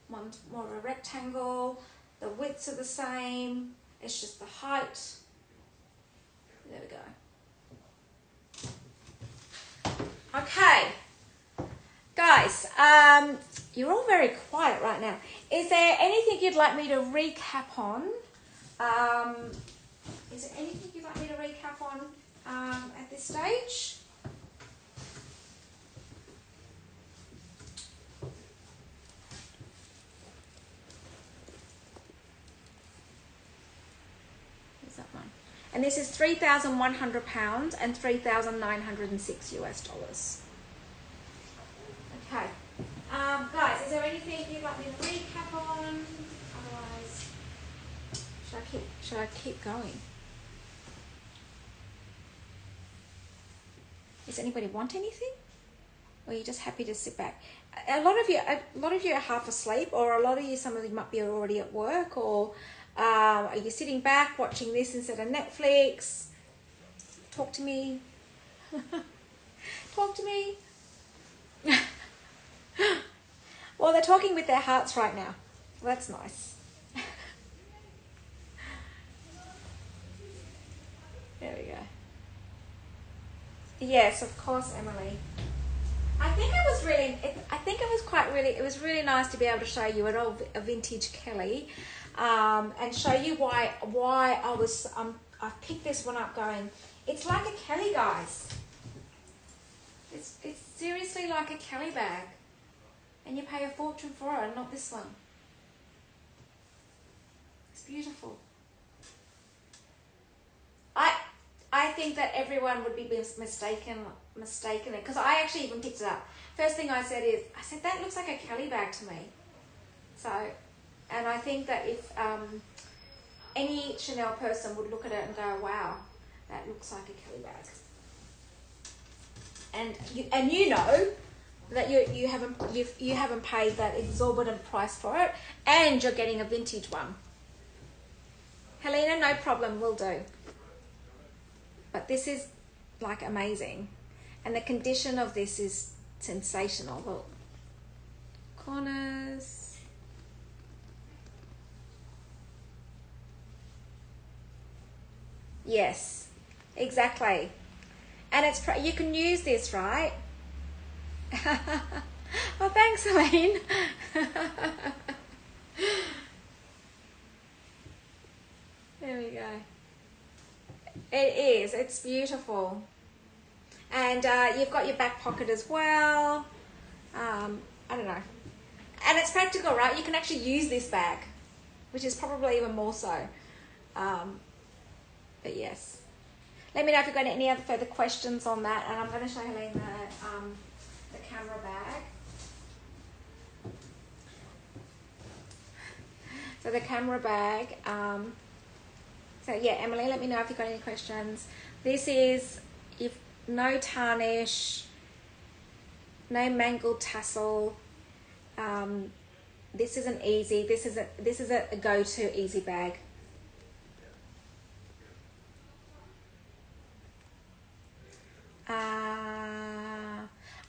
one's more of a rectangle. The widths are the same. It's just the height. There we go. Okay, guys, you're all very quiet right now. Is there anything you'd like me to recap on? Is there anything you'd like me to recap on at this stage? Here's that one. And this is £3,100 and $3,906 US. Okay. Guys, is there anything you'd like me to recap on? Otherwise, should I keep going? Does anybody want anything? Or are you just happy to sit back? A lot of you are half asleep, or some of you might be already at work, or are you sitting back watching this instead of Netflix? Talk to me. Talk to me. Well, they're talking with their hearts right now. Well, that's nice. There we go. Yes, of course, Emily. I think it was really nice to be able to show you a vintage Kelly, and show you why I picked this one up going, it's like a Kelly, guys. It's seriously like a Kelly bag. And you pay a fortune for it, not this one. It's beautiful. I think that everyone would be mistaken it, because I actually even picked it up. First thing I said that looks like a Kelly bag to me. So, and I think that if any Chanel person would look at it and go, wow, that looks like a Kelly bag. And you know that you haven't paid that exorbitant price for it, and you're getting a vintage one. Helena, no problem, will do. But this is like amazing, and the condition of this is sensational. Look, corners. Yes, exactly. And you can use this, right? Oh, thanks, Elaine. There we go. It's beautiful. And you've got your back pocket as well. I don't know. And it's practical, right? You can actually use this bag, which is probably even more so. But yes. Let me know if you've got any other further questions on that. And I'm going to show Helene the camera bag. So the camera bag. So yeah, Emily, let me know if you've got any questions. This is no tarnish, no mangled tassel. This is an easy. This is a go-to easy bag.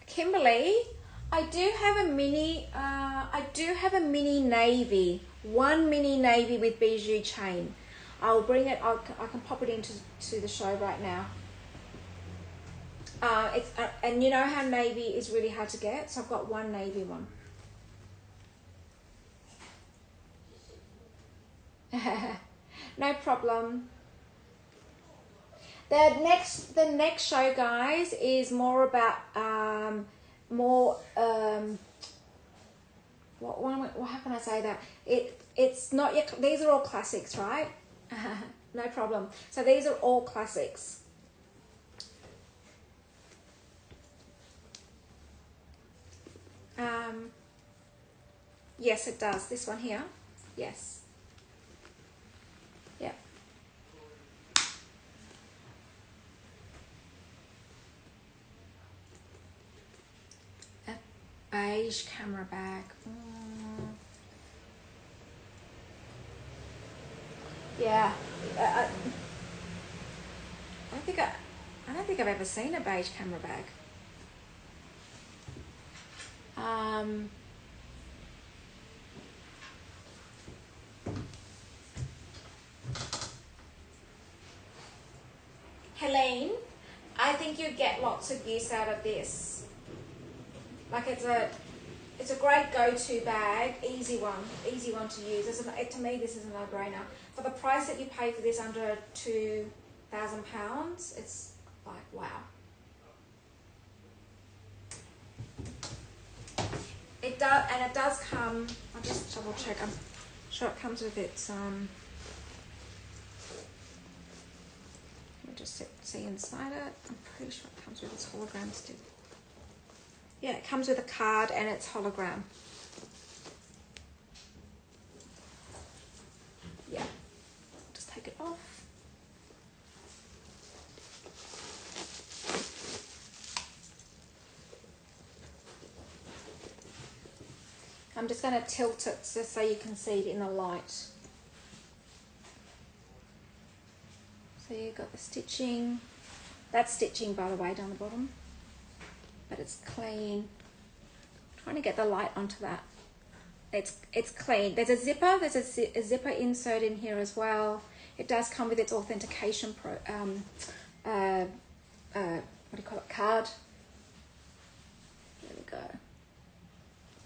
Kimberly, I do have a mini navy one mini navy with bijou chain. I'll bring it, I can pop it into the show right now. And you know how navy is really hard to get, so I've got one navy one. No problem. The next show, guys, is more about how can I say that? It's not your, these are all classics, right? No problem. So these are all classics. Yes, it does. This one here. Yes. Yeah. A beige camera bag. Yeah. I don't think I've ever seen a beige camera bag. Helene, I think you get lots of use out of this. Like it's a great go-to bag, easy one to use. To me, this is a no-brainer. For the price that you pay for this, under £2,000, it's like wow. It does come. I'll just double check. I'm sure it comes with its Let me just see inside it. I'm pretty sure it comes with its hologram stick. Yeah, it comes with a card and its hologram. Yeah, just take it off. I'm just going to tilt it just so you can see it in the light. So you've got the stitching. That's stitching, by the way, down the bottom. But it's clean. I'm trying to get the light onto that. It's clean. There's a zipper. There's a zipper insert in here as well. It does come with its authentication what do you call it? Card. There we go.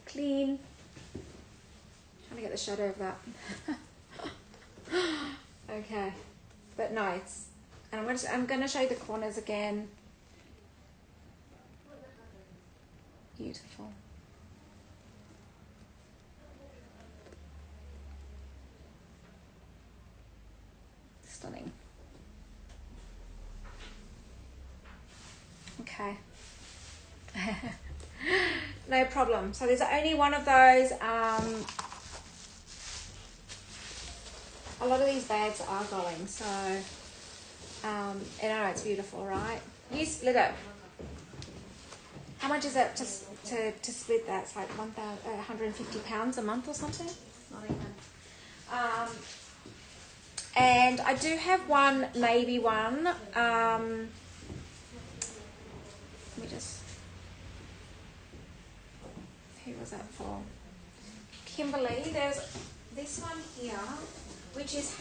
Clean. Trying to get the shadow of that. Okay, but nice. And I'm going to show you the corners again. Beautiful. Stunning. Okay. No problem. So there's only one of those. A lot of these bags are going, so and I know it's beautiful, right? You split it. How much is it to split that? It's like £150 a month or something. Not even. And I do have one navy one. Let me just. Who was that for? Kimberly. There's this one here, which is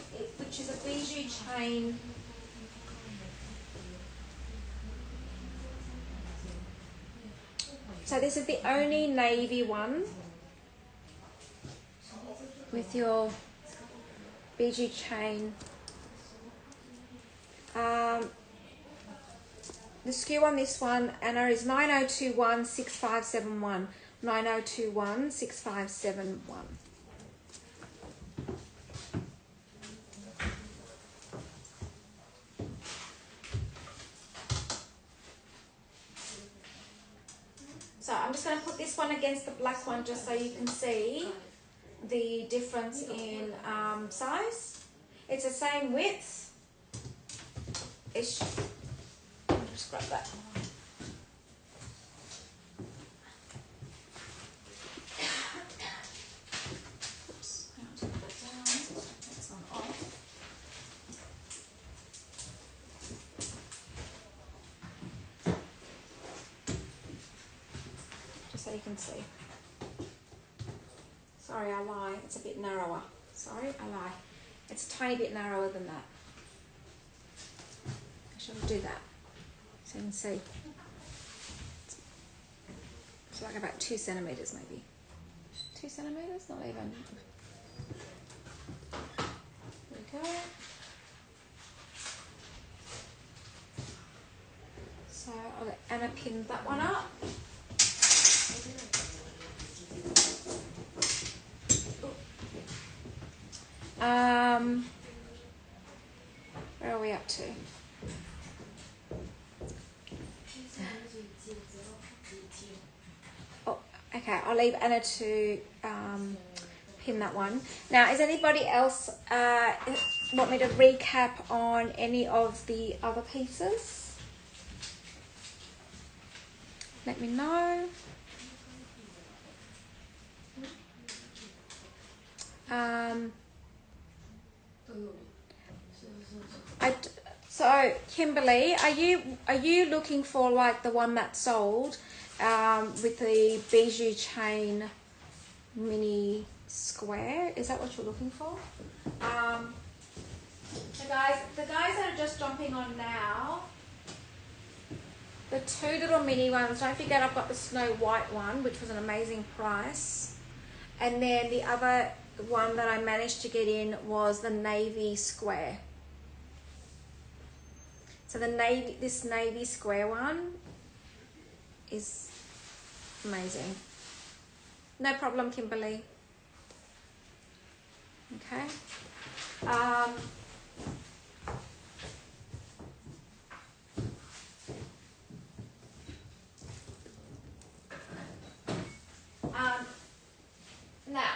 a bijou chain. So this is the only navy one with your bijou chain. The SKU on this one, Anna, is 90216571. 90216571. So I'm just going to put this one against the black one just so you can see the difference in size. It's the same width. Ish. I'll just grab that. Oops. Hang on, put that down. Take this one off. Just so you can see. So Sorry, I lie. It's a bit narrower. Sorry, I lie. It's a tiny bit narrower than that. I should do that so you can see. It's like about 2 centimeters maybe. 2 centimeters? Not even. There we go. So I'll let Anna pin that one up. Where are we up to? Oh, okay. I'll leave Anna to pin that one. Now, is anybody else want me to recap on any of the other pieces? Let me know. So Kimberly, are you looking for like the one that sold with the bijou chain mini square? Is that what you're looking for? The guys that are just jumping on now, the 2 little mini ones. Don't forget, I've got the Snow White one, which was an amazing price, and then the other one that I managed to get in was the navy square. So this navy square one is amazing. No problem, Kimberly. Okay. Now,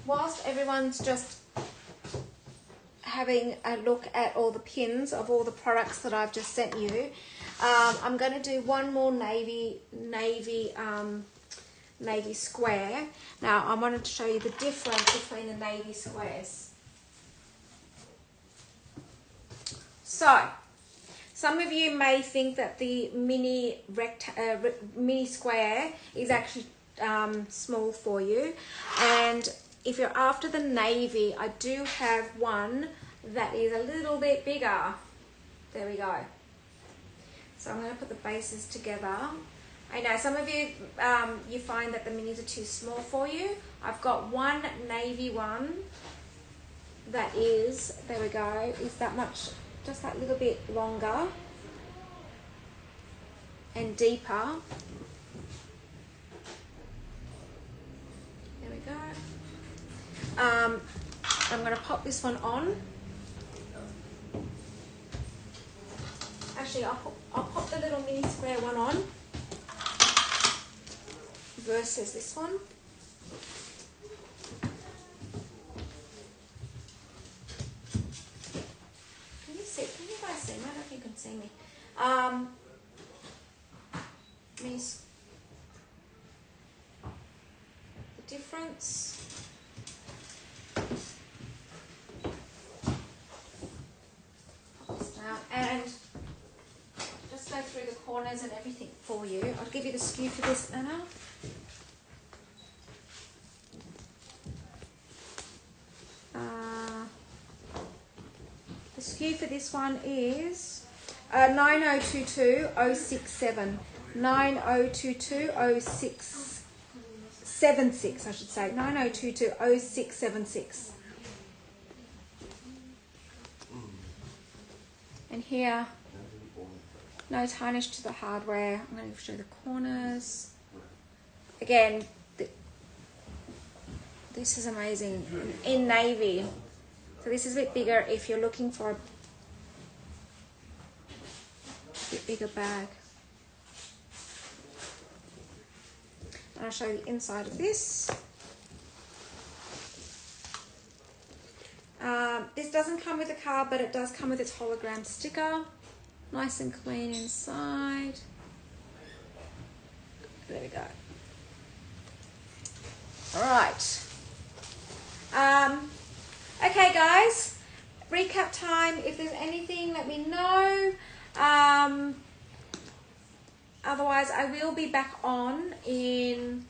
whilst everyone's just having a look at all the pins of all the products that I've just sent you, I'm going to do one more navy square. Now, I wanted to show you the difference between the navy squares. So, some of you may think that the mini square is actually small for you, and if you're after the navy, I do have one that is a little bit bigger. There we go. So I'm going to put the bases together. I know some of you you find that the minis are too small for you. I've got one navy one that is, there we go, is that much, just that little bit longer and deeper. There we go. I'm going to pop this one on. Actually, I'll pop the little mini square one on versus this one. Can you guys see me? I don't know if you can see me. The difference. And just go through the corners and everything for you. I'll give you the SKU for this, Anna. The SKU for this one is 9022067. 902206676, I should say. 902206676. And here, no tarnish to the hardware. I'm going to show the corners. Again, this is amazing. In navy. So this is a bit bigger if you're looking for a bit bigger bag. And I'll show you the inside of this. This doesn't come with a card, but it does come with its hologram sticker. Nice and clean inside. There we go. All right. Okay, guys. Recap time. If there's anything, let me know. Otherwise, I will be back on in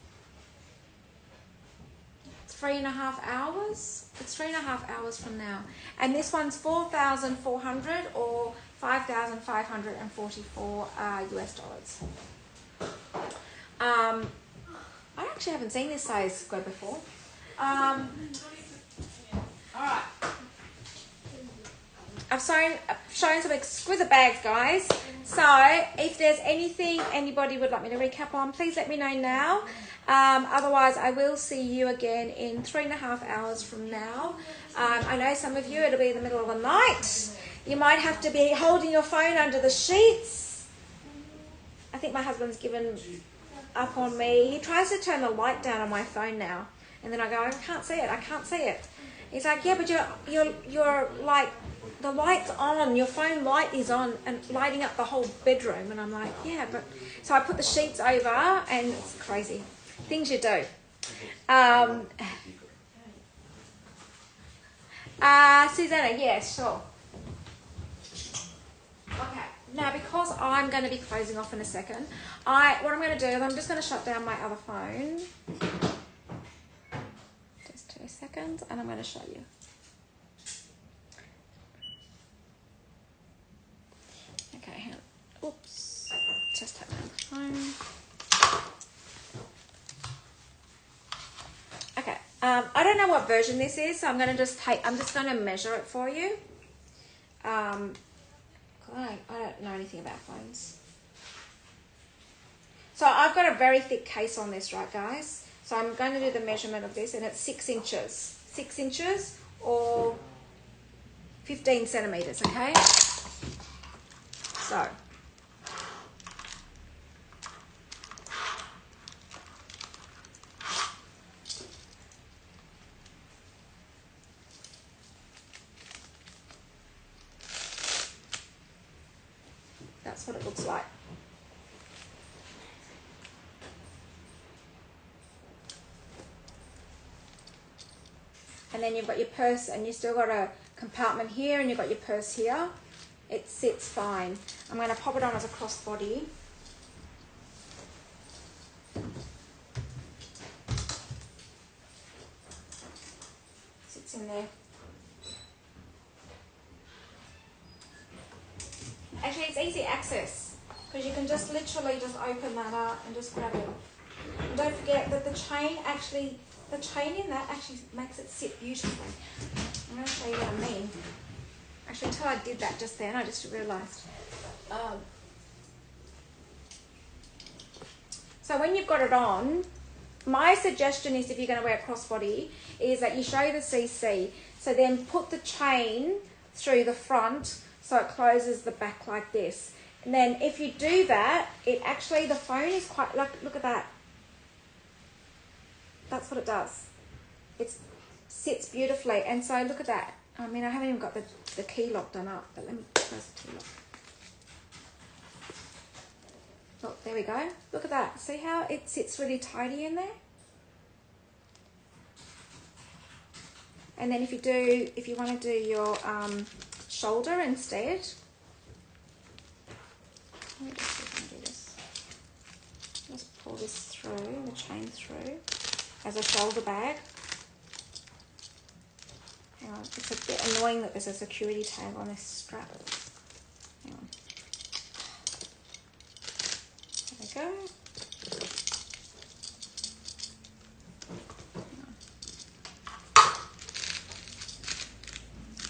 3.5 hours. It's 3.5 hours from now. And this one's 4,400 or 5,544 US dollars. I actually haven't seen this size square before. All right. I've shown some exquisite bags, guys. So if there's anything anybody would like me to recap on, please let me know now. Otherwise, I will see you again in 3.5 hours from now. I know some of you, it'll be in the middle of the night. You might have to be holding your phone under the sheets. I think my husband's given up on me. He tries to turn the light down on my phone now. And then I go, I can't see it, I can't see it. He's like, yeah, but you're like, the light's on, your phone light is on and lighting up the whole bedroom. And I'm like, yeah, but... So I put the sheets over and it's crazy. Things you do. Susanna, yeah, sure. Okay, now because I'm going to be closing off in a second, what I'm going to do is I'm just going to shut down my other phone. Just 2 seconds and I'm going to show you. Okay, hang on. Oops. Just have my phone. Okay. I don't know what version this is, so I'm going to I'm just going to measure it for you. I don't know anything about phones. So I've got a very thick case on this, right, guys? So I'm going to do the measurement of this, and it's 6 inches. 6 inches or 15 centimeters, okay? So that's what it looks like. And then you've got your purse and you've still got a compartment here and you've got your purse here. It sits fine. I'm going to pop it on as a crossbody. Sits in there. Actually, it's easy access because you can just literally just open that up and just grab it. And don't forget that the chain in that actually makes it sit beautifully. I'm going to show you what I mean. Actually, until I did that just then, I just realised. So when you've got it on, my suggestion is, if you're going to wear a crossbody, is that you show the CC. So then put the chain through the front so it closes the back like this. And then if you do that, it actually, the phone is quite, look at that. That's what it does. It sits beautifully. And so look at that. I mean, I haven't even got the key lock done up, but let me close the key lock. Look, there we go. Look at that. See how it sits really tidy in there? And then if you want to do your shoulder instead, let me just see if I can do this. Just pull this through, the chain through, as a shoulder bag. Hang on, it's a bit annoying that there's a security tag on this strap. Hang on. There we go.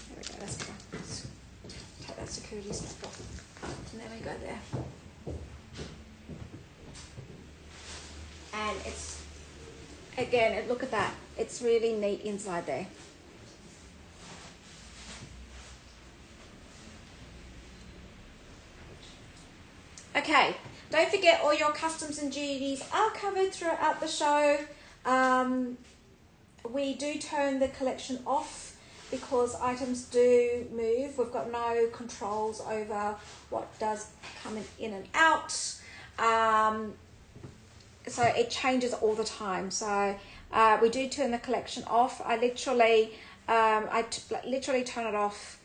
There we go, that's better. Let's take that security strap off. And there we go there. And it's, again, look at that. It's really neat inside there. Okay, don't forget all your customs and duties are covered throughout the show. We do turn the collection off because items do move. We've got no controls over what does come in and out. So it changes all the time. So we do turn the collection off. I literally turn it off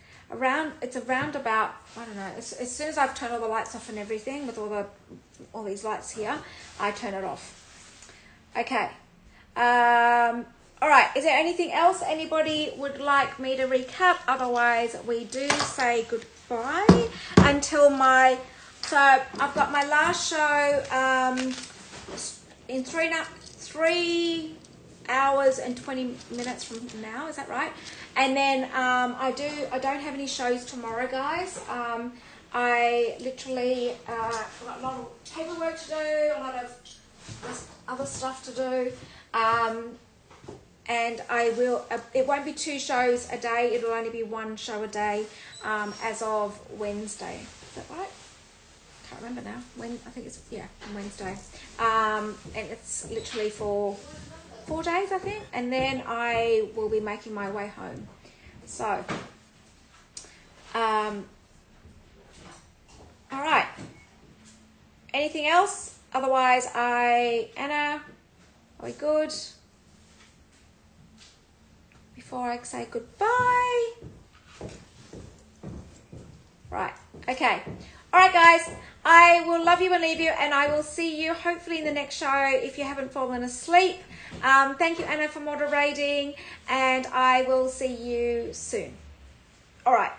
it's around about, I don't know, as soon as I've turned all the lights off and everything, with all these lights here, I turn it off. Okay. All right, is there anything else anybody would like me to recap? Otherwise, we do say goodbye until my, so I've got my last show in 3 hours and 20 minutes from now, is that right? And then I don't have any shows tomorrow, guys. I literally got a lot of paperwork to do, a lot of other stuff to do. And I will, it won't be 2 shows a day, it'll only be 1 show a day as of Wednesday. Is that right? Can't remember now. I think it's, yeah, Wednesday. And it's literally for 4 days, I think. And then I will be making my way home. So, all right. Anything else? Otherwise, Anna, are we good? Before I say goodbye. Right, okay. All right, guys, I will love you and leave you, and I will see you hopefully in the next show if you haven't fallen asleep. Thank you, Anna, for moderating, and I will see you soon. All right.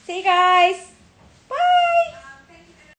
See you guys.